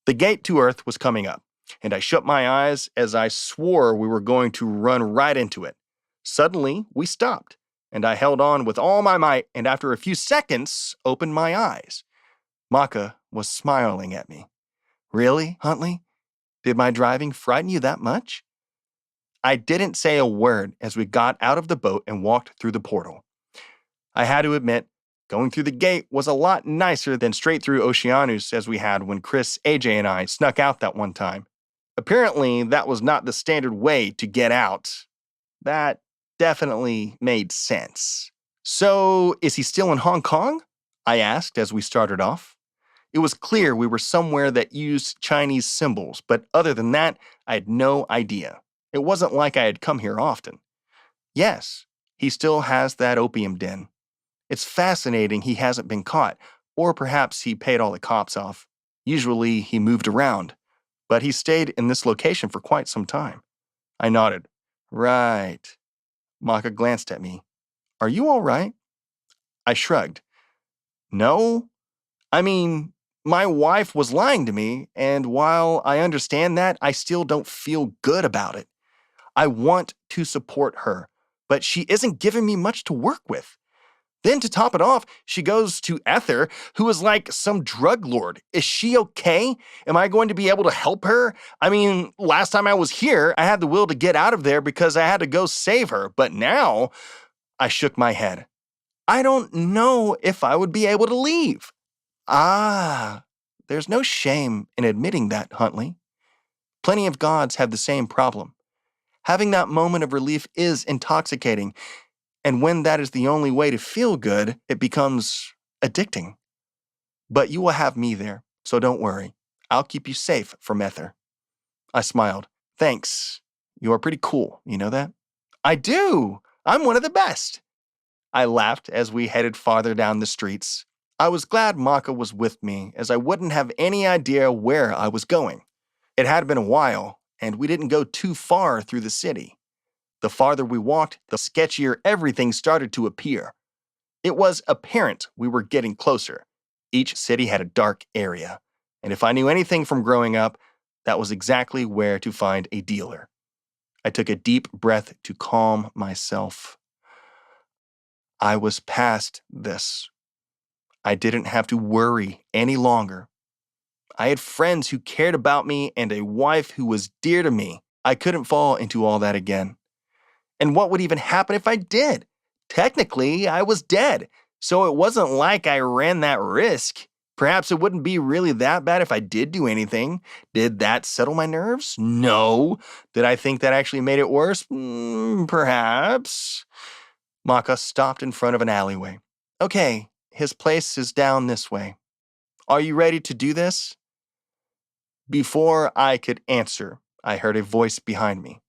The gate to Earth was coming up, and I shut my eyes as I swore we were going to run right into it. Suddenly, we stopped, and I held on with all my might, and after a few seconds, opened my eyes. Maka was smiling at me. Really, Huntley? Did my driving frighten you that much? I didn't say a word as we got out of the boat and walked through the portal. I had to admit, going through the gate was a lot nicer than straight through Oceanus as we had when Chrys, AJ, and I snuck out that one time. Apparently, that was not the standard way to get out. That definitely made sense. So, is he still in Hong Kong? I asked as we started off. It was clear we were somewhere that used Chinese symbols, but other than that, I had no idea. It wasn't like I had come here often. Yes, he still has that opium den. It's fascinating he hasn't been caught, or perhaps he paid all the cops off. Usually he moved around, but he stayed in this location for quite some time. I nodded. Right. Maka glanced at me. Are you all right? I shrugged. No. I mean, my wife was lying to me, and while I understand that, I still don't feel good about it. I want to support her, but she isn't giving me much to work with. Then to top it off, she goes to Ether, who is like some drug lord. Is she okay? Am I going to be able to help her? I mean, last time I was here, I had the will to get out of there because I had to go save her, but now, I shook my head. I don't know if I would be able to leave. There's no shame in admitting that, Huntley. Plenty of gods have the same problem. Having that moment of relief is intoxicating, and when that is the only way to feel good, it becomes addicting. But you will have me there, so don't worry. I'll keep you safe from Ether. I smiled. Thanks. You are pretty cool, you know that? I do. I'm one of the best. I laughed as we headed farther down the streets. I was glad Maka was with me, as I wouldn't have any idea where I was going. It had been a while, and we didn't go too far through the city. The farther we walked, the sketchier everything started to appear. It was apparent we were getting closer. Each city had a dark area, and if I knew anything from growing up, that was exactly where to find a dealer. I took a deep breath to calm myself. I was past this. I didn't have to worry any longer. I had friends who cared about me and a wife who was dear to me. I couldn't fall into all that again. And what would even happen if I did? Technically, I was dead, so it wasn't like I ran that risk. Perhaps it wouldn't be really that bad if I did do anything. Did that settle my nerves? No. Did I think that actually made it worse? Perhaps. Maka stopped in front of an alleyway. Okay, his place is down this way. Are you ready to do this? Before I could answer, I heard a voice behind me.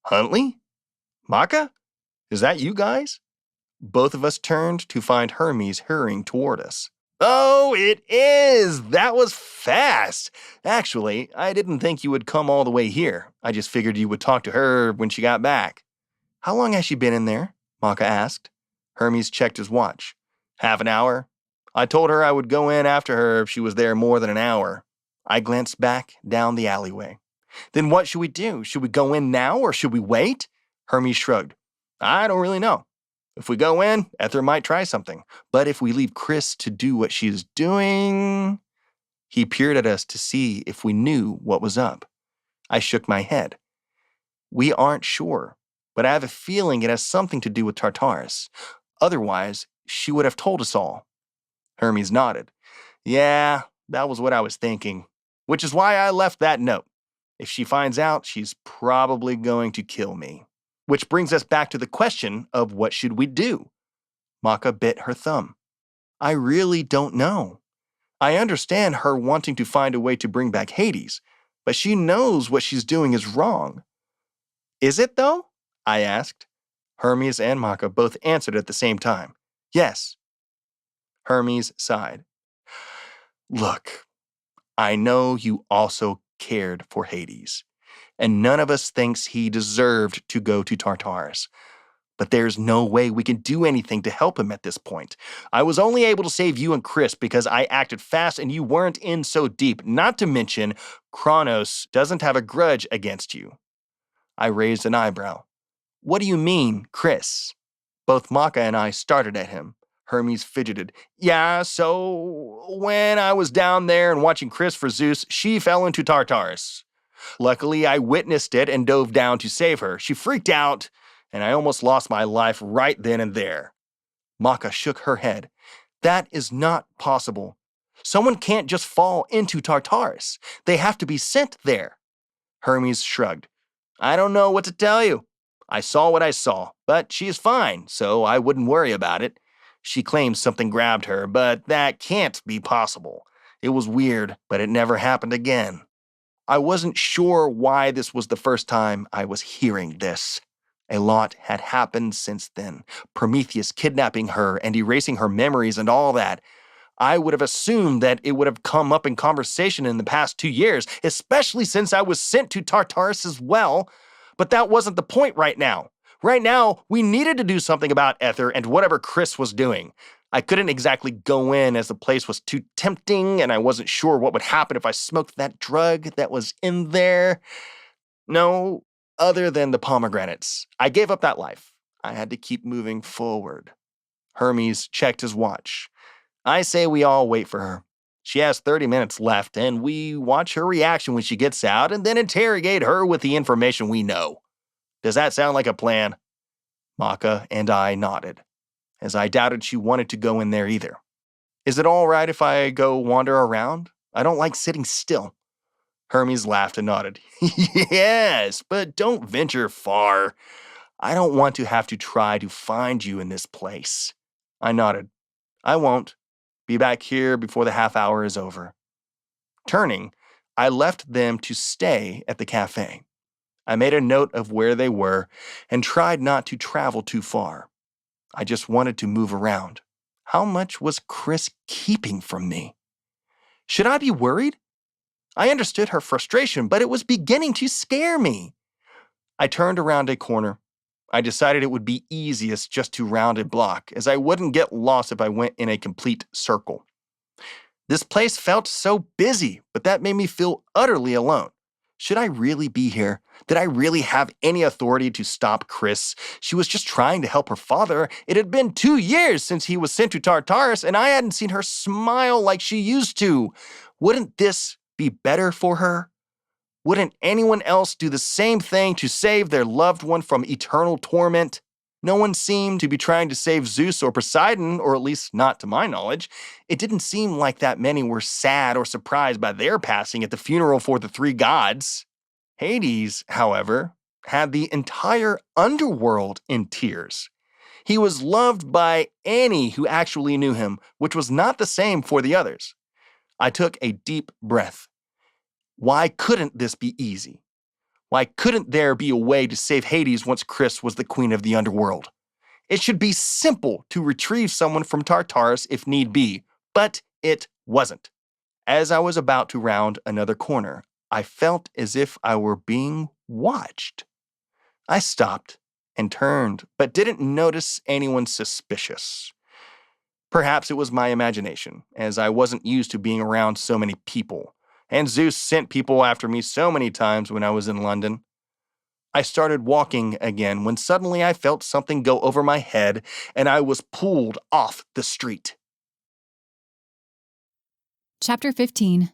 Huntley? Maka? Is that you guys? Both of us turned to find Hermes hurrying toward us. Oh, it is! That was fast! Actually, I didn't think you would come all the way here. I just figured you would talk to her when she got back. How long has she been in there? Maka asked. Hermes checked his watch. Half an hour. I told her I would go in after her if she was there more than an hour. I glanced back down the alleyway. Then what should we do? Should we go in now or should we wait? Hermes shrugged. I don't really know. If we go in, Ether might try something. But if we leave Chrys to do what she's doing... He peered at us to see if we knew what was up. I shook my head. We aren't sure, but I have a feeling it has something to do with Tartarus. Otherwise, she would have told us all. Hermes nodded. Yeah, that was what I was thinking. Which is why I left that note. If she finds out, she's probably going to kill me. Which brings us back to the question of what should we do? Maka bit her thumb. I really don't know. I understand her wanting to find a way to bring back Hades, but she knows what she's doing is wrong. Is it, though? I asked. Hermes and Maka both answered at the same time. Yes. Hermes sighed. Look, I know you also cared for Hades, and none of us thinks he deserved to go to Tartarus. But there's no way we can do anything to help him at this point. I was only able to save you and Chrys because I acted fast and you weren't in so deep. Not to mention, Kronos doesn't have a grudge against you. I raised an eyebrow. What do you mean, Chrys? Both Maka and I started at him. Hermes fidgeted. Yeah, so when I was down there and watching Chrys for Zeus, she fell into Tartarus. Luckily, I witnessed it and dove down to save her. She freaked out, and I almost lost my life right then and there. Maka shook her head. That is not possible. Someone can't just fall into Tartarus. They have to be sent there. Hermes shrugged. I don't know what to tell you. I saw what I saw, but she is fine, so I wouldn't worry about it. She claims something grabbed her, but that can't be possible. It was weird, but it never happened again. I wasn't sure why this was the first time I was hearing this. A lot had happened since then. Prometheus kidnapping her and erasing her memories and all that. I would have assumed that it would have come up in conversation in the past 2 years, especially since I was sent to Tartarus as well. But that wasn't the point right now. Right now, we needed to do something about Ether and whatever Chrys was doing. I couldn't exactly go in as the place was too tempting, and I wasn't sure what would happen if I smoked that drug that was in there. No, other than the pomegranates. I gave up that life. I had to keep moving forward. Hermes checked his watch. I say we all wait for her. She has 30 minutes left, and we watch her reaction when she gets out and then interrogate her with the information we know. Does that sound like a plan? Maka and I nodded, as I doubted she wanted to go in there either. Is it all right if I go wander around? I don't like sitting still. Hermes laughed and nodded. Yes, but don't venture far. I don't want to have to try to find you in this place. I nodded. I won't. Be back here before the half hour is over. Turning, I left them to stay at the cafe. I made a note of where they were and tried not to travel too far. I just wanted to move around. How much was Chrys keeping from me? Should I be worried? I understood her frustration, but it was beginning to scare me. I turned around a corner. I decided it would be easiest just to round a block, as I wouldn't get lost if I went in a complete circle. This place felt so busy, but that made me feel utterly alone. Should I really be here? Did I really have any authority to stop Chrys? She was just trying to help her father. It had been 2 years since he was sent to Tartarus, and I hadn't seen her smile like she used to. Wouldn't this be better for her? Wouldn't anyone else do the same thing to save their loved one from eternal torment? No one seemed to be trying to save Zeus or Poseidon, or at least not to my knowledge. It didn't seem like that many were sad or surprised by their passing at the funeral for the 3 gods. Hades, however, had the entire underworld in tears. He was loved by any who actually knew him, which was not the same for the others. I took a deep breath. Why couldn't this be easy? Why couldn't there be a way to save Hades once Chrys was the queen of the underworld? It should be simple to retrieve someone from Tartarus if need be, but it wasn't. As I was about to round another corner, I felt as if I were being watched. I stopped and turned, but didn't notice anyone suspicious. Perhaps it was my imagination, as I wasn't used to being around so many people. And Zeus sent people after me so many times when I was in London. I started walking again when suddenly I felt something go over my head and I was pulled off the street. Chapter 15.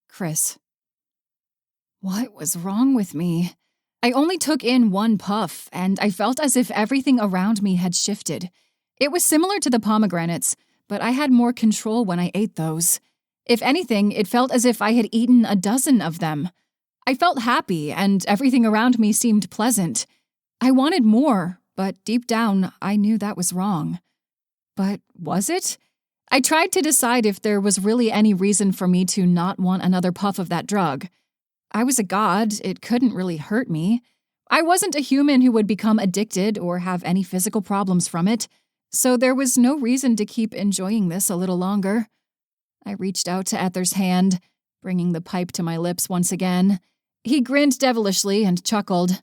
Chrys. What was wrong with me? I only took in one puff, and I felt as if everything around me had shifted. It was similar to the pomegranates, but I had more control when I ate those. If anything, it felt as if I had eaten a dozen of them. I felt happy, and everything around me seemed pleasant. I wanted more, but deep down, I knew that was wrong. But was it? I tried to decide if there was really any reason for me to not want another puff of that drug. I was a god, it couldn't really hurt me. I wasn't a human who would become addicted or have any physical problems from it, so there was no reason to keep enjoying this a little longer. I reached out to Ether's hand, bringing the pipe to my lips once again. He grinned devilishly and chuckled.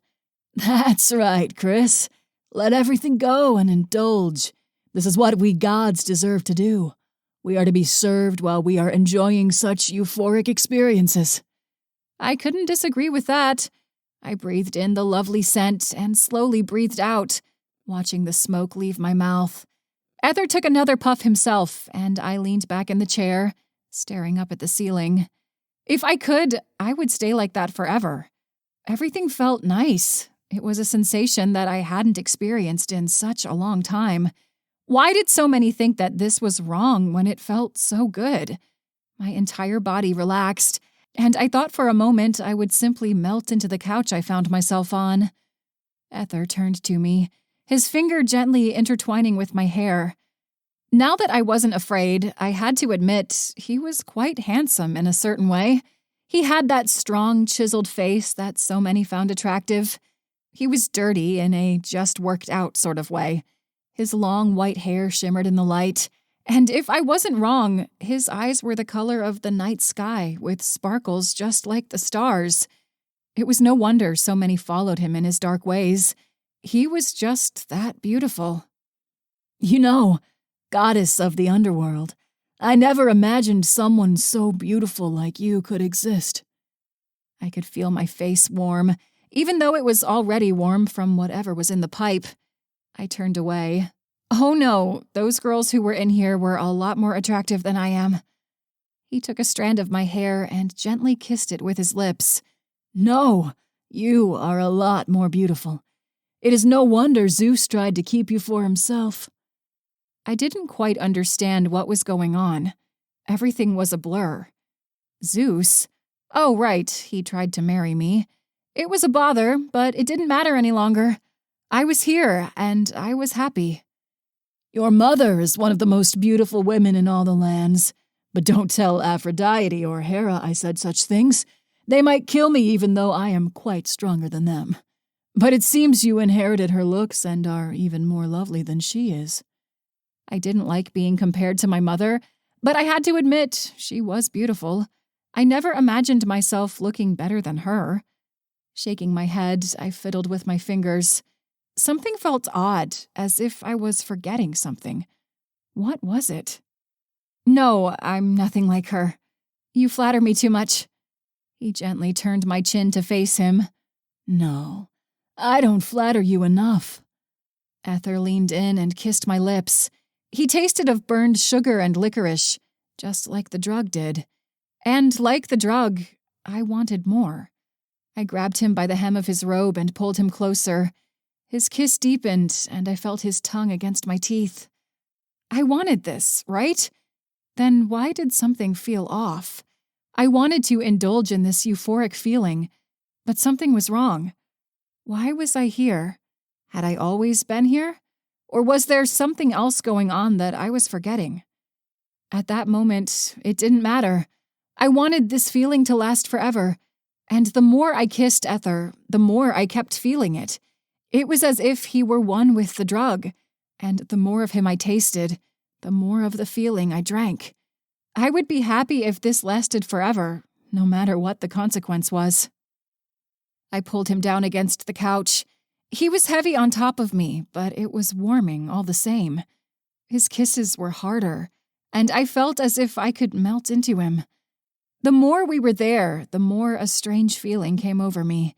That's right, Chrys. Let everything go and indulge. This is what we gods deserve to do. We are to be served while we are enjoying such euphoric experiences. I couldn't disagree with that. I breathed in the lovely scent and slowly breathed out, watching the smoke leave my mouth. Ether took another puff himself, and I leaned back in the chair, staring up at the ceiling. If I could, I would stay like that forever. Everything felt nice. It was a sensation that I hadn't experienced in such a long time. Why did so many think that this was wrong when it felt so good? My entire body relaxed, and I thought for a moment I would simply melt into the couch I found myself on. Ether turned to me, his finger gently intertwining with my hair. Now that I wasn't afraid, I had to admit he was quite handsome in a certain way. He had that strong, chiseled face that so many found attractive. He was dirty in a just-worked-out sort of way. His long white hair shimmered in the light, and if I wasn't wrong, his eyes were the color of the night sky with sparkles just like the stars. It was no wonder so many followed him in his dark ways. He was just that beautiful. You know, goddess of the underworld, I never imagined someone so beautiful like you could exist. I could feel my face warm, even though it was already warm from whatever was in the pipe. I turned away. Oh no, those girls who were in here were a lot more attractive than I am. He took a strand of my hair and gently kissed it with his lips. No, you are a lot more beautiful. It is no wonder Zeus tried to keep you for himself. I didn't quite understand what was going on. Everything was a blur. Zeus? Oh, right, he tried to marry me. It was a bother, but it didn't matter any longer. I was here, and I was happy. Your mother is one of the most beautiful women in all the lands. But don't tell Aphrodite or Hera I said such things. They might kill me even though I am quite stronger than them. But it seems you inherited her looks and are even more lovely than she is. I didn't like being compared to my mother, but I had to admit she was beautiful. I never imagined myself looking better than her. Shaking my head, I fiddled with my fingers. Something felt odd, as if I was forgetting something. What was it? No, I'm nothing like her. You flatter me too much. He gently turned my chin to face him. No, I don't flatter you enough. Ether leaned in and kissed my lips. He tasted of burned sugar and licorice, just like the drug did. And like the drug, I wanted more. I grabbed him by the hem of his robe and pulled him closer. His kiss deepened, and I felt his tongue against my teeth. I wanted this, right? Then why did something feel off? I wanted to indulge in this euphoric feeling, but something was wrong. Why was I here? Had I always been here? Or was there something else going on that I was forgetting? At that moment, it didn't matter. I wanted this feeling to last forever, and the more I kissed Ether, the more I kept feeling it. It was as if he were one with the drug, and the more of him I tasted, the more of the feeling I drank. I would be happy if this lasted forever, no matter what the consequence was. I pulled him down against the couch. He was heavy on top of me, but it was warming all the same. His kisses were harder, and I felt as if I could melt into him. The more we were there, the more a strange feeling came over me.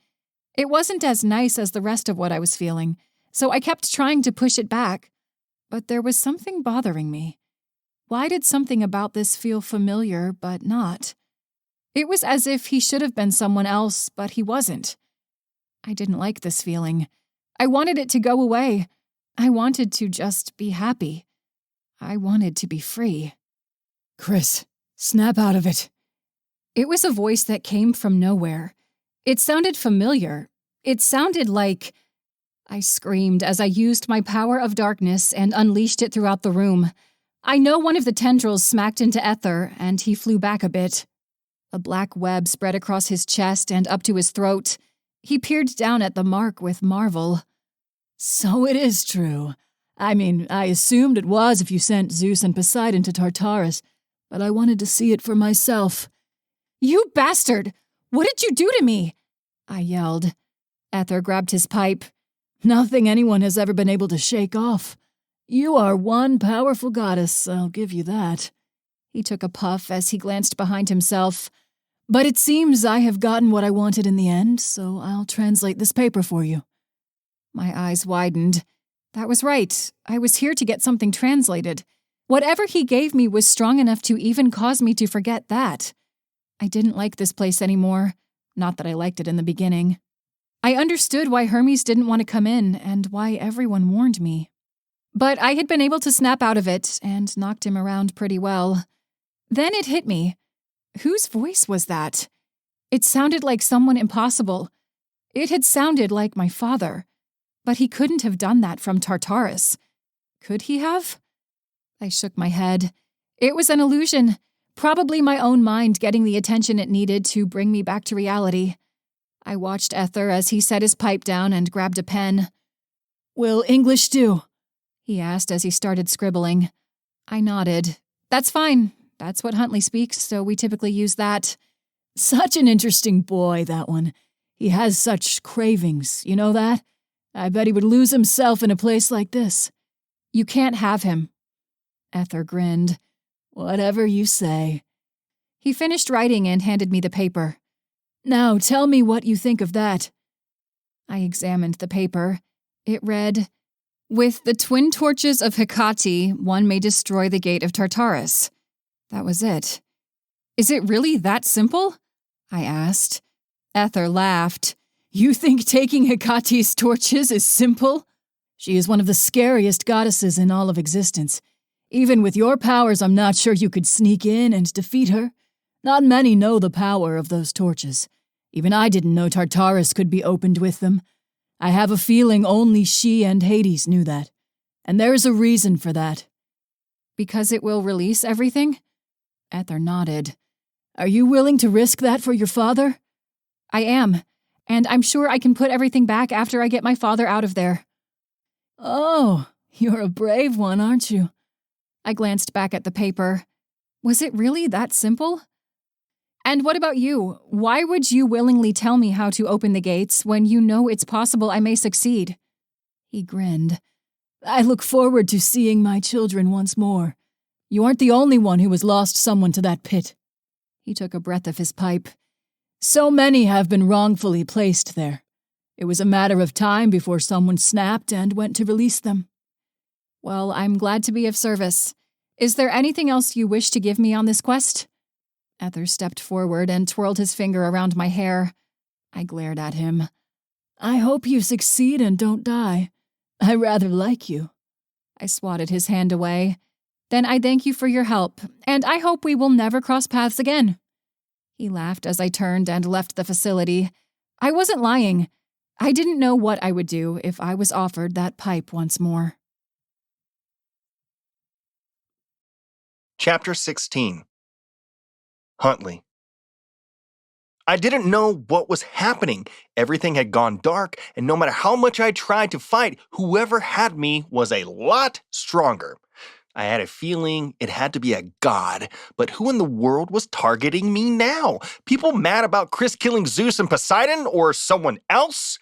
It wasn't as nice as the rest of what I was feeling, so I kept trying to push it back. But there was something bothering me. Why did something about this feel familiar, but not? It was as if he should have been someone else, but he wasn't. I didn't like this feeling. I wanted it to go away. I wanted to just be happy. I wanted to be free. Chrys, snap out of it. It was a voice that came from nowhere. It sounded familiar. It sounded like... I screamed as I used my power of darkness and unleashed it throughout the room. I know one of the tendrils smacked into Ether, and he flew back a bit. A black web spread across his chest and up to his throat. He peered down at the mark with marvel. So it is true. I assumed it was if you sent Zeus and Poseidon to Tartarus, but I wanted to see it for myself. You bastard! What did you do to me? I yelled. Ether grabbed his pipe. Nothing anyone has ever been able to shake off. You are one powerful goddess, I'll give you that. He took a puff as he glanced behind himself. But it seems I have gotten what I wanted in the end, so I'll translate this paper for you. My eyes widened. That was right. I was here to get something translated. Whatever he gave me was strong enough to even cause me to forget that. I didn't like this place anymore. Not that I liked it in the beginning. I understood why Hermes didn't want to come in and why everyone warned me. But I had been able to snap out of it and knocked him around pretty well. Then it hit me. Whose voice was that? It sounded like someone impossible. It had sounded like my father. But he couldn't have done that from Tartarus. Could he have? I shook my head. It was an illusion. Probably my own mind getting the attention it needed to bring me back to reality. I watched Ether as he set his pipe down and grabbed a pen. Will English do? He asked as he started scribbling. I nodded. That's fine. That's what Huntley speaks, so we typically use that. Such an interesting boy, that one. He has such cravings, you know that? I bet he would lose himself in a place like this. You can't have him. Ether grinned. Whatever you say. He finished writing and handed me the paper. Now tell me what you think of that. I examined the paper. It read, "With the twin torches of Hikati, one may destroy the gate of Tartarus." That was it. Is it really that simple? I asked. Ether laughed. You think taking Hikati's torches is simple? She is one of the scariest goddesses in all of existence. Even with your powers, I'm not sure you could sneak in and defeat her. Not many know the power of those torches. Even I didn't know Tartarus could be opened with them. I have a feeling only she and Hades knew that. And there is a reason for that. Because it will release everything? Ether nodded. Are you willing to risk that for your father? I am. And I'm sure I can put everything back after I get my father out of there. Oh, you're a brave one, aren't you? I glanced back at the paper. Was it really that simple? And what about you? Why would you willingly tell me how to open the gates when you know it's possible I may succeed? He grinned. I look forward to seeing my children once more. You aren't the only one who has lost someone to that pit. He took a breath of his pipe. So many have been wrongfully placed there. It was a matter of time before someone snapped and went to release them. Well, I'm glad to be of service. Is there anything else you wish to give me on this quest? Ether stepped forward and twirled his finger around my hair. I glared at him. I hope you succeed and don't die. I rather like you. I swatted his hand away. Then I thank you for your help, and I hope we will never cross paths again. He laughed as I turned and left the facility. I wasn't lying. I didn't know what I would do if I was offered that pipe once more. Chapter 16. Huntley. I didn't know what was happening. Everything had gone dark, and no matter how much I tried to fight, whoever had me was a lot stronger. I had a feeling it had to be a god, but who in the world was targeting me now? People mad about Chrys killing Zeus and Poseidon, or someone else?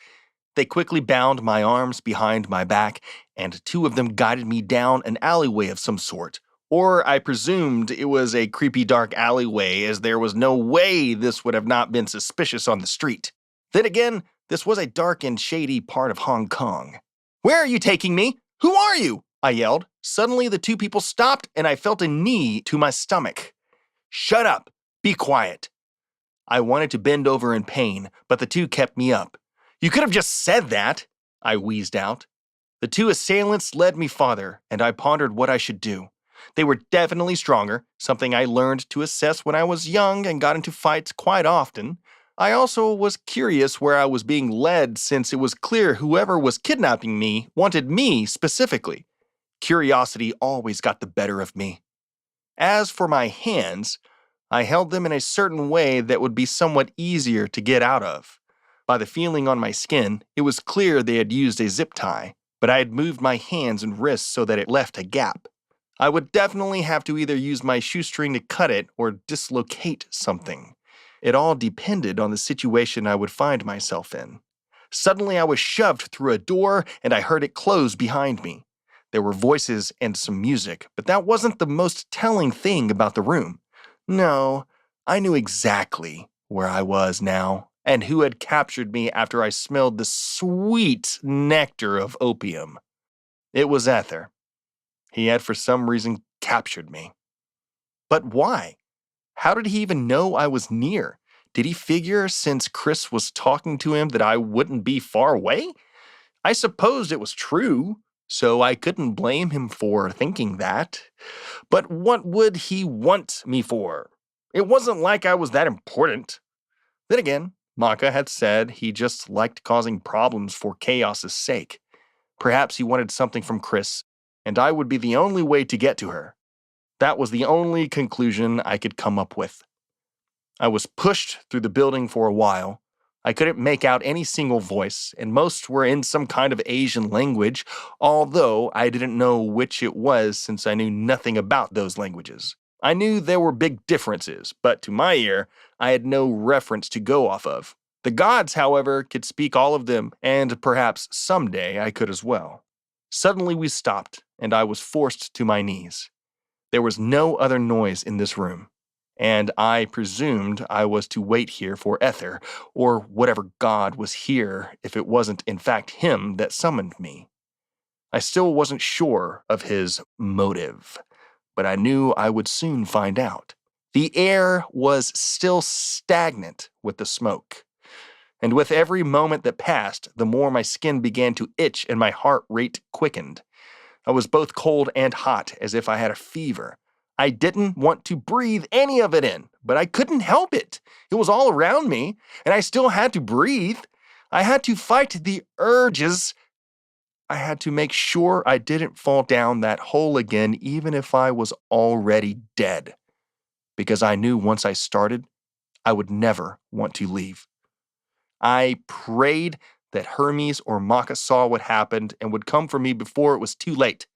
They quickly bound my arms behind my back, and two of them guided me down an alleyway of some sort. Or I presumed it was a creepy dark alleyway, as there was no way this would have not been suspicious on the street. Then again, this was a dark and shady part of Hong Kong. "Where are you taking me? Who are you?" I yelled. Suddenly, the two people stopped, and I felt a knee to my stomach. "Shut up! Be quiet!" I wanted to bend over in pain, but the two kept me up. "You could have just said that," I wheezed out. The two assailants led me farther, and I pondered what I should do. They were definitely stronger, something I learned to assess when I was young and got into fights quite often. I also was curious where I was being led, since it was clear whoever was kidnapping me wanted me specifically. Curiosity always got the better of me. As for my hands, I held them in a certain way that would be somewhat easier to get out of. By the feeling on my skin, it was clear they had used a zip tie, but I had moved my hands and wrists so that it left a gap. I would definitely have to either use my shoestring to cut it or dislocate something. It all depended on the situation I would find myself in. Suddenly I was shoved through a door and I heard it close behind me. There were voices and some music, but that wasn't the most telling thing about the room. No, I knew exactly where I was now and who had captured me after I smelled the sweet nectar of opium. It was Ether. He had for some reason captured me. But why? How did he even know I was near? Did he figure since Chrys was talking to him that I wouldn't be far away? I supposed it was true, so I couldn't blame him for thinking that. But what would he want me for? It wasn't like I was that important. Then again, Maka had said he just liked causing problems for chaos's sake. Perhaps he wanted something from Chrys, and I would be the only way to get to her. That was the only conclusion I could come up with. I was pushed through the building for a while. I couldn't make out any single voice, and most were in some kind of Asian language, although I didn't know which it was since I knew nothing about those languages. I knew there were big differences, but to my ear, I had no reference to go off of. The gods, however, could speak all of them, and perhaps someday I could as well. Suddenly we stopped, and I was forced to my knees. There was no other noise in this room, and I presumed I was to wait here for Ether, or whatever god was here if it wasn't in fact him that summoned me. I still wasn't sure of his motive, but I knew I would soon find out. The air was still stagnant with the smoke, and with every moment that passed, the more my skin began to itch and my heart rate quickened. I was both cold and hot, as if I had a fever. I didn't want to breathe any of it in, but I couldn't help it. It was all around me, and I still had to breathe. I had to fight the urges. I had to make sure I didn't fall down that hole again, even if I was already dead. Because I knew once I started, I would never want to leave. I prayed that Hermes or Maka saw what happened and would come for me before it was too late.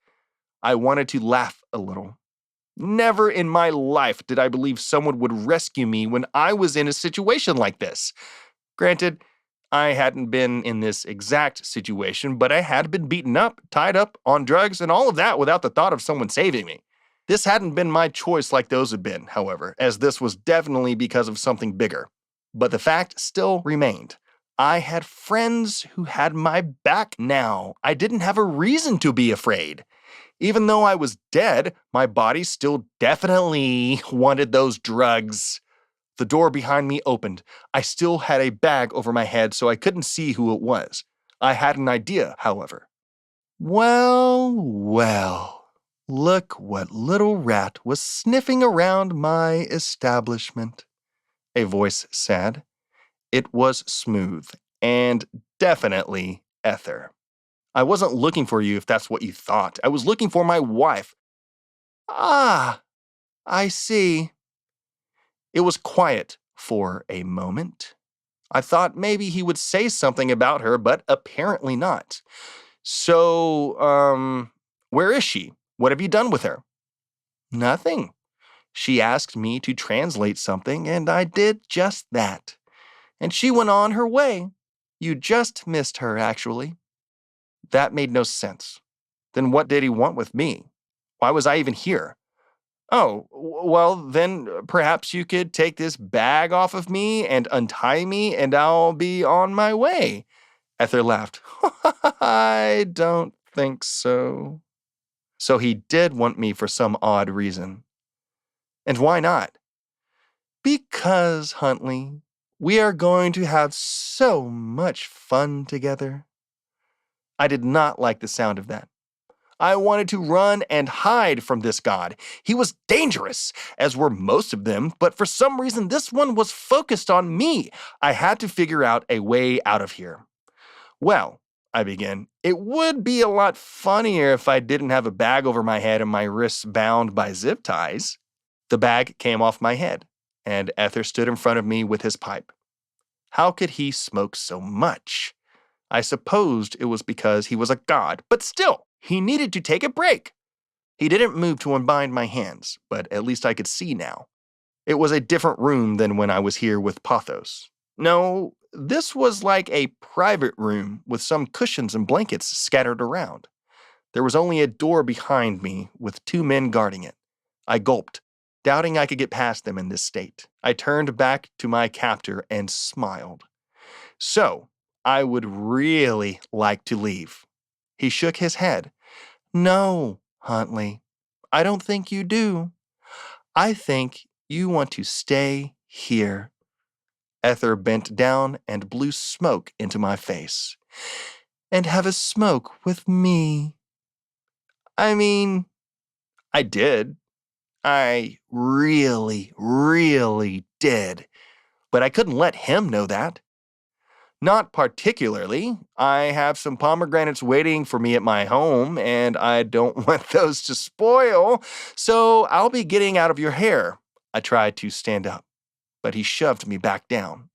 I wanted to laugh a little. Never in my life did I believe someone would rescue me when I was in a situation like this. Granted, I hadn't been in this exact situation, but I had been beaten up, tied up, on drugs, and all of that without the thought of someone saving me. This hadn't been my choice like those had been, however, as this was definitely because of something bigger. But the fact still remained. I had friends who had my back now. I didn't have a reason to be afraid. Even though I was dead, my body still definitely wanted those drugs. The door behind me opened. I still had a bag over my head, so I couldn't see who it was. I had an idea, however. Well, well, look what little rat was sniffing around my establishment, a voice said. It was smooth, and definitely Ether. I wasn't looking for you if that's what you thought. I was looking for my wife. Ah, I see. It was quiet for a moment. I thought maybe he would say something about her, but apparently not. So, where is she? What have you done with her? Nothing. She asked me to translate something, and I did just that. And she went on her way. You just missed her, actually. That made no sense. Then what did he want with me? Why was I even here? Oh, well, then perhaps you could take this bag off of me and untie me, and I'll be on my way. Ether laughed. I don't think so. So he did want me for some odd reason. And why not? Because, Huntley, we are going to have so much fun together. I did not like the sound of that. I wanted to run and hide from this god. He was dangerous, as were most of them, but for some reason this one was focused on me. I had to figure out a way out of here. Well, I began, it would be a lot funnier if I didn't have a bag over my head and my wrists bound by zip ties. The bag came off my head, and Ether stood in front of me with his pipe. How could he smoke so much? I supposed it was because he was a god, but still, he needed to take a break. He didn't move to unbind my hands, but at least I could see now. It was a different room than when I was here with Pothos. No, this was like a private room with some cushions and blankets scattered around. There was only a door behind me with 2 men guarding it. I gulped, doubting I could get past them in this state. I turned back to my captor and smiled. So, I would really like to leave. He shook his head. No, Huntley, I don't think you do. I think you want to stay here. Ether bent down and blew smoke into my face. And have a smoke with me. I mean, I did. I really, really did. But I couldn't let him know that. Not particularly. I have some pomegranates waiting for me at my home, and I don't want those to spoil, so I'll be getting out of your hair. I tried to stand up, but he shoved me back down.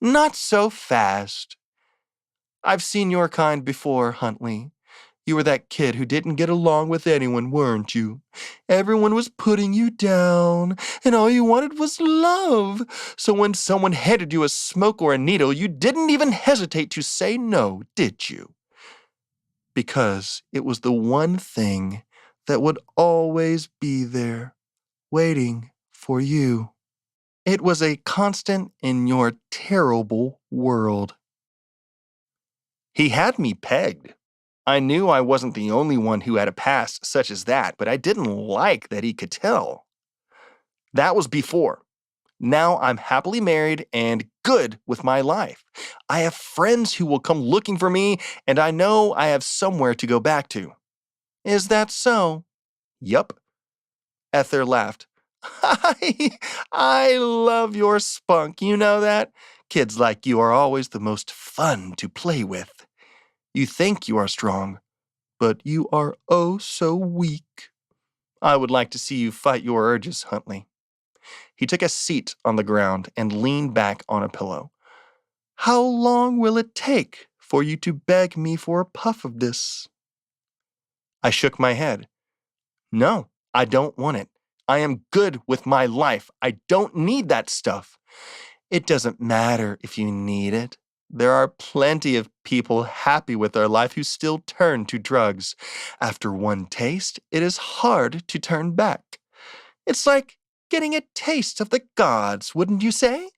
Not so fast. I've seen your kind before, Huntley. You were that kid who didn't get along with anyone, weren't you? Everyone was putting you down, and all you wanted was love. So when someone handed you a smoke or a needle, you didn't even hesitate to say no, did you? Because it was the one thing that would always be there, waiting for you. It was a constant in your terrible world. He had me pegged. I knew I wasn't the only one who had a past such as that, but I didn't like that he could tell. That was before. Now I'm happily married and good with my life. I have friends who will come looking for me, and I know I have somewhere to go back to. Is that so? Yup. Ether laughed. I love your spunk, you know that? Kids like you are always the most fun to play with. You think you are strong, but you are oh so weak. I would like to see you fight your urges, Huntley. He took a seat on the ground and leaned back on a pillow. How long will it take for you to beg me for a puff of this? I shook my head. No, I don't want it. I am good with my life. I don't need that stuff. It doesn't matter if you need it. There are plenty of people happy with their life who still turn to drugs. After one taste, it is hard to turn back. It's like getting a taste of the gods, wouldn't you say?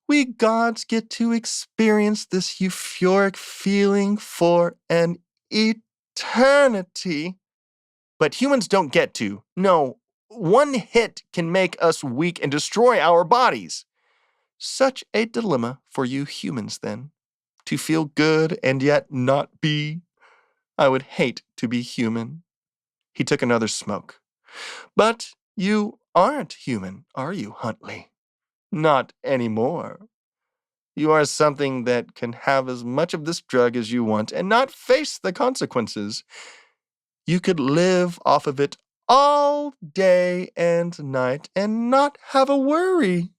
We gods get to experience this euphoric feeling for an eternity. But humans don't get to. No, one hit can make us weak and destroy our bodies. Such a dilemma for you humans, then. To feel good and yet not be. I would hate to be human. He took another smoke. But you aren't human, are you, Huntley? Not anymore. You are something that can have as much of this drug as you want and not face the consequences. You could live off of it all day and night and not have a worry.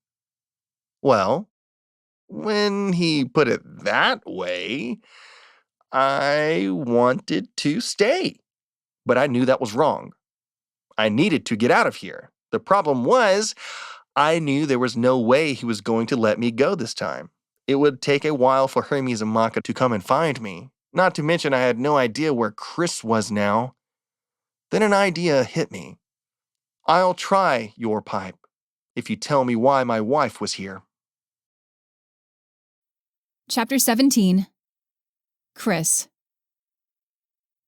Well, when he put it that way, I wanted to stay. But I knew that was wrong. I needed to get out of here. The problem was, I knew there was no way he was going to let me go this time. It would take a while for Hermes and Maka to come and find me. Not to mention I had no idea where Chrys was now. Then an idea hit me. I'll try your pipe if you tell me why my wife was here. Chapter 17. Chrys.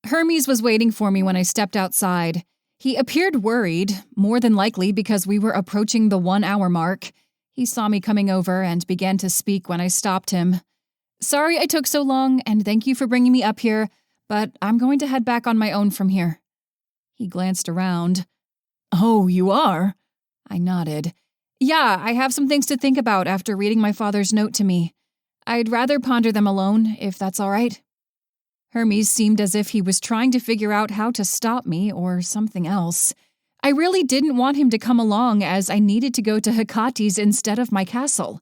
Hermes was waiting for me when I stepped outside. He appeared worried, more than likely because we were approaching the 1-hour mark. He saw me coming over and began to speak when I stopped him. Sorry I took so long, and thank you for bringing me up here, but I'm going to head back on my own from here. He glanced around. Oh, you are? I nodded. Yeah, I have some things to think about after reading my father's note to me. I'd rather ponder them alone, if that's all right. Hermes seemed as if he was trying to figure out how to stop me or something else. I really didn't want him to come along as I needed to go to Hikati's instead of my castle.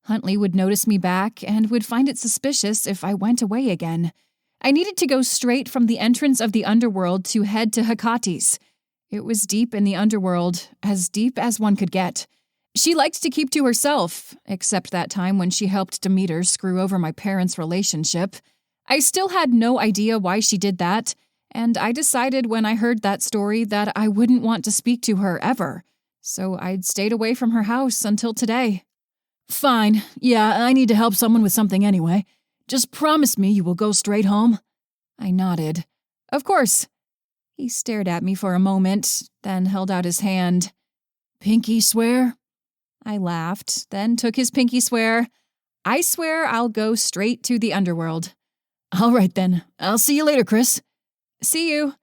Huntley would notice me back and would find it suspicious if I went away again. I needed to go straight from the entrance of the underworld to head to Hikati's. It was deep in the underworld, as deep as one could get. She liked to keep to herself, except that time when she helped Demeter screw over my parents' relationship. I still had no idea why she did that, and I decided when I heard that story that I wouldn't want to speak to her ever, so I'd stayed away from her house until today. Fine. Yeah, I need to help someone with something anyway. Just promise me you will go straight home. I nodded. Of course. He stared at me for a moment, then held out his hand. Pinky swear? I laughed, then took his pinky swear. I swear I'll go straight to the underworld. All right then. I'll see you later, Chrys. See you.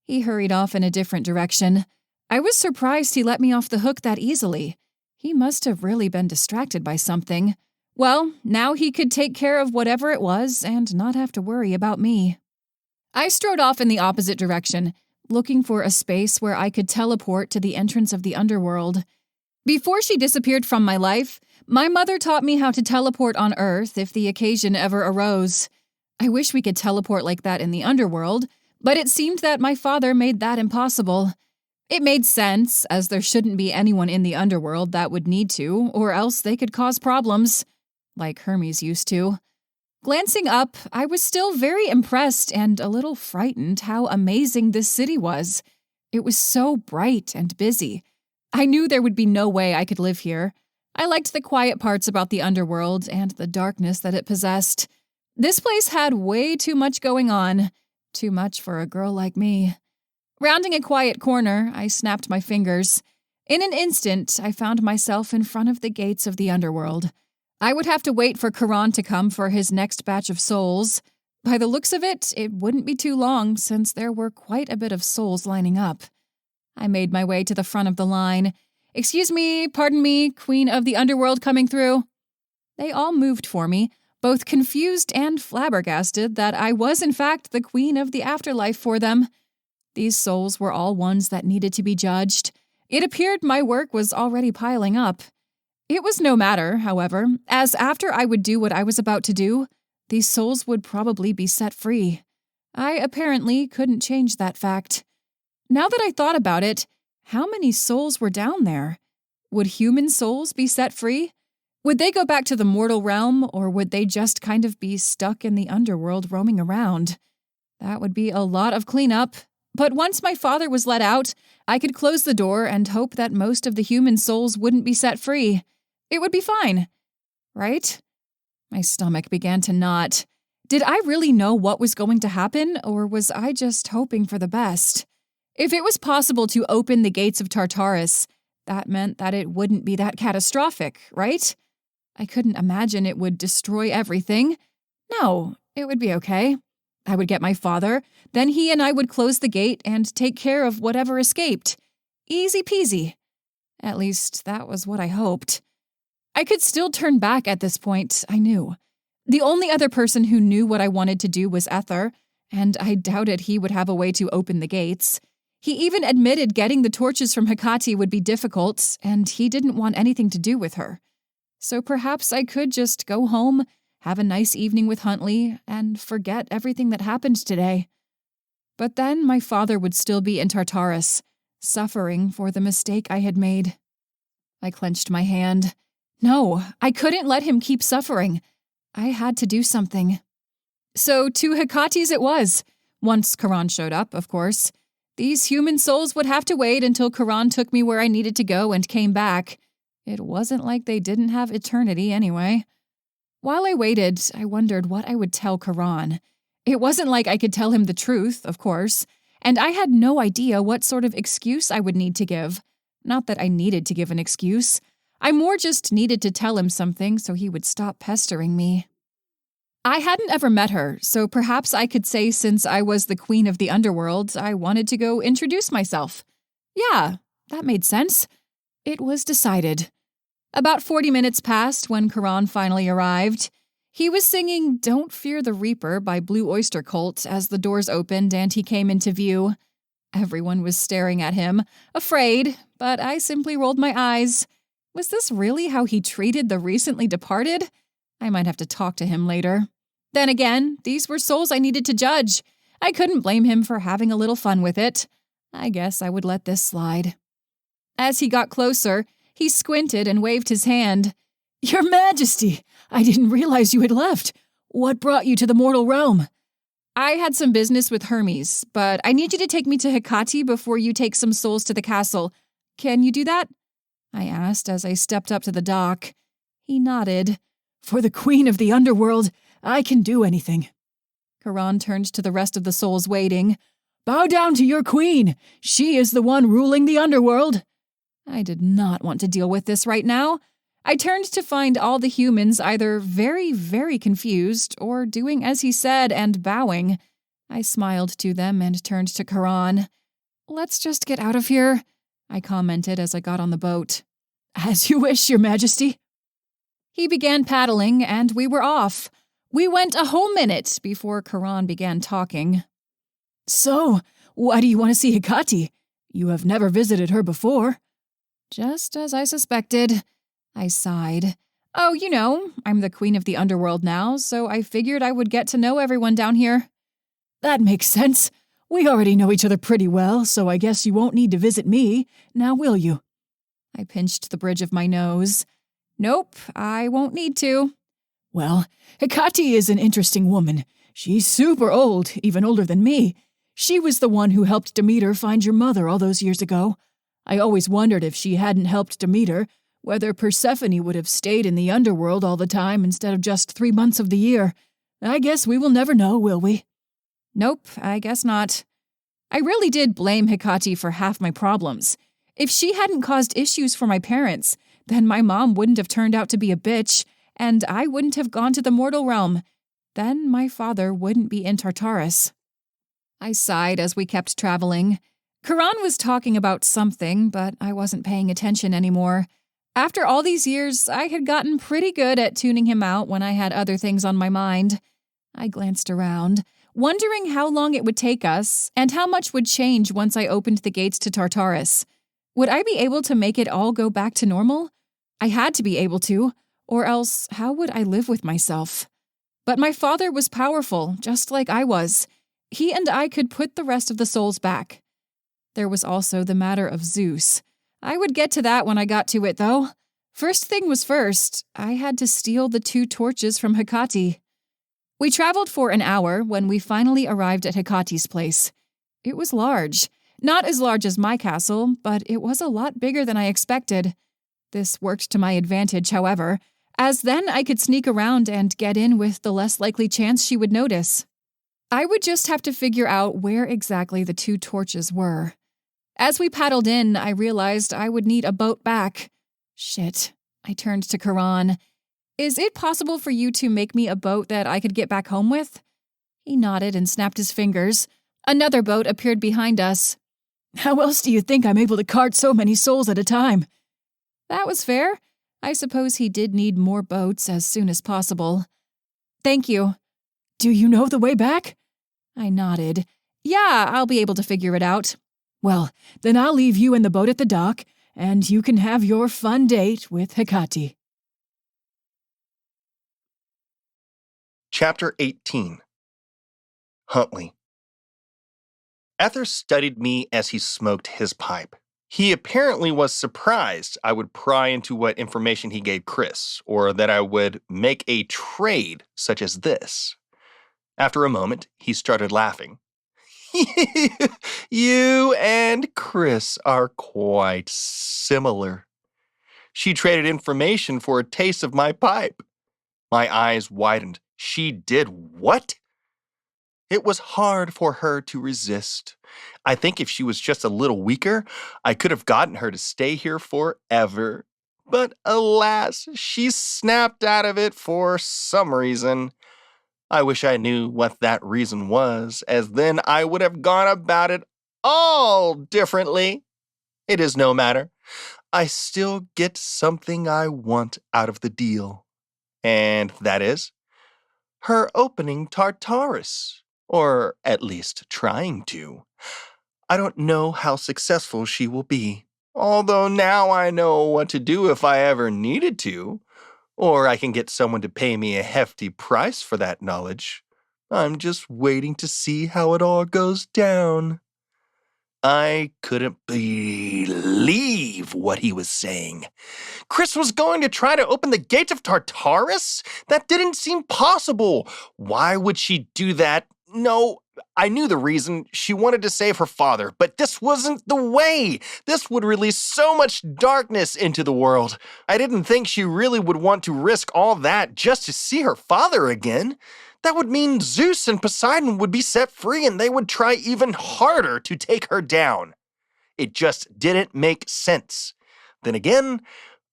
He hurried off in a different direction. I was surprised he let me off the hook that easily. He must have really been distracted by something. Well, now he could take care of whatever it was and not have to worry about me. I strode off in the opposite direction, looking for a space where I could teleport to the entrance of the underworld. Before she disappeared from my life, my mother taught me how to teleport on Earth if the occasion ever arose. I wish we could teleport like that in the underworld, but it seemed that my father made that impossible. It made sense, as there shouldn't be anyone in the underworld that would need to, or else they could cause problems, like Hermes used to. Glancing up, I was still very impressed and a little frightened how amazing this city was. It was so bright and busy. I knew there would be no way I could live here. I liked the quiet parts about the underworld and the darkness that it possessed. This place had way too much going on. Too much for a girl like me. Rounding a quiet corner, I snapped my fingers. In an instant, I found myself in front of the gates of the underworld. I would have to wait for Charon to come for his next batch of souls. By the looks of it, it wouldn't be too long since there were quite a bit of souls lining up. I made my way to the front of the line. Excuse me, pardon me, Queen of the Underworld coming through. They all moved for me, both confused and flabbergasted that I was in fact the Queen of the Afterlife for them. These souls were all ones that needed to be judged. It appeared my work was already piling up. It was no matter, however, as after I would do what I was about to do, these souls would probably be set free. I apparently couldn't change that fact. Now that I thought about it, how many souls were down there? Would human souls be set free? Would they go back to the mortal realm, or would they just kind of be stuck in the underworld roaming around? That would be a lot of cleanup. But once my father was let out, I could close the door and hope that most of the human souls wouldn't be set free. It would be fine. Right? My stomach began to knot. Did I really know what was going to happen, or was I just hoping for the best? If it was possible to open the gates of Tartarus, that meant that it wouldn't be that catastrophic, right? I couldn't imagine it would destroy everything. No, it would be okay. I would get my father, then he and I would close the gate and take care of whatever escaped. Easy peasy. At least, that was what I hoped. I could still turn back at this point, I knew. The only other person who knew what I wanted to do was Ether, and I doubted he would have a way to open the gates. He even admitted getting the torches from Hikati would be difficult, and he didn't want anything to do with her. So perhaps I could just go home, have a nice evening with Huntley, and forget everything that happened today. But then my father would still be in Tartarus, suffering for the mistake I had made. I clenched my hand. No, I couldn't let him keep suffering. I had to do something. So to Hikati's it was, once Charon showed up, of course. These human souls would have to wait until Karan took me where I needed to go and came back. It wasn't like they didn't have eternity anyway. While I waited, I wondered what I would tell Karan. It wasn't like I could tell him the truth, of course, and I had no idea what sort of excuse I would need to give. Not that I needed to give an excuse. I more just needed to tell him something so he would stop pestering me. I hadn't ever met her, so perhaps I could say since I was the queen of the underworld, I wanted to go introduce myself. Yeah, that made sense. It was decided. About 40 minutes passed when Karan finally arrived. He was singing Don't Fear the Reaper by Blue Oyster Cult as the doors opened and he came into view. Everyone was staring at him, afraid, but I simply rolled my eyes. Was this really how he treated the recently departed? I might have to talk to him later. Then again, these were souls I needed to judge. I couldn't blame him for having a little fun with it. I guess I would let this slide. As he got closer, he squinted and waved his hand. Your Majesty, I didn't realize you had left. What brought you to the mortal realm? I had some business with Hermes, but I need you to take me to Hikati before you take some souls to the castle. Can you do that? I asked as I stepped up to the dock. He nodded. For the queen of the underworld, I can do anything. Karan turned to the rest of the souls waiting. Bow down to your queen. She is the one ruling the underworld. I did not want to deal with this right now. I turned to find all the humans either very, very confused or doing as he said and bowing. I smiled to them and turned to Karan. Let's just get out of here, I commented as I got on the boat. As you wish, Your Majesty. He began paddling and we were off. We went a whole minute before Karan began talking. So, why do you want to see Hikati? You have never visited her before. Just as I suspected. I sighed. Oh, you know, I'm the queen of the underworld now, so I figured I would get to know everyone down here. That makes sense. We already know each other pretty well, so I guess you won't need to visit me, now will you? I pinched the bridge of my nose. Nope, I won't need to. Well, Hikati is an interesting woman. She's super old, even older than me. She was the one who helped Demeter find your mother all those years ago. I always wondered if she hadn't helped Demeter, whether Persephone would have stayed in the underworld all the time instead of just 3 months of the year. I guess we will never know, will we? Nope, I guess not. I really did blame Hikati for half my problems. If she hadn't caused issues for my parents, then my mom wouldn't have turned out to be a bitch, and I wouldn't have gone to the mortal realm. Then my father wouldn't be in Tartarus. I sighed as we kept traveling. Karan was talking about something, but I wasn't paying attention anymore. After all these years, I had gotten pretty good at tuning him out when I had other things on my mind. I glanced around, wondering how long it would take us and how much would change once I opened the gates to Tartarus. Would I be able to make it all go back to normal? I had to be able to, or else how would I live with myself? But my father was powerful, just like I was. He and I could put the rest of the souls back. There was also the matter of Zeus. I would get to that when I got to it, though. First thing was first, I had to steal the 2 torches from Hikati. We traveled for an hour when we finally arrived at Hikati's place. It was large. Not as large as my castle, but it was a lot bigger than I expected. This worked to my advantage, however, as then I could sneak around and get in with the less likely chance she would notice. I would just have to figure out where exactly the 2 torches were. As we paddled in, I realized I would need a boat back. Shit. I turned to Karan. Is it possible for you to make me a boat that I could get back home with? He nodded and snapped his fingers. Another boat appeared behind us. How else do you think I'm able to cart so many souls at a time? That was fair. I suppose he did need more boats as soon as possible. Thank you. Do you know the way back? I nodded. Yeah, I'll be able to figure it out. Well, then I'll leave you in the boat at the dock, and you can have your fun date with Hikati. Chapter 18. Huntley. Ether studied me as he smoked his pipe. He apparently was surprised I would pry into what information he gave Chrys, or that I would make a trade such as this. After a moment, he started laughing. You and Chrys are quite similar. She traded information for a taste of my pipe. My eyes widened. She did what? It was hard for her to resist. I think if she was just a little weaker, I could have gotten her to stay here forever. But alas, she snapped out of it for some reason. I wish I knew what that reason was, as then I would have gone about it all differently. It is no matter. I still get something I want out of the deal. And that is her opening Tartarus, or at least trying to. I don't know how successful she will be, although now I know what to do if I ever needed to, or I can get someone to pay me a hefty price for that knowledge. I'm just waiting to see how it all goes down. I couldn't believe what he was saying. Chrys was going to try to open the gates of Tartarus? That didn't seem possible. Why would she do that? No, I knew the reason. She wanted to save her father, but this wasn't the way. This would release so much darkness into the world. I didn't think she really would want to risk all that just to see her father again. That would mean Zeus and Poseidon would be set free and they would try even harder to take her down. It just didn't make sense. Then again,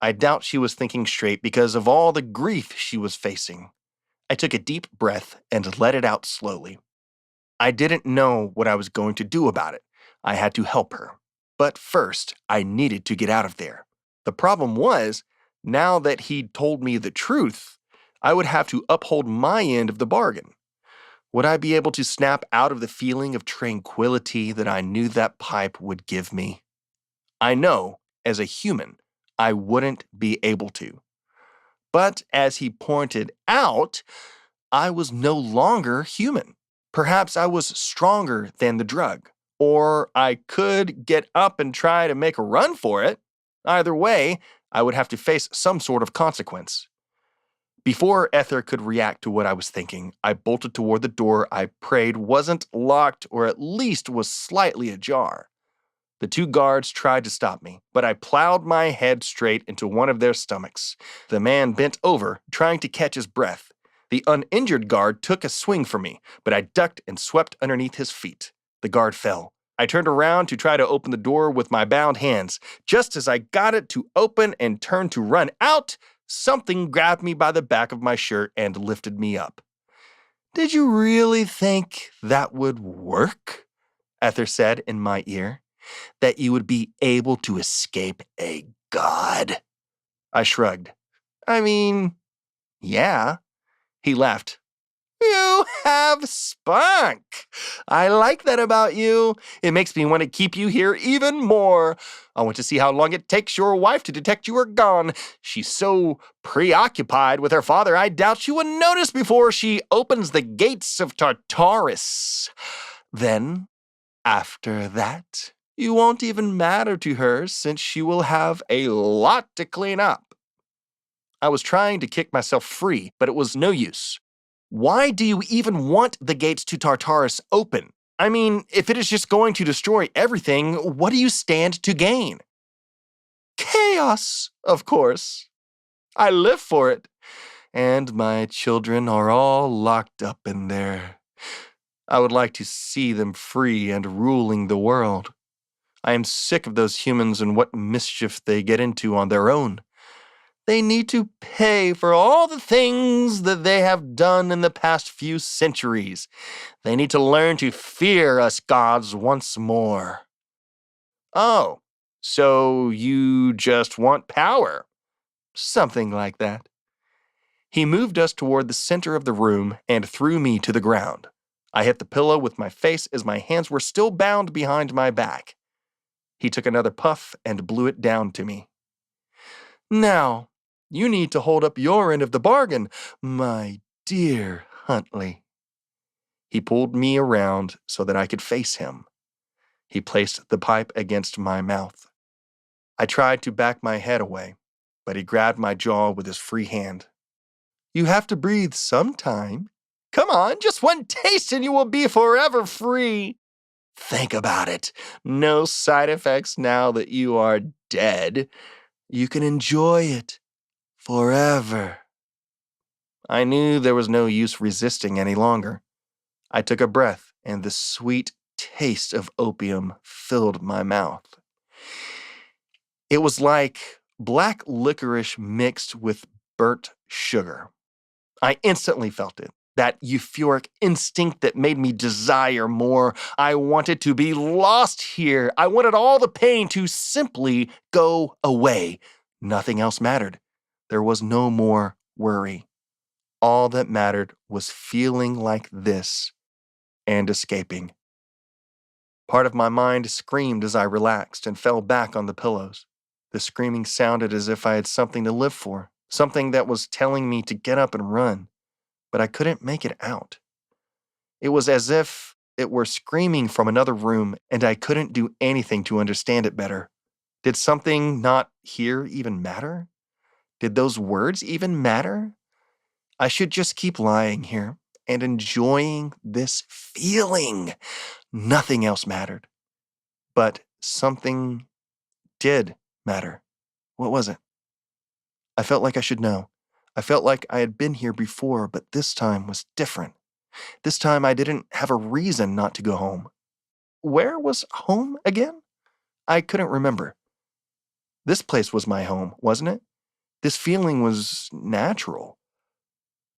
I doubt she was thinking straight because of all the grief she was facing. I took a deep breath and let it out slowly. I didn't know what I was going to do about it. I had to help her. But first, I needed to get out of there. The problem was, now that he'd told me the truth, I would have to uphold my end of the bargain. Would I be able to snap out of the feeling of tranquility that I knew that pipe would give me? I know, as a human, I wouldn't be able to. But as he pointed out, I was no longer human. Perhaps I was stronger than the drug, or I could get up and try to make a run for it. Either way, I would have to face some sort of consequence. Before Ether could react to what I was thinking, I bolted toward the door I prayed wasn't locked or at least was slightly ajar. The two guards tried to stop me, but I plowed my head straight into one of their stomachs. The man bent over, trying to catch his breath. The uninjured guard took a swing for me, but I ducked and swept underneath his feet. The guard fell. I turned around to try to open the door with my bound hands. Just as I got it to open and turned to run out, something grabbed me by the back of my shirt and lifted me up. "Did you really think that would work?" Ether said in my ear. "That you would be able to escape a god?" I shrugged. "I mean, yeah." He laughed. "You have spunk. I like that about you. It makes me want to keep you here even more. I want to see how long it takes your wife to detect you are gone. She's so preoccupied with her father, I doubt she will notice before she opens the gates of Tartarus. Then, after that, you won't even matter to her since she will have a lot to clean up." I was trying to kick myself free, but it was no use. Why do you even want the gates to Tartarus open? I mean, if it is just going to destroy everything, what do you stand to gain? Chaos, of course. I live for it. And my children are all locked up in there. I would like to see them free and ruling the world. I am sick of those humans and what mischief they get into on their own. They need to pay for all the things that they have done in the past few centuries. They need to learn to fear us gods once more. Oh, so you just want power? Something like that. He moved us toward the center of the room and threw me to the ground. I hit the pillow with my face as my hands were still bound behind my back. He took another puff and blew it down to me. "Now, you need to hold up your end of the bargain, my dear Huntley." He pulled me around so that I could face him. He placed the pipe against my mouth. I tried to back my head away, but he grabbed my jaw with his free hand. "You have to breathe sometime. Come on, just one taste and you will be forever free." Think about it. No side effects now that you are dead. You can enjoy it forever. I knew there was no use resisting any longer. I took a breath, and the sweet taste of opium filled my mouth. It was like black licorice mixed with burnt sugar. I instantly felt it, that euphoric instinct that made me desire more. I wanted to be lost here. I wanted all the pain to simply go away. Nothing else mattered. There was no more worry. All that mattered was feeling like this and escaping. Part of my mind screamed as I relaxed and fell back on the pillows. The screaming sounded as if I had something to live for, something that was telling me to get up and run, but I couldn't make it out. It was as if it were screaming from another room, and I couldn't do anything to understand it better. Did something not here even matter? Did those words even matter? I should just keep lying here and enjoying this feeling. Nothing else mattered. But something did matter. What was it? I felt like I should know. I felt like I had been here before, but this time was different. This time I didn't have a reason not to go home. Where was home again? I couldn't remember. This place was my home, wasn't it? This feeling was natural.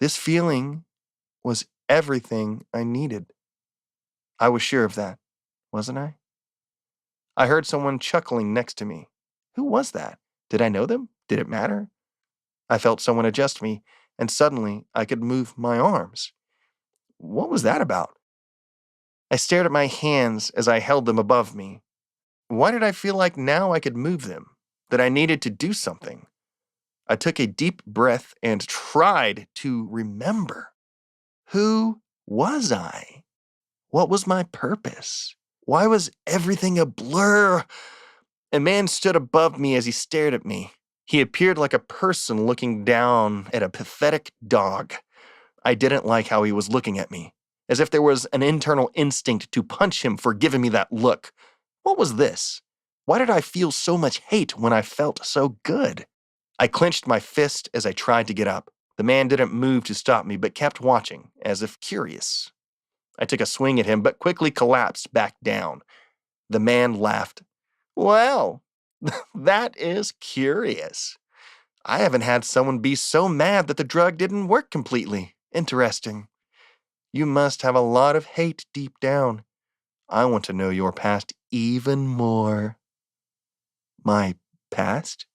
This feeling was everything I needed. I was sure of that, wasn't I? I heard someone chuckling next to me. Who was that? Did I know them? Did it matter? I felt someone adjust me, and suddenly I could move my arms. What was that about? I stared at my hands as I held them above me. Why did I feel like now I could move them? That I needed to do something? I took a deep breath and tried to remember. Who was I? What was my purpose? Why was everything a blur? A man stood above me as he stared at me. He appeared like a person looking down at a pathetic dog. I didn't like how he was looking at me, as if there was an internal instinct to punch him for giving me that look. What was this? Why did I feel so much hate when I felt so good? I clenched my fist as I tried to get up. The man didn't move to stop me, but kept watching, as if curious. I took a swing at him, but quickly collapsed back down. The man laughed. Well, that is curious. I haven't had someone be so mad that the drug didn't work completely. Interesting. You must have a lot of hate deep down. I want to know your past even more. My past?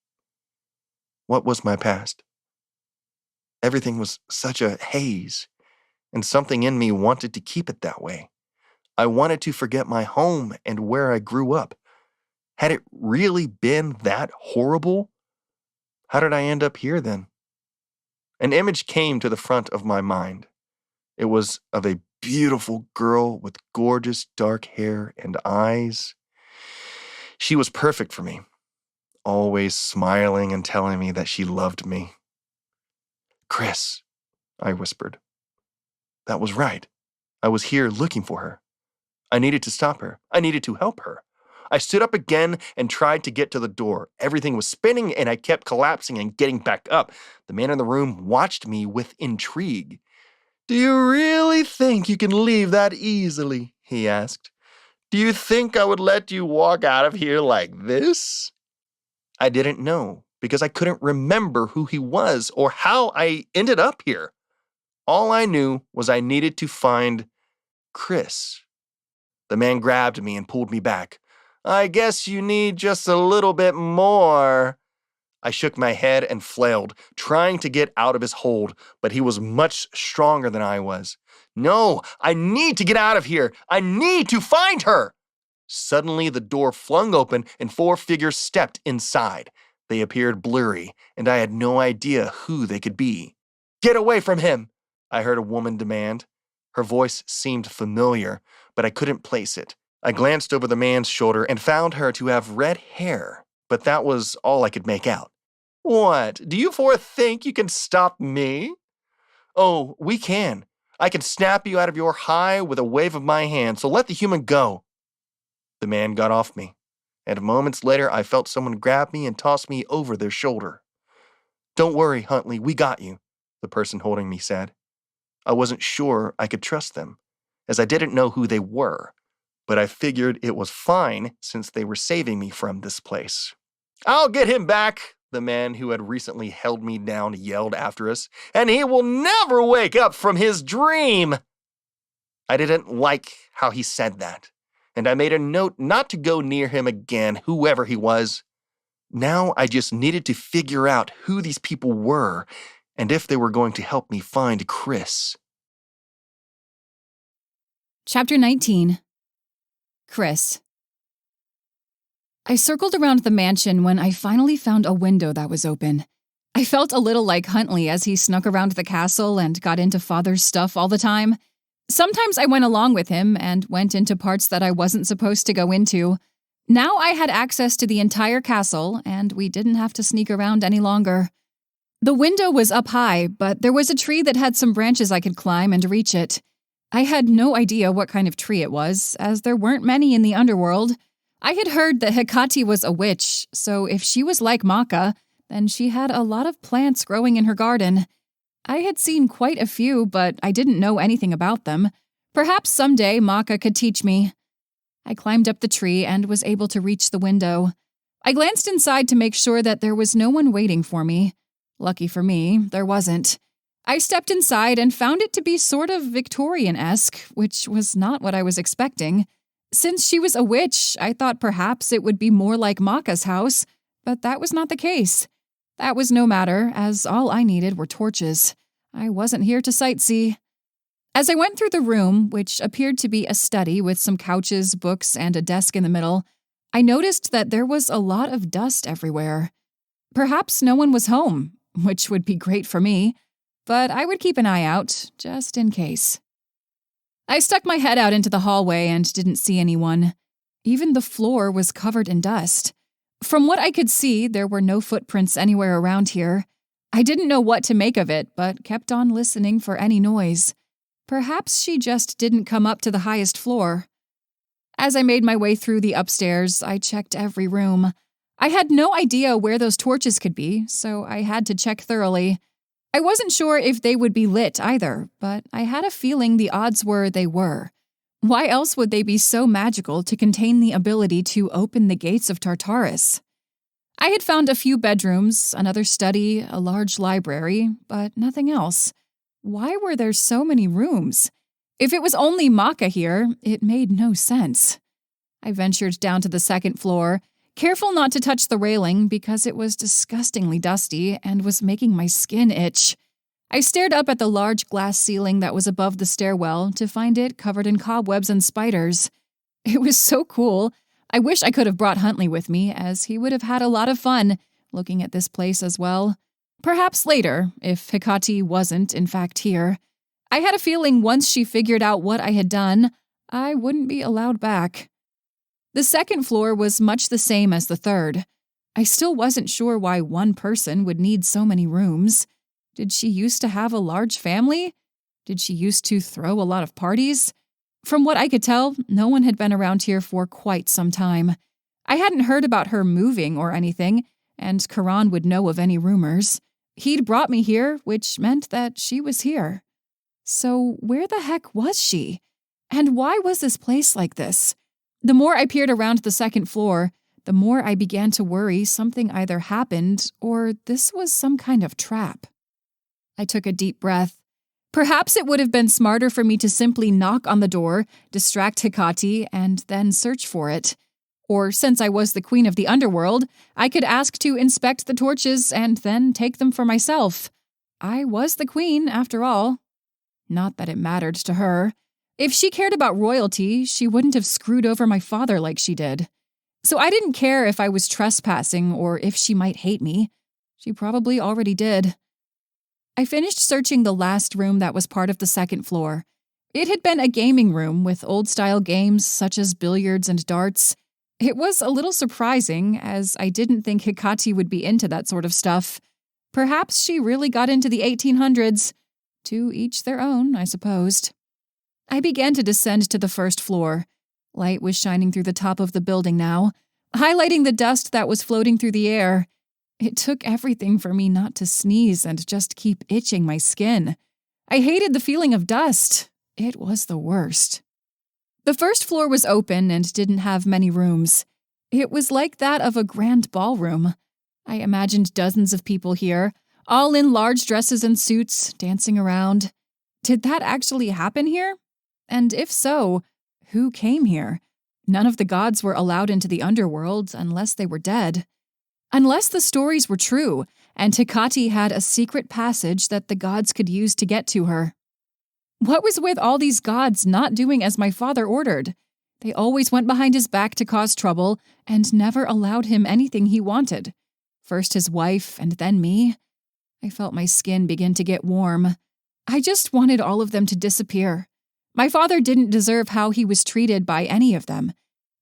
What was my past? Everything was such a haze, and something in me wanted to keep it that way. I wanted to forget my home and where I grew up. Had it really been that horrible? How did I end up here then? An image came to the front of my mind. It was of a beautiful girl with gorgeous dark hair and eyes. She was perfect for me, always smiling and telling me that she loved me. Chrys, I whispered. That was right. I was here looking for her. I needed to stop her. I needed to help her. I stood up again and tried to get to the door. Everything was spinning and I kept collapsing and getting back up. The man in the room watched me with intrigue. Do you really think you can leave that easily? He asked. Do you think I would let you walk out of here like this? I didn't know because I couldn't remember who he was or how I ended up here. All I knew was I needed to find Chrys. The man grabbed me and pulled me back. I guess you need just a little bit more. I shook my head and flailed, trying to get out of his hold, but he was much stronger than I was. No, I need to get out of here. I need to find her. Suddenly, the door flung open and 4 figures stepped inside. They appeared blurry, and I had no idea who they could be. Get away from him, I heard a woman demand. Her voice seemed familiar, but I couldn't place it. I glanced over the man's shoulder and found her to have red hair, but that was all I could make out. What? Do you 4 think you can stop me? Oh, we can. I can snap you out of your high with a wave of my hand, so let the human go. The man got off me, and moments later I felt someone grab me and toss me over their shoulder. "Don't worry, Huntley, we got you," the person holding me said. I wasn't sure I could trust them, as I didn't know who they were, but I figured it was fine since they were saving me from this place. "I'll get him back," the man who had recently held me down yelled after us, "and he will never wake up from his dream." I didn't like how he said that, and I made a note not to go near him again, whoever he was. Now I just needed to figure out who these people were and if they were going to help me find Chrys. Chapter 19. Chrys. I circled around the mansion when I finally found a window that was open. I felt a little like Huntley as he snuck around the castle and got into Father's stuff all the time. Sometimes I went along with him and went into parts that I wasn't supposed to go into. Now I had access to the entire castle, and we didn't have to sneak around any longer. The window was up high, but there was a tree that had some branches I could climb and reach it. I had no idea what kind of tree it was, as there weren't many in the underworld. I had heard that Hikati was a witch, so if she was like Maka, then she had a lot of plants growing in her garden. I had seen quite a few, but I didn't know anything about them. Perhaps someday Maka could teach me. I climbed up the tree and was able to reach the window. I glanced inside to make sure that there was no one waiting for me. Lucky for me, there wasn't. I stepped inside and found it to be sort of Victorian-esque, which was not what I was expecting. Since she was a witch, I thought perhaps it would be more like Maka's house, but that was not the case. That was no matter, as all I needed were torches. I wasn't here to sightsee. As I went through the room, which appeared to be a study with some couches, books, and a desk in the middle, I noticed that there was a lot of dust everywhere. Perhaps no one was home, which would be great for me, but I would keep an eye out, just in case. I stuck my head out into the hallway and didn't see anyone. Even the floor was covered in dust. From what I could see, there were no footprints anywhere around here. I didn't know what to make of it, but kept on listening for any noise. Perhaps she just didn't come up to the highest floor. As I made my way through the upstairs, I checked every room. I had no idea where those torches could be, so I had to check thoroughly. I wasn't sure if they would be lit either, but I had a feeling the odds were they were. Why else would they be so magical to contain the ability to open the gates of Tartarus? I had found a few bedrooms, another study, a large library, but nothing else. Why were there so many rooms? If it was only Maka here, it made no sense. I ventured down to the second floor, careful not to touch the railing because it was disgustingly dusty and was making my skin itch. I stared up at the large glass ceiling that was above the stairwell to find it covered in cobwebs and spiders. It was so cool. I wish I could have brought Huntley with me, as he would have had a lot of fun looking at this place as well. Perhaps later, if Hikati wasn't, in fact, here. I had a feeling once she figured out what I had done, I wouldn't be allowed back. The second floor was much the same as the third. I still wasn't sure why one person would need so many rooms. Did she used to have a large family? Did she used to throw a lot of parties? From what I could tell, no one had been around here for quite some time. I hadn't heard about her moving or anything, and Karan would know of any rumors. He'd brought me here, which meant that she was here. So where the heck was she? And why was this place like this? The more I peered around the second floor, the more I began to worry something either happened or this was some kind of trap. I took a deep breath. Perhaps it would have been smarter for me to simply knock on the door, distract Hikati, and then search for it. Or, since I was the queen of the underworld, I could ask to inspect the torches and then take them for myself. I was the queen, after all. Not that it mattered to her. If she cared about royalty, she wouldn't have screwed over my father like she did. So I didn't care if I was trespassing or if she might hate me. She probably already did. I finished searching the last room that was part of the second floor. It had been a gaming room with old-style games such as billiards and darts. It was a little surprising, as I didn't think Hikati would be into that sort of stuff. Perhaps she really got into the 1800s. To each their own, I supposed. I began to descend to the first floor. Light was shining through the top of the building now, highlighting the dust that was floating through the air. It took everything for me not to sneeze and just keep itching my skin. I hated the feeling of dust. It was the worst. The first floor was open and didn't have many rooms. It was like that of a grand ballroom. I imagined dozens of people here, all in large dresses and suits, dancing around. Did that actually happen here? And if so, who came here? None of the gods were allowed into the underworld unless they were dead. Unless the stories were true, and Hikati had a secret passage that the gods could use to get to her. What was with all these gods not doing as my father ordered? They always went behind his back to cause trouble and never allowed him anything he wanted. First his wife and then me. I felt my skin begin to get warm. I just wanted all of them to disappear. My father didn't deserve how he was treated by any of them,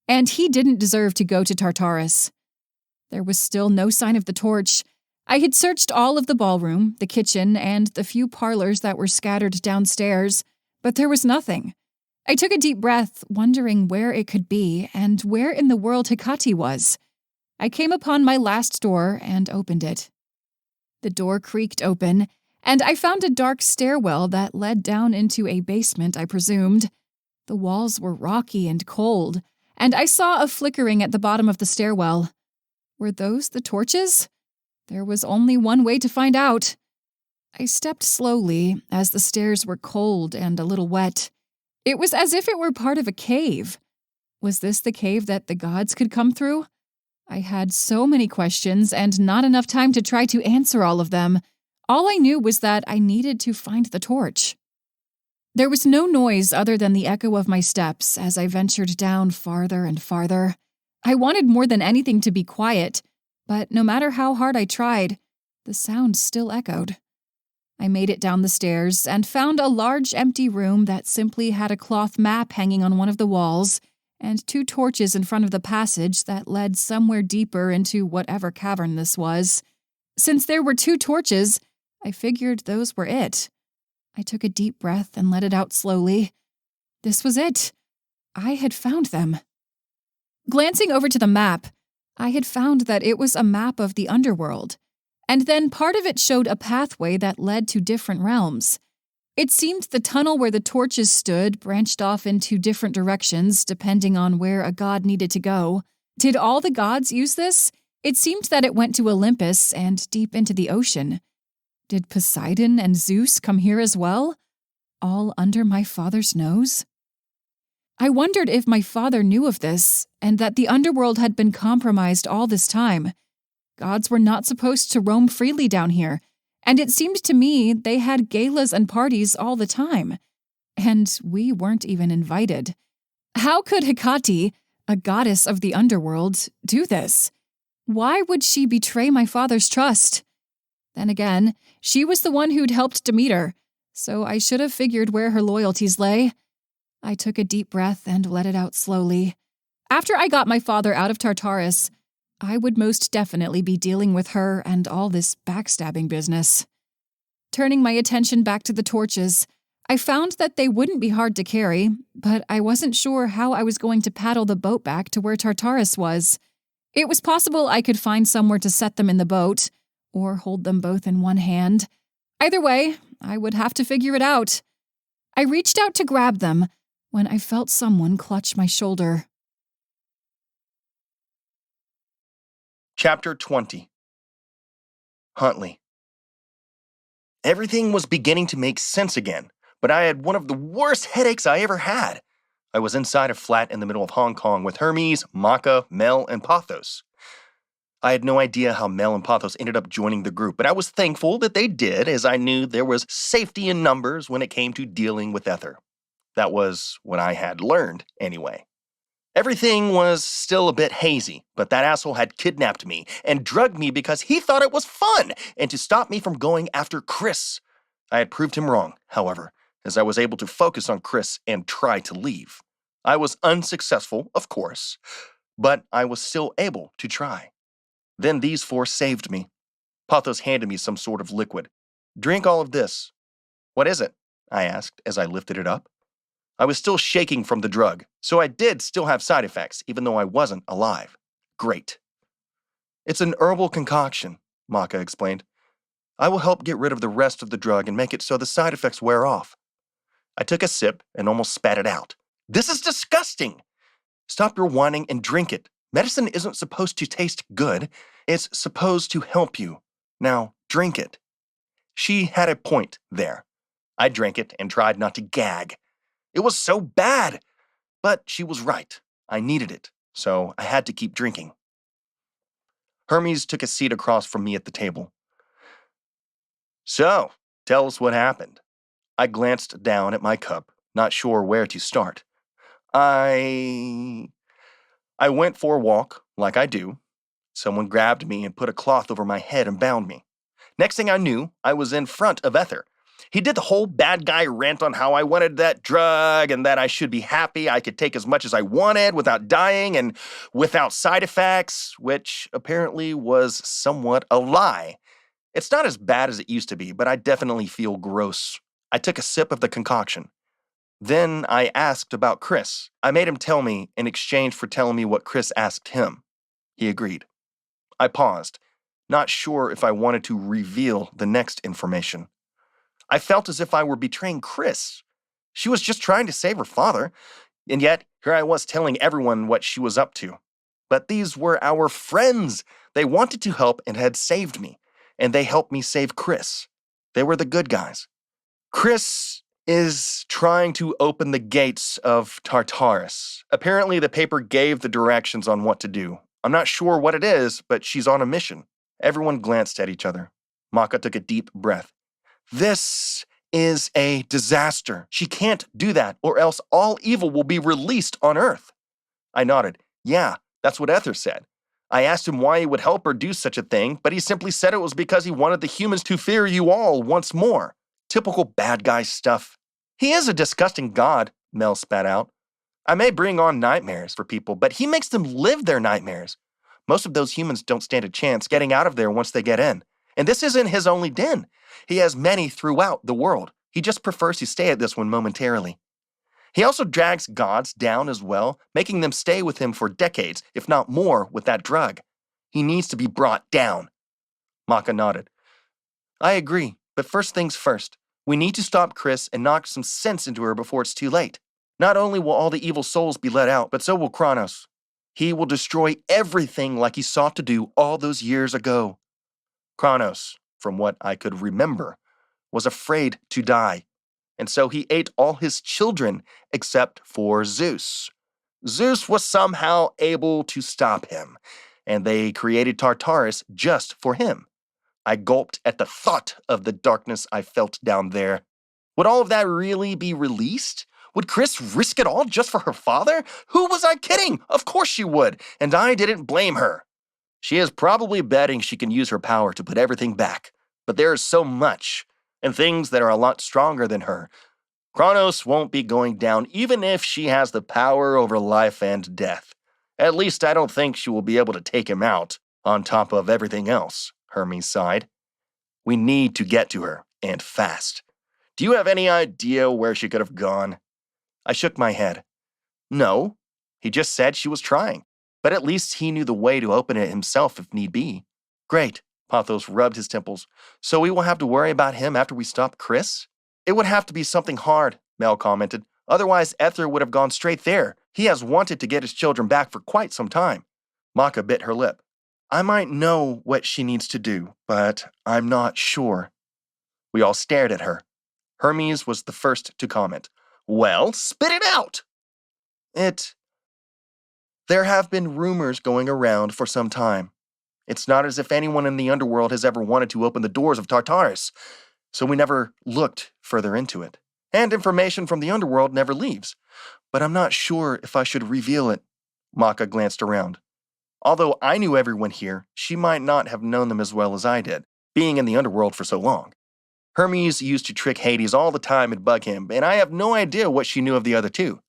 and he didn't deserve to go to Tartarus. There was still no sign of the torch. I had searched all of the ballroom, the kitchen, and the few parlors that were scattered downstairs, but there was nothing. I took a deep breath, wondering where it could be and where in the world Hikati was. I came upon my last door and opened it. The door creaked open, and I found a dark stairwell that led down into a basement, I presumed. The walls were rocky and cold, and I saw a flickering at the bottom of the stairwell. Were those the torches? There was only one way to find out. I stepped slowly, as the stairs were cold and a little wet. It was as if it were part of a cave. Was this the cave that the gods could come through? I had so many questions and not enough time to try to answer all of them. All I knew was that I needed to find the torch. There was no noise other than the echo of my steps as I ventured down farther and farther. I wanted more than anything to be quiet, but no matter how hard I tried, the sound still echoed. I made it down the stairs and found a large empty room that simply had a cloth map hanging on one of the walls and 2 torches in front of the passage that led somewhere deeper into whatever cavern this was. Since there were 2 torches, I figured those were it. I took a deep breath and let it out slowly. This was it. I had found them. Glancing over to the map, I had found that it was a map of the underworld, and then part of it showed a pathway that led to different realms. It seemed the tunnel where the torches stood branched off into different directions depending on where a god needed to go. Did all the gods use this? It seemed that it went to Olympus and deep into the ocean. Did Poseidon and Zeus come here as well? All under my father's nose? I wondered if my father knew of this, and that the underworld had been compromised all this time. Gods were not supposed to roam freely down here, and it seemed to me they had galas and parties all the time. And we weren't even invited. How could Hikati, a goddess of the underworld, do this? Why would she betray my father's trust? Then again, she was the one who'd helped Demeter, so I should have figured where her loyalties lay. I took a deep breath and let it out slowly. After I got my father out of Tartarus, I would most definitely be dealing with her and all this backstabbing business. Turning my attention back to the torches, I found that they wouldn't be hard to carry, but I wasn't sure how I was going to paddle the boat back to where Tartarus was. It was possible I could find somewhere to set them in the boat, or hold them both in one hand. Either way, I would have to figure it out. I reached out to grab them when I felt someone clutch my shoulder. Chapter 20. Huntley. Everything was beginning to make sense again, but I had one of the worst headaches I ever had. I was inside a flat in the middle of Hong Kong with Hermes, Maka, Mel, and Pothos. I had no idea how Mel and Pothos ended up joining the group, but I was thankful that they did, as I knew there was safety in numbers when it came to dealing with Ether. That was what I had learned, anyway. Everything was still a bit hazy, but that asshole had kidnapped me and drugged me because he thought it was fun and to stop me from going after Chrys. I had proved him wrong, however, as I was able to focus on Chrys and try to leave. I was unsuccessful, of course, but I was still able to try. Then these 4 saved me. Pothos handed me some sort of liquid. "Drink all of this." "What is it?" I asked as I lifted it up. I was still shaking from the drug, so I did still have side effects, even though I wasn't alive. Great. It's an herbal concoction, Maka explained. I will help get rid of the rest of the drug and make it so the side effects wear off. I took a sip and almost spat it out. This is disgusting! Stop your whining and drink it. Medicine isn't supposed to taste good. It's supposed to help you. Now, drink it. She had a point there. I drank it and tried not to gag. It was so bad! But she was right. I needed it, so I had to keep drinking. Hermes took a seat across from me at the table. So, tell us what happened. I glanced down at my cup, not sure where to start. I went for a walk, like I do. Someone grabbed me and put a cloth over my head and bound me. Next thing I knew, I was in front of Ether. He did the whole bad guy rant on how I wanted that drug and that I should be happy I could take as much as I wanted without dying and without side effects, which apparently was somewhat a lie. It's not as bad as it used to be, but I definitely feel gross. I took a sip of the concoction. Then I asked about Chrys. I made him tell me in exchange for telling me what Chrys asked him. He agreed. I paused, not sure if I wanted to reveal the next information. I felt as if I were betraying Chrys. She was just trying to save her father, and yet here I was telling everyone what she was up to. But these were our friends. They wanted to help and had saved me, and they helped me save Chrys. They were the good guys. Chrys is trying to open the gates of Tartarus. Apparently, the paper gave the directions on what to do. I'm not sure what it is, but she's on a mission. Everyone glanced at each other. Maka took a deep breath. This is a disaster. She can't do that, or else all evil will be released on Earth. I nodded. Yeah, that's what Ether said. I asked him why he would help her do such a thing, but he simply said it was because he wanted the humans to fear you all once more. Typical bad guy stuff. He is a disgusting god, Mel spat out. I may bring on nightmares for people, but he makes them live their nightmares. Most of those humans don't stand a chance getting out of there once they get in. And this isn't his only den. He has many throughout the world. He just prefers to stay at this one momentarily. He also drags gods down as well, making them stay with him for decades, if not more, with that drug. He needs to be brought down. Maka nodded. I agree, but first things first. We need to stop Chrys and knock some sense into her before it's too late. Not only will all the evil souls be let out, but so will Kronos. He will destroy everything like he sought to do all those years ago. Kronos, from what I could remember, was afraid to die, and so he ate all his children except for Zeus. Zeus was somehow able to stop him, and they created Tartarus just for him. I gulped at the thought of the darkness I felt down there. Would all of that really be released? Would Chrys risk it all just for her father? Who was I kidding? Of course she would, and I didn't blame her. She is probably betting she can use her power to put everything back, but there is so much, and things that are a lot stronger than her. Kronos won't be going down even if she has the power over life and death. At least I don't think she will be able to take him out, on top of everything else, Hermes sighed. We need to get to her, and fast. Do you have any idea where she could have gone? I shook my head. No, he just said she was trying, but at least he knew the way to open it himself if need be. Great, Pathos rubbed his temples. So we will have to worry about him after we stop Chrys? It would have to be something hard, Mel commented. Otherwise, Ether would have gone straight there. He has wanted to get his children back for quite some time. Maka bit her lip. I might know what she needs to do, but I'm not sure. We all stared at her. Hermes was the first to comment. Well, spit it out! There have been rumors going around for some time. It's not as if anyone in the underworld has ever wanted to open the doors of Tartarus, so we never looked further into it. And information from the underworld never leaves. But I'm not sure if I should reveal it. Maka glanced around. Although I knew everyone here, she might not have known them as well as I did, being in the underworld for so long. Hermes used to trick Hades all the time and bug him, and I have no idea what she knew of the other two.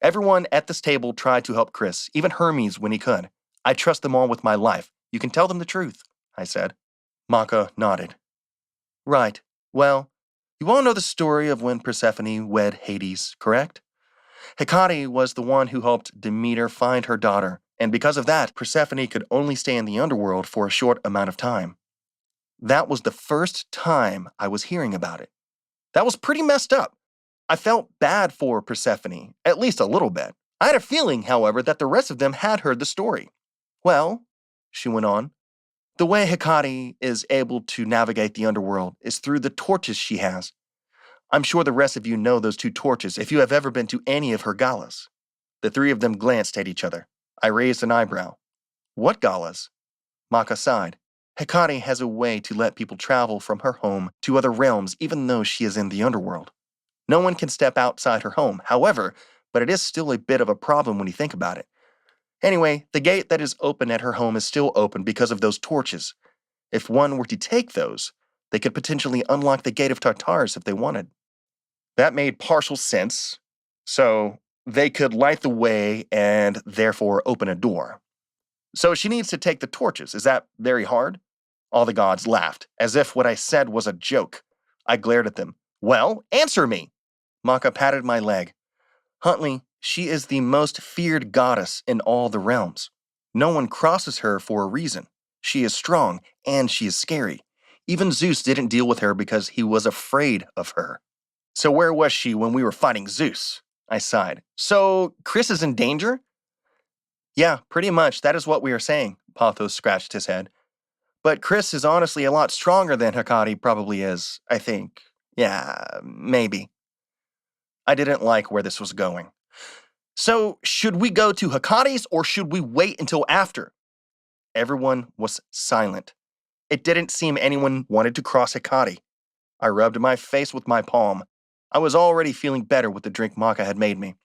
Everyone at this table tried to help Chrys, even Hermes when he could. I trust them all with my life. You can tell them the truth, I said. Maka nodded. Right. Well, You all know the story of when Persephone wed Hades, correct? Hikati was the one who helped Demeter find her daughter, and because of that, Persephone could only stay in the underworld for a short amount of time. That was the first time I was hearing about it. That was pretty messed up. I felt bad for Persephone, at least a little bit. I had a feeling, however, that the rest of them had heard the story. Well, she went on, the way Hikati is able to navigate the underworld is through the torches she has. I'm sure the rest of you know those 2 torches if you have ever been to any of her galas. The 3 of them glanced at each other. I raised an eyebrow. What galas? Maka sighed. Hikati has a way to let people travel from her home to other realms even though she is in the underworld. No one can step outside her home, however, but it is still a bit of a problem when you think about it. Anyway, the gate that is open at her home is still open because of those torches. If one were to take those, they could potentially unlock the gate of Tartarus if they wanted. That made partial sense, so they could light the way and therefore open a door. So she needs to take the torches. Is that very hard? All the gods laughed, as if what I said was a joke. I glared at them. Well, answer me! Maka patted my leg. Huntley, she is the most feared goddess in all the realms. No one crosses her for a reason. She is strong, and she is scary. Even Zeus didn't deal with her because he was afraid of her. So where was she when we were fighting Zeus? I sighed. So Chrys is in danger? Yeah, pretty much. That is what we are saying, Pothos scratched his head. But Chrys is honestly a lot stronger than Hikati probably is, I think. Yeah, maybe. I didn't like where this was going. So, should we go to Hikati's or should we wait until after? Everyone was silent. It didn't seem anyone wanted to cross Hikati. I rubbed my face with my palm. I was already feeling better with the drink Maka had made me.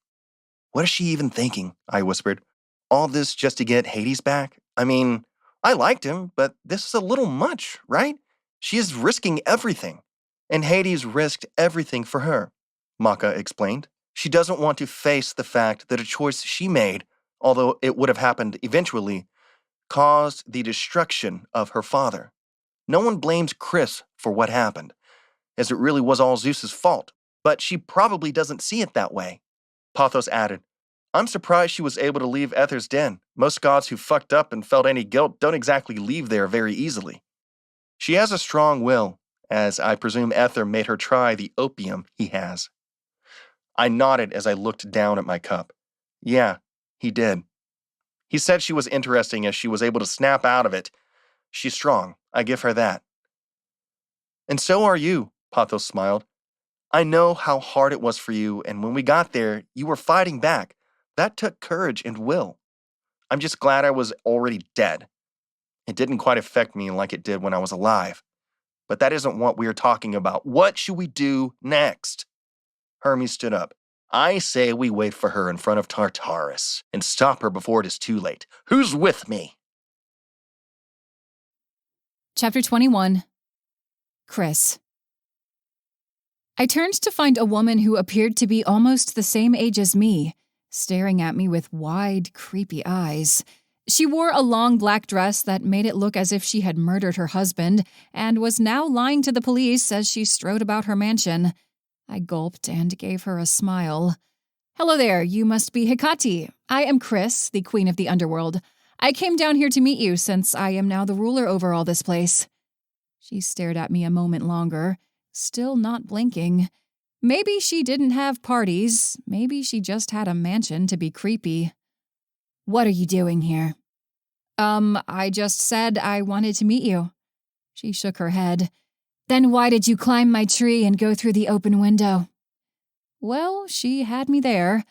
What is she even thinking? I whispered. All this just to get Hades back? I mean, I liked him, but this is a little much, right? She is risking everything. And Hades risked everything for her, Maka explained. She doesn't want to face the fact that a choice she made, although it would have happened eventually, caused the destruction of her father. No one blames Chrys for what happened, as it really was all Zeus's fault, but she probably doesn't see it that way. Pothos added, I'm surprised she was able to leave Ether's den. Most gods who fucked up and felt any guilt don't exactly leave there very easily. She has a strong will, as I presume Ether made her try the opium he has. I nodded as I looked down at my cup. Yeah, he did. He said she was interesting as she was able to snap out of it. She's strong, I give her that. And so are you, Pothos smiled. I know how hard it was for you, and when we got there, you were fighting back. That took courage and will. I'm just glad I was already dead. It didn't quite affect me like it did when I was alive. But that isn't what we're talking about. What should we do next? Hermes stood up. I say we wait for her in front of Tartarus and stop her before it is too late. Who's with me? Chapter 21. Chrys. I turned to find a woman who appeared to be almost the same age as me, staring at me with wide, creepy eyes. She wore a long black dress that made it look as if she had murdered her husband and was now lying to the police as she strode about her mansion. I gulped and gave her a smile. Hello there, you must be Hikati. I am Chrys, the queen of the underworld. I came down here to meet you since I am now the ruler over all this place. She stared at me a moment longer, still not blinking. Maybe she didn't have parties. Maybe she just had a mansion to be creepy. What are you doing here? I just said I wanted to meet you. She shook her head. Then why did you climb my tree and go through the open window? Well, she had me there.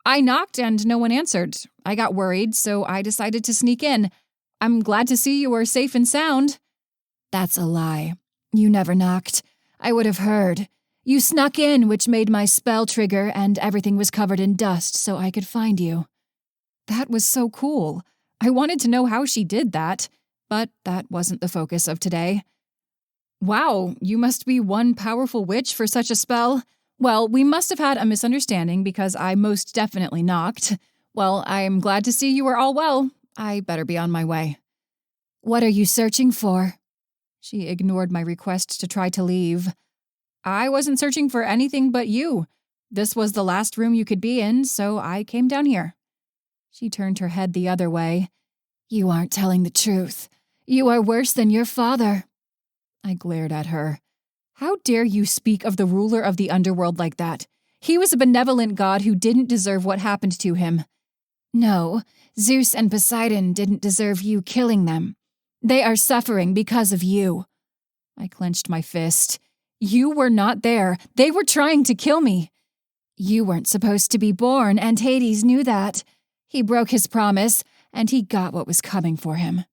I knocked and no one answered. I got worried, so I decided to sneak in. I'm glad to see you are safe and sound. That's a lie. You never knocked. I would have heard. You snuck in, which made my spell trigger, and everything was covered in dust so I could find you. That was so cool. I wanted to know how she did that, but that wasn't the focus of today. Wow, you must be one powerful witch for such a spell. Well, we must have had a misunderstanding because I most definitely knocked. Well, I am glad to see you are all well. I better be on my way. What are you searching for? She ignored my request to try to leave. I wasn't searching for anything but you. This was the last room you could be in, so I came down here." She turned her head the other way. "You aren't telling the truth. You are worse than your father." I glared at her. "How dare you speak of the ruler of the underworld like that? He was a benevolent god who didn't deserve what happened to him." "No, Zeus and Poseidon didn't deserve you killing them. They are suffering because of you." I clenched my fist. "You were not there. They were trying to kill me." "You weren't supposed to be born, and Hades knew that. He broke his promise, and he got what was coming for him."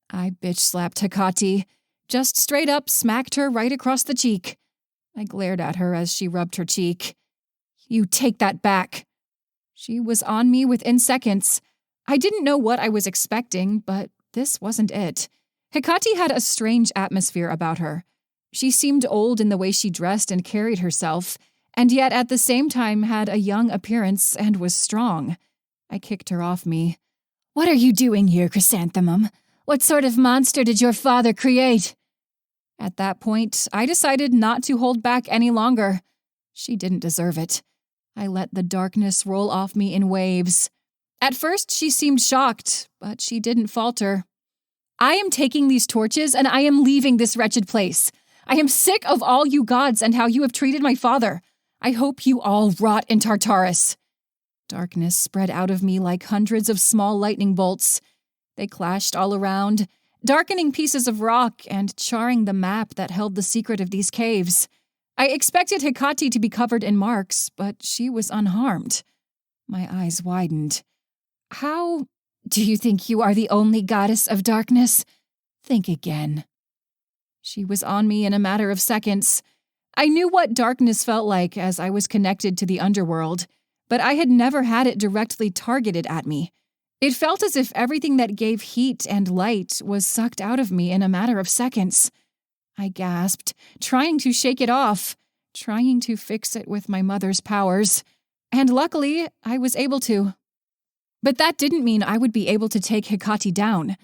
I bitch-slapped Hikati, just straight up smacked her right across the cheek. I glared at her as she rubbed her cheek. "You take that back." She was on me within seconds. I didn't know what I was expecting, but this wasn't it. Hikati had a strange atmosphere about her. She seemed old in the way she dressed and carried herself, and yet at the same time had a young appearance and was strong. I kicked her off me. "What are you doing here, Chrysanthemum? What sort of monster did your father create?" At that point, I decided not to hold back any longer. She didn't deserve it. I let the darkness roll off me in waves. At first, she seemed shocked, but she didn't falter. "I am taking these torches and I am leaving this wretched place. I am sick of all you gods and how you have treated my father. I hope you all rot in Tartarus." Darkness spread out of me like hundreds of small lightning bolts. They clashed all around, darkening pieces of rock and charring the map that held the secret of these caves. I expected Hikati to be covered in marks, but she was unharmed. My eyes widened. "How do you think you are the only goddess of darkness? Think again." She was on me in a matter of seconds. I knew what darkness felt like as I was connected to the underworld, but I had never had it directly targeted at me. It felt as if everything that gave heat and light was sucked out of me in a matter of seconds. I gasped, trying to shake it off, trying to fix it with my mother's powers, and luckily, I was able to. But that didn't mean I would be able to take Hikati down.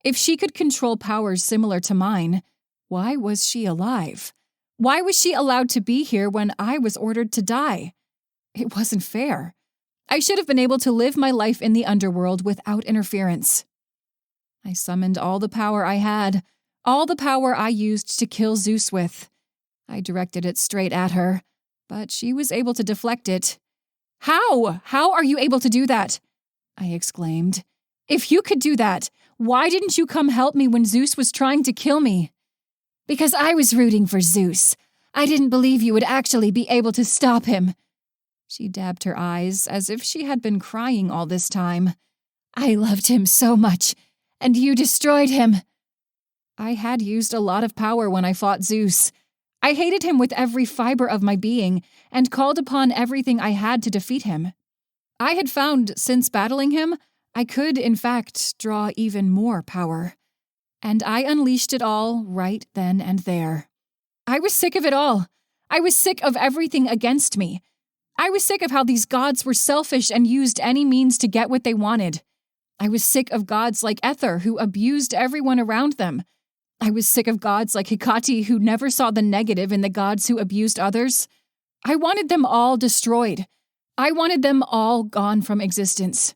If she could control powers similar to mine, why was she alive? Why was she allowed to be here when I was ordered to die? It wasn't fair. I should have been able to live my life in the underworld without interference. I summoned all the power I had, all the power I used to kill Zeus with. I directed it straight at her, but she was able to deflect it. "How? How are you able to do that?" I exclaimed. "If you could do that, why didn't you come help me when Zeus was trying to kill me?" "Because I was rooting for Zeus. I didn't believe you would actually be able to stop him." She dabbed her eyes as if she had been crying all this time. "I loved him so much, and you destroyed him." I had used a lot of power when I fought Zeus. I hated him with every fiber of my being and called upon everything I had to defeat him. I had found, since battling him, I could, in fact, draw even more power. And I unleashed it all right then and there. I was sick of it all. I was sick of everything against me. I was sick of how these gods were selfish and used any means to get what they wanted. I was sick of gods like Ether who abused everyone around them. I was sick of gods like Hikati who never saw the negative in the gods who abused others. I wanted them all destroyed. I wanted them all gone from existence.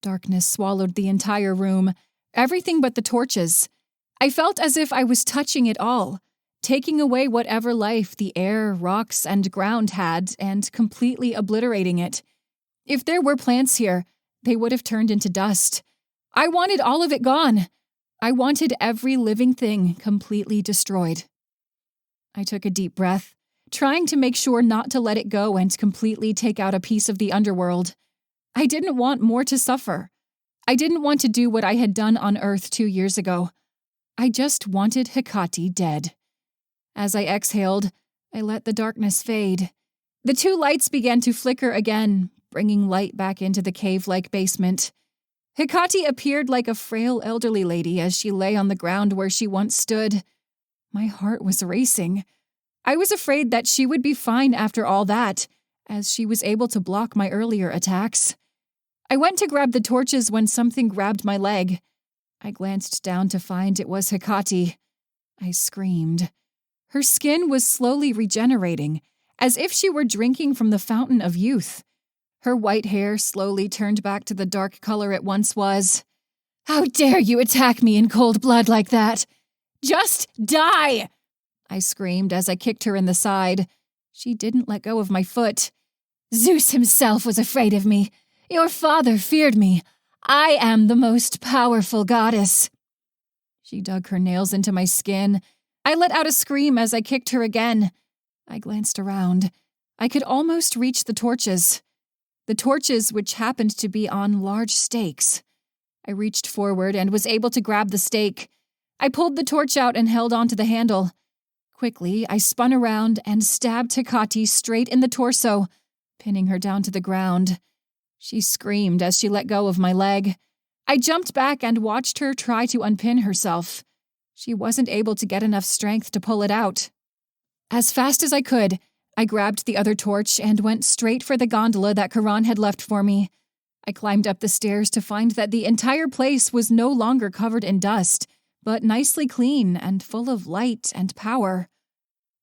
Darkness swallowed the entire room, everything but the torches. I felt as if I was touching it all, taking away whatever life the air, rocks, and ground had and completely obliterating it. If there were plants here, they would have turned into dust. I wanted all of it gone. I wanted every living thing completely destroyed. I took a deep breath, trying to make sure not to let it go and completely take out a piece of the underworld. I didn't want more to suffer. I didn't want to do what I had done on Earth 2 years ago. I just wanted Hikati dead. As I exhaled, I let the darkness fade. The 2 lights began to flicker again, bringing light back into the cave-like basement. Hikati appeared like a frail elderly lady as she lay on the ground where she once stood. My heart was racing. I was afraid that she would be fine after all that, as she was able to block my earlier attacks. I went to grab the torches when something grabbed my leg. I glanced down to find it was Hikati. I screamed. Her skin was slowly regenerating, as if she were drinking from the fountain of youth. Her white hair slowly turned back to the dark color it once was. "How dare you attack me in cold blood like that? Just die!" I screamed as I kicked her in the side. She didn't let go of my foot. "Zeus himself was afraid of me. Your father feared me. I am the most powerful goddess." She dug her nails into my skin. I let out a scream as I kicked her again. I glanced around. I could almost reach the torches. The torches which happened to be on large stakes. I reached forward and was able to grab the stake. I pulled the torch out and held onto the handle. Quickly, I spun around and stabbed Hikati straight in the torso, pinning her down to the ground. She screamed as she let go of my leg. I jumped back and watched her try to unpin herself. She wasn't able to get enough strength to pull it out. As fast as I could, I grabbed the other torch and went straight for the gondola that Karan had left for me. I climbed up the stairs to find that the entire place was no longer covered in dust, but nicely clean and full of light and power.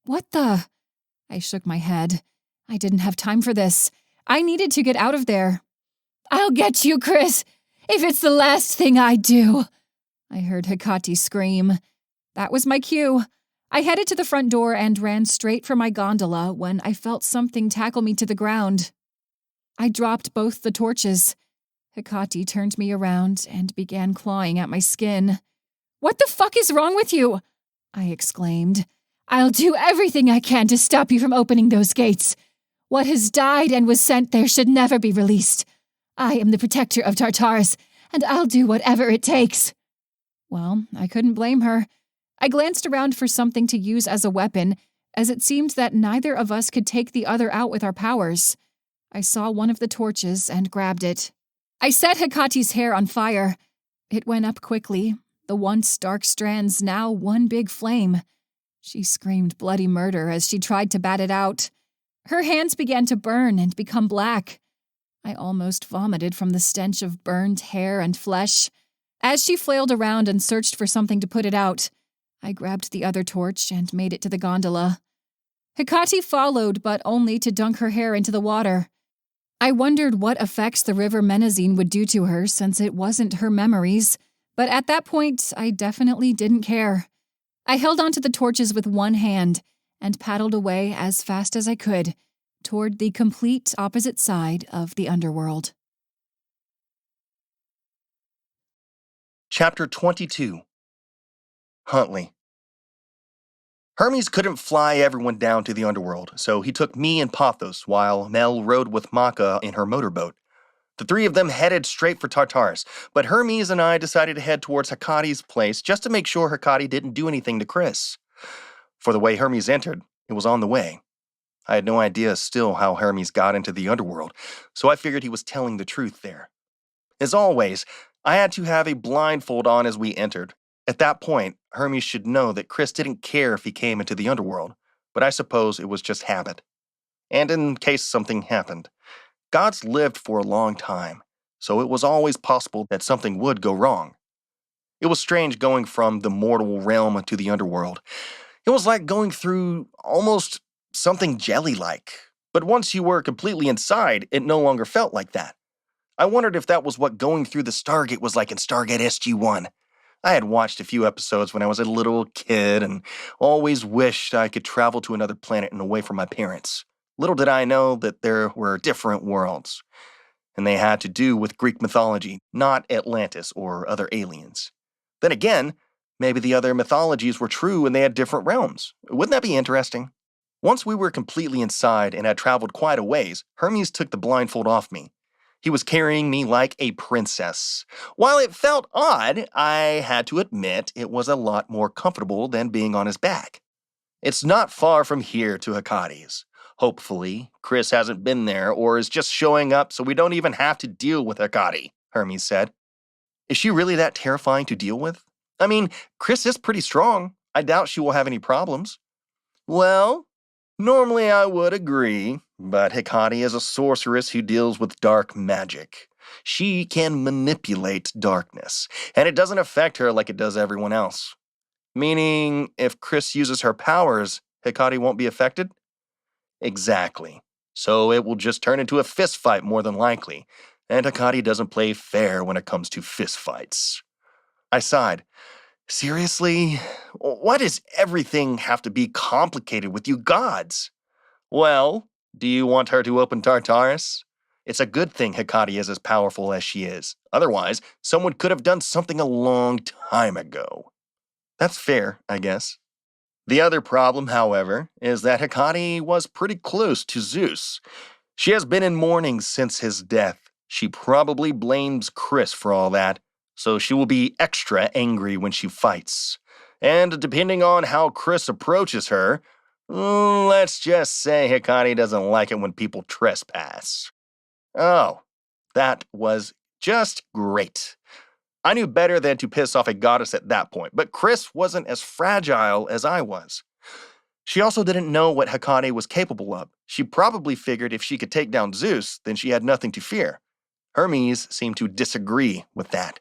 What the? I shook my head. I didn't have time for this. I needed to get out of there. "I'll get you, Chrys, if it's the last thing I do," I heard Hikati scream. That was my cue. I headed to the front door and ran straight for my gondola when I felt something tackle me to the ground. I dropped both the torches. Hikati turned me around and began clawing at my skin. "What the fuck is wrong with you?" I exclaimed. "I'll do everything I can to stop you from opening those gates. What has died and was sent there should never be released. I am the protector of Tartarus, and I'll do whatever it takes." Well, I couldn't blame her. I glanced around for something to use as a weapon, as it seemed that neither of us could take the other out with our powers. I saw one of the torches and grabbed it. I set Hikati's hair on fire. It went up quickly, the once dark strands now one big flame. She screamed bloody murder as she tried to bat it out. Her hands began to burn and become black. I almost vomited from the stench of burned hair and flesh. As she flailed around and searched for something to put it out, I grabbed the other torch and made it to the gondola. Hikati followed, but only to dunk her hair into the water. I wondered what effects the river Menazine would do to her since it wasn't her memories, but at that point, I definitely didn't care. I held onto the torches with one hand and paddled away as fast as I could toward the complete opposite side of the underworld. Chapter 22. Huntley. Hermes couldn't fly everyone down to the underworld, so he took me and Pothos while Mel rode with Maka in her motorboat. The three of them headed straight for Tartarus, but Hermes and I decided to head towards Hikati's place just to make sure Hikati didn't do anything to Chrys. For the way Hermes entered, it was on the way. I had no idea still how Hermes got into the underworld, so I figured he was telling the truth there. As always, I had to have a blindfold on as we entered. At that point, Hermes should know that Chrys didn't care if he came into the underworld, but I suppose it was just habit. And in case something happened. Gods lived for a long time, so it was always possible that something would go wrong. It was strange going from the mortal realm to the underworld. It was like going through almost something jelly-like, but once you were completely inside, it no longer felt like that. I wondered if that was what going through the Stargate was like in Stargate SG-1. I had watched a few episodes when I was a little kid and always wished I could travel to another planet and away from my parents. Little did I know that there were different worlds, and they had to do with Greek mythology, not Atlantis or other aliens. Then again, maybe the other mythologies were true and they had different realms. Wouldn't that be interesting? Once we were completely inside and had traveled quite a ways, Hermes took the blindfold off me. He was carrying me like a princess. While it felt odd, I had to admit it was a lot more comfortable than being on his back. It's not far from here to Hikati's. Hopefully, Chrys hasn't been there or is just showing up so we don't even have to deal with Hikati, Hermes said. Is she really that terrifying to deal with? I mean, Chrys is pretty strong. I doubt she will have any problems. Well, normally I would agree, but Hikati is a sorceress who deals with dark magic. She can manipulate darkness, and it doesn't affect her like it does everyone else. Meaning, if Chrys uses her powers, Hikati won't be affected? Exactly. So it will just turn into a fist fight more than likely, and Hikati doesn't play fair when it comes to fist fights. I sighed. Seriously? Why does everything have to be complicated with you gods? Well, do you want her to open Tartarus? It's a good thing Hikati is as powerful as she is. Otherwise, someone could have done something a long time ago. That's fair, I guess. The other problem, however, is that Hikati was pretty close to Zeus. She has been in mourning since his death. She probably blames Chrys for all that, so she will be extra angry when she fights. And depending on how Chrys approaches her, let's just say Hikati doesn't like it when people trespass. Oh, that was just great. I knew better than to piss off a goddess at that point, but Chrys wasn't as fragile as I was. She also didn't know what Hikati was capable of. She probably figured if she could take down Zeus, then she had nothing to fear. Hermes seemed to disagree with that.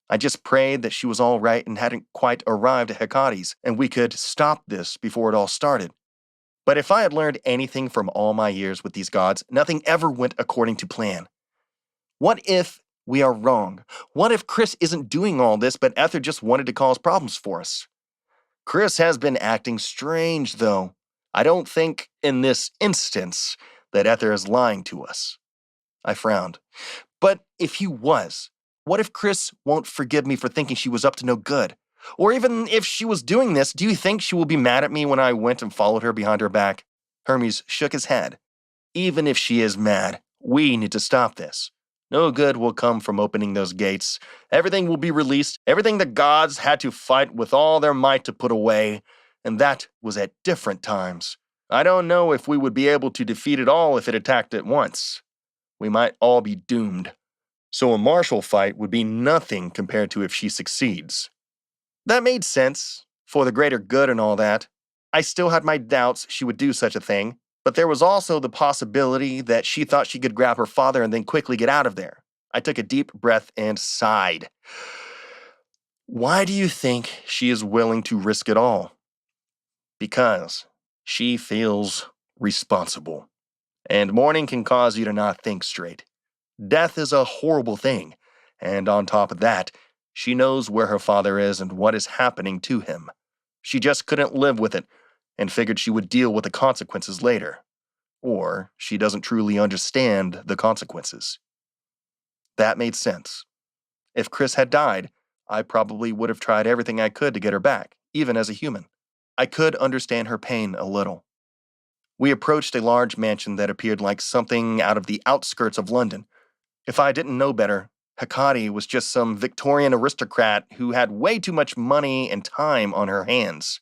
I just prayed that she was all right and hadn't quite arrived at Hikati's, and we could stop this before it all started. But if I had learned anything from all my years with these gods, nothing ever went according to plan. What if we are wrong? What if Chrys isn't doing all this, but Ether just wanted to cause problems for us? Chrys has been acting strange, though. I don't think, in this instance, that Ether is lying to us. I frowned. But if he was, what if Chrys won't forgive me for thinking she was up to no good? Or even if she was doing this, do you think she will be mad at me when I went and followed her behind her back? Hermes shook his head. Even if she is mad, we need to stop this. No good will come from opening those gates. Everything will be released, everything the gods had to fight with all their might to put away, and that was at different times. I don't know if we would be able to defeat it all if it attacked at once. We might all be doomed. So a martial fight would be nothing compared to if she succeeds. That made sense, for the greater good and all that. I still had my doubts she would do such a thing, but there was also the possibility that she thought she could grab her father and then quickly get out of there. I took a deep breath and sighed. Why do you think she is willing to risk it all? Because she feels responsible. And mourning can cause you to not think straight. Death is a horrible thing, and on top of that, she knows where her father is and what is happening to him. She just couldn't live with it, and figured she would deal with the consequences later. Or she doesn't truly understand the consequences. That made sense. If Chrys had died, I probably would have tried everything I could to get her back, even as a human. I could understand her pain a little. We approached a large mansion that appeared like something out of the outskirts of London. If I didn't know better, Hikati was just some Victorian aristocrat who had way too much money and time on her hands.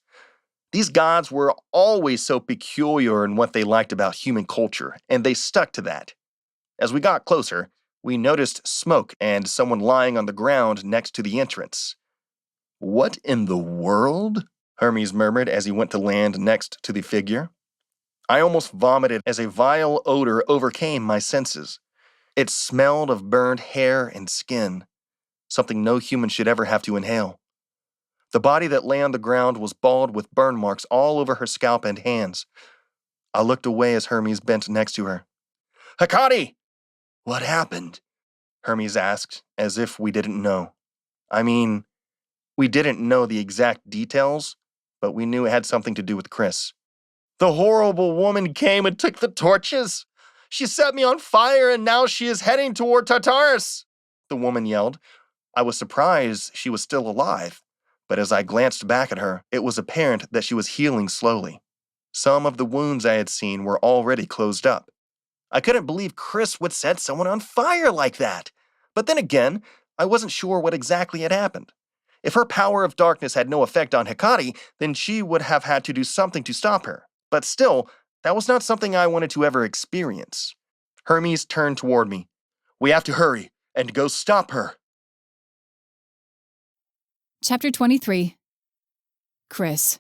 These gods were always so peculiar in what they liked about human culture, and they stuck to that. As we got closer, we noticed smoke and someone lying on the ground next to the entrance. "What in the world?" Hermes murmured as he went to land next to the figure. I almost vomited as a vile odor overcame my senses. It smelled of burned hair and skin, something no human should ever have to inhale. The body that lay on the ground was bald with burn marks all over her scalp and hands. I looked away as Hermes bent next to her. "Hikati!" "What happened?" Hermes asked, as if we didn't know. I mean, we didn't know the exact details, but we knew it had something to do with Chrys. "The horrible woman came and took the torches. She set me on fire and now she is heading toward Tartarus," the woman yelled. I was surprised she was still alive, but as I glanced back at her, it was apparent that she was healing slowly. Some of the wounds I had seen were already closed up. I couldn't believe Chrys would set someone on fire like that. But then again, I wasn't sure what exactly had happened. If her power of darkness had no effect on Hikati, then she would have had to do something to stop her. But still, that was not something I wanted to ever experience. Hermes turned toward me. "We have to hurry and go stop her." Chapter 23. Chrys.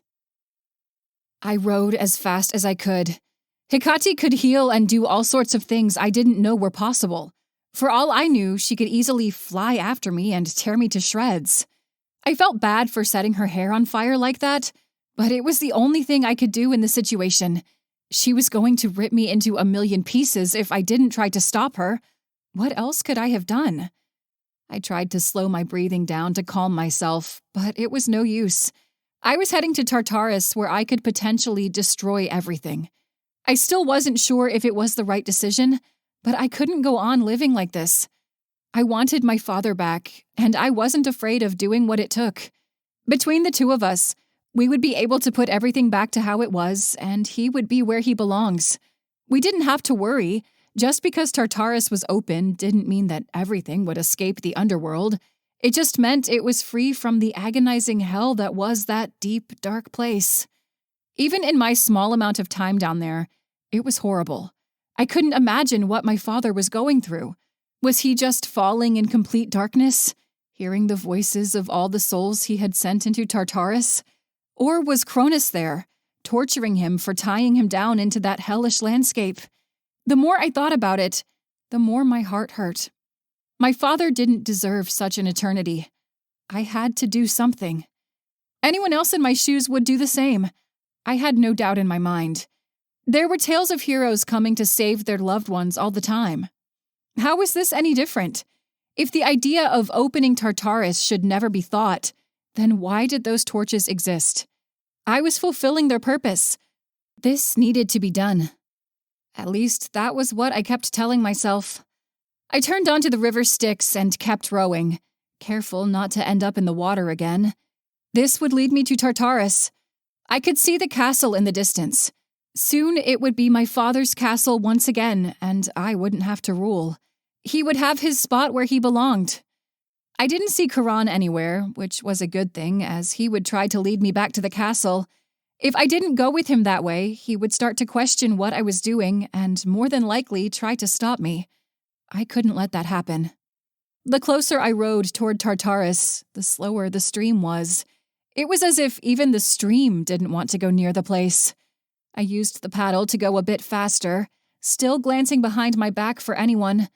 I rode as fast as I could. Hikati could heal and do all sorts of things I didn't know were possible. For all I knew, she could easily fly after me and tear me to shreds. I felt bad for setting her hair on fire like that, but it was the only thing I could do in the situation. She was going to rip me into a million pieces if I didn't try to stop her. What else could I have done? I tried to slow my breathing down to calm myself, but it was no use. I was heading to Tartarus where I could potentially destroy everything. I still wasn't sure if it was the right decision, but I couldn't go on living like this. I wanted my father back, and I wasn't afraid of doing what it took. Between the two of us, we would be able to put everything back to how it was, and he would be where he belongs. We didn't have to worry. Just because Tartarus was open didn't mean that everything would escape the underworld. It just meant it was free from the agonizing hell that was that deep, dark place. Even in my small amount of time down there, it was horrible. I couldn't imagine what my father was going through. Was he just falling in complete darkness, hearing the voices of all the souls he had sent into Tartarus? Or was Chrys there, torturing him for tying him down into that hellish landscape? The more I thought about it, the more my heart hurt. My father didn't deserve such an eternity. I had to do something. Anyone else in my shoes would do the same. I had no doubt in my mind. There were tales of heroes coming to save their loved ones all the time. How was this any different? If the idea of opening Tartarus should never be thought, then why did those torches exist? I was fulfilling their purpose. This needed to be done. At least that was what I kept telling myself. I turned onto the river Styx and kept rowing, careful not to end up in the water again. This would lead me to Tartarus. I could see the castle in the distance. Soon it would be my father's castle once again, and I wouldn't have to rule. He would have his spot where he belonged. I didn't see Karan anywhere, which was a good thing, as he would try to lead me back to the castle. If I didn't go with him that way, he would start to question what I was doing and more than likely try to stop me. I couldn't let that happen. The closer I rowed toward Tartarus, the slower the stream was. It was as if even the stream didn't want to go near the place. I used the paddle to go a bit faster, still glancing behind my back for anyone.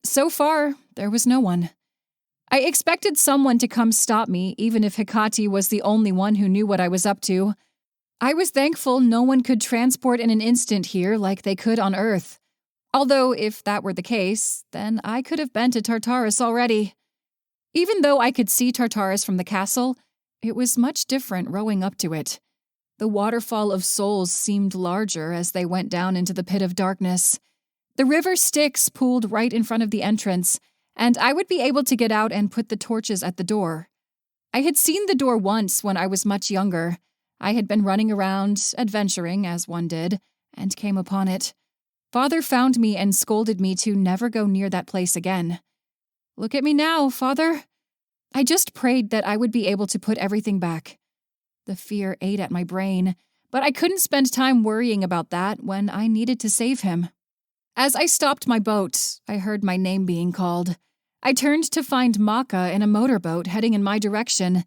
So far, there was no one. I expected someone to come stop me, even if Hikati was the only one who knew what I was up to. I was thankful no one could transport in an instant here like they could on Earth. Although, if that were the case, then I could have been to Tartarus already. Even though I could see Tartarus from the castle, it was much different rowing up to it. The waterfall of souls seemed larger as they went down into the pit of darkness. The river Styx pooled right in front of the entrance, and I would be able to get out and put the torches at the door. I had seen the door once when I was much younger. I had been running around, adventuring, as one did, and came upon it. Father found me and scolded me to never go near that place again. Look at me now, Father. I just prayed that I would be able to put everything back. The fear ate at my brain, but I couldn't spend time worrying about that when I needed to save him. As I stopped my boat, I heard my name being called. I turned to find Maka in a motorboat heading in my direction.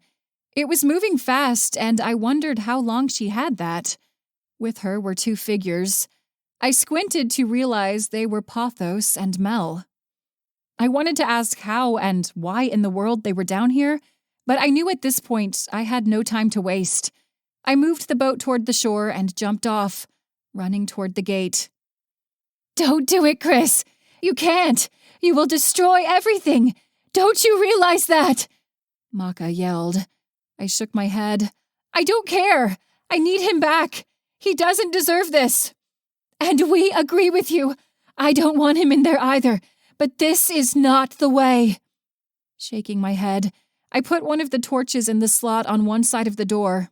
It was moving fast, and I wondered how long she had that. With her were two figures. I squinted to realize they were Pothos and Mel. I wanted to ask how and why in the world they were down here, but I knew at this point I had no time to waste. I moved the boat toward the shore and jumped off, running toward the gate. Don't do it, Chrys! You can't! You will destroy everything! Don't you realize that? Maka yelled. I shook my head. I don't care! I need him back! He doesn't deserve this! And we agree with you. I don't want him in there either, but this is not the way. Shaking my head, I put one of the torches in the slot on one side of the door.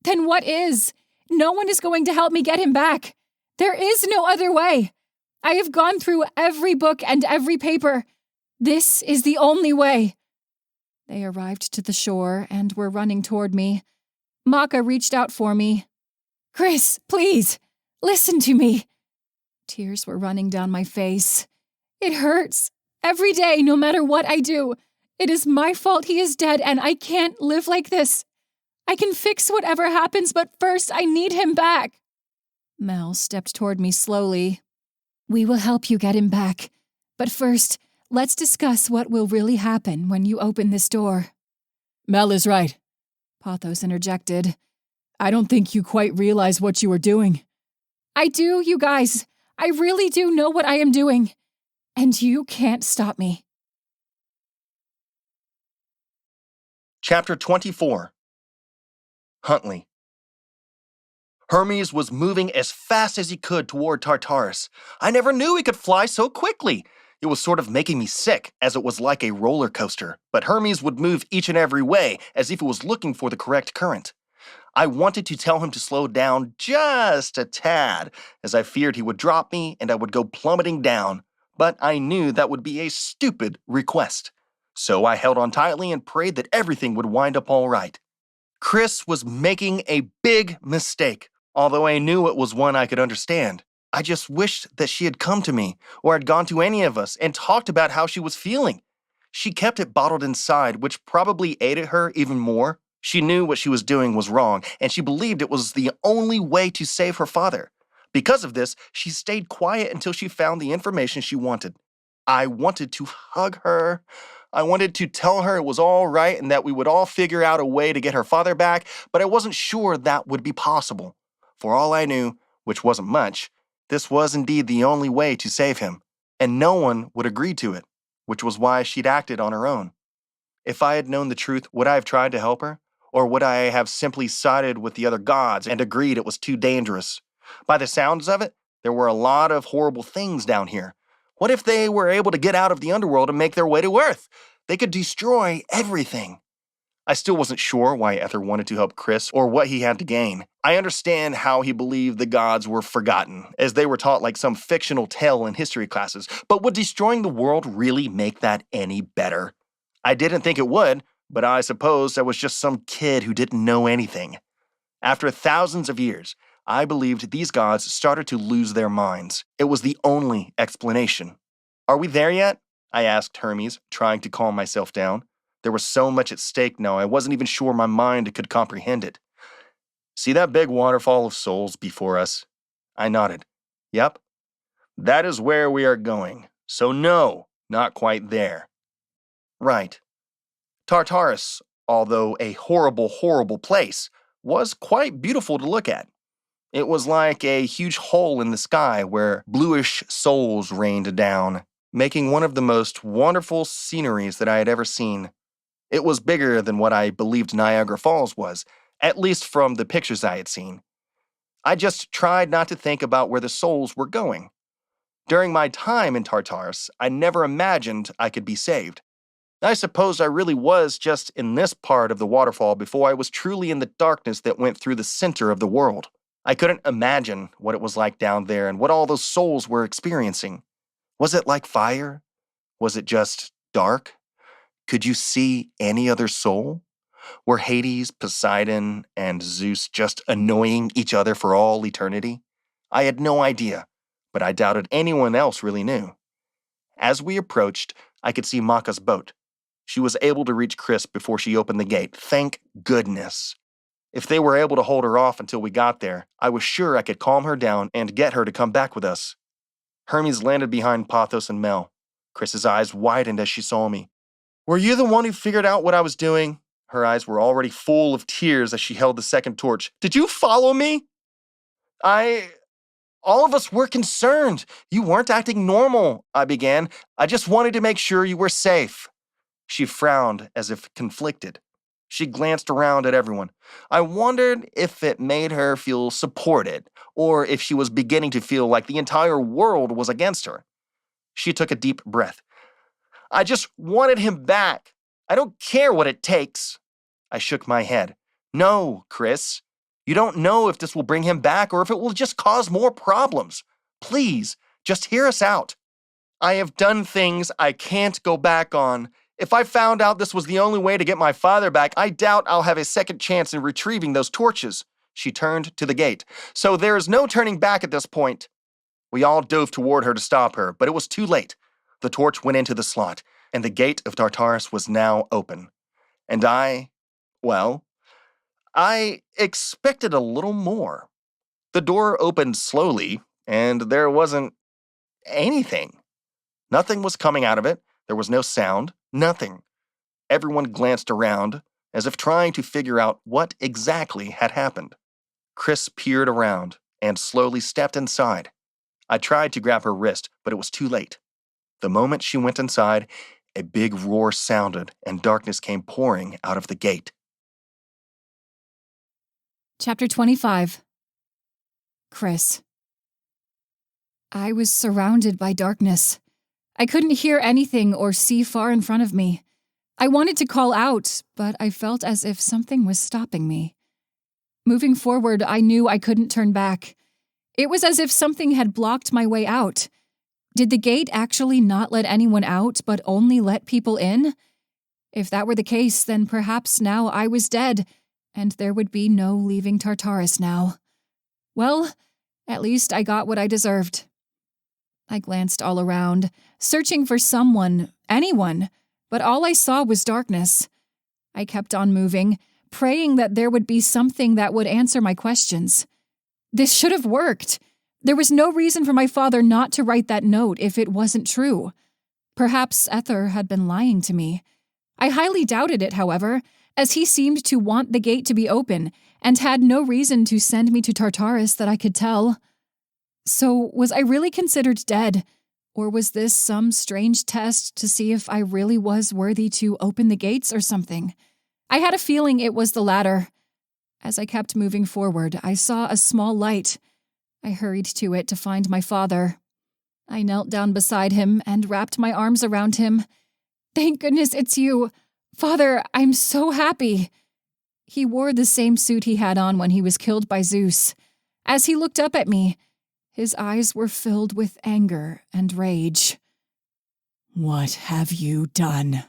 Then what is? No one is going to help me get him back. There is no other way. I have gone through every book and every paper. This is the only way. They arrived to the shore and were running toward me. Maka reached out for me. Chrys, please, listen to me. Tears were running down my face. It hurts. Every day, no matter what I do. It is my fault he is dead, and I can't live like this. I can fix whatever happens, but first I need him back. Mel stepped toward me slowly. We will help you get him back. But first, let's discuss what will really happen when you open this door. Mel is right. Pothos interjected. I don't think you quite realize what you are doing. I do, you guys. I really do know what I am doing. And you can't stop me. Chapter 24. Huntley. Hermes was moving as fast as he could toward Tartarus. I never knew he could fly so quickly. It was sort of making me sick, as it was like a roller coaster, but Hermes would move each and every way, as if it was looking for the correct current. I wanted to tell him to slow down just a tad, as I feared he would drop me and I would go plummeting down, but I knew that would be a stupid request. So I held on tightly and prayed that everything would wind up all right. Chrys was making a big mistake, although I knew it was one I could understand. I just wished that she had come to me, or had gone to any of us, and talked about how she was feeling. She kept it bottled inside, which probably aided her even more. She knew what she was doing was wrong, and she believed it was the only way to save her father. Because of this, she stayed quiet until she found the information she wanted. I wanted to hug her. I wanted to tell her it was all right and that we would all figure out a way to get her father back, but I wasn't sure that would be possible. For all I knew, which wasn't much, this was indeed the only way to save him, and no one would agree to it, which was why she'd acted on her own. If I had known the truth, would I have tried to help her? Or would I have simply sided with the other gods and agreed it was too dangerous? By the sounds of it, there were a lot of horrible things down here. What if they were able to get out of the underworld and make their way to Earth? They could destroy everything. I still wasn't sure why Ether wanted to help Chrys or what he had to gain. I understand how he believed the gods were forgotten, as they were taught like some fictional tale in history classes, but would destroying the world really make that any better? I didn't think it would, but I suppose I was just some kid who didn't know anything. After thousands of years, I believed these gods started to lose their minds. It was the only explanation. Are we there yet? I asked Hermes, trying to calm myself down. There was so much at stake now, I wasn't even sure my mind could comprehend it. See that big waterfall of souls before us? I nodded. Yep. That is where we are going. So no, not quite there. Right. Tartarus, although a horrible, horrible place, was quite beautiful to look at. It was like a huge hole in the sky where bluish souls rained down, making one of the most wonderful sceneries that I had ever seen. It was bigger than what I believed Niagara Falls was, at least from the pictures I had seen. I just tried not to think about where the souls were going. During my time in Tartarus, I never imagined I could be saved. I suppose I really was just in this part of the waterfall before I was truly in the darkness that went through the center of the world. I couldn't imagine what it was like down there and what all those souls were experiencing. Was it like fire? Was it just dark? Could you see any other soul? Were Hades, Poseidon, and Zeus just annoying each other for all eternity? I had no idea, but I doubted anyone else really knew. As we approached, I could see Maka's boat. She was able to reach Chrys before she opened the gate. Thank goodness. If they were able to hold her off until we got there, I was sure I could calm her down and get her to come back with us. Hermes landed behind Pothos and Mel. Chrys's eyes widened as she saw me. Were you the one who figured out what I was doing? Her eyes were already full of tears as she held the second torch. Did you follow me? All of us were concerned. You weren't acting normal, I began. I just wanted to make sure you were safe. She frowned as if conflicted. She glanced around at everyone. I wondered if it made her feel supported, or if she was beginning to feel like the entire world was against her. She took a deep breath. I just wanted him back. I don't care what it takes. I shook my head. No, Chrys. You don't know if this will bring him back or if it will just cause more problems. Please, just hear us out. I have done things I can't go back on. If I found out this was the only way to get my father back, I doubt I'll have a second chance in retrieving those torches. She turned to the gate. So there is no turning back at this point. We all dove toward her to stop her, but it was too late. The torch went into the slot, and the gate of Tartarus was now open. And I expected a little more. The door opened slowly, and there wasn't anything. Nothing was coming out of it. There was no sound. Nothing. Everyone glanced around, as if trying to figure out what exactly had happened. Chrys peered around and slowly stepped inside. I tried to grab her wrist, but it was too late. The moment she went inside, a big roar sounded and darkness came pouring out of the gate. Chapter 25. Chrys. I was surrounded by darkness. I couldn't hear anything or see far in front of me. I wanted to call out, but I felt as if something was stopping me. Moving forward, I knew I couldn't turn back. It was as if something had blocked my way out. Did the gate actually not let anyone out, but only let people in? If that were the case, then perhaps now I was dead, and there would be no leaving Tartarus now. Well, at least I got what I deserved. I glanced all around, searching for someone, anyone, but all I saw was darkness. I kept on moving, praying that there would be something that would answer my questions. This should have worked. There was no reason for my father not to write that note if it wasn't true. Perhaps Ether had been lying to me. I highly doubted it, however, as he seemed to want the gate to be open and had no reason to send me to Tartarus that I could tell. So, was I really considered dead, or was this some strange test to see if I really was worthy to open the gates or something? I had a feeling it was the latter. As I kept moving forward, I saw a small light. I hurried to it to find my father. I knelt down beside him and wrapped my arms around him. "Thank goodness it's you. Father, I'm so happy." He wore the same suit he had on when he was killed by Zeus. As he looked up at me, his eyes were filled with anger and rage. "What have you done?"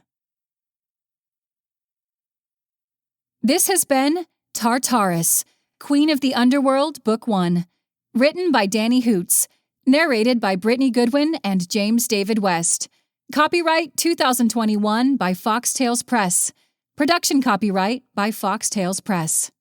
This has been Tartarus, Queen of the Underworld, Book 1. Written by Dani Hoots. Narrated by Brittany Goodwin and James David West. Copyright 2021 by Foxtails Press. Production copyright by Foxtails Press.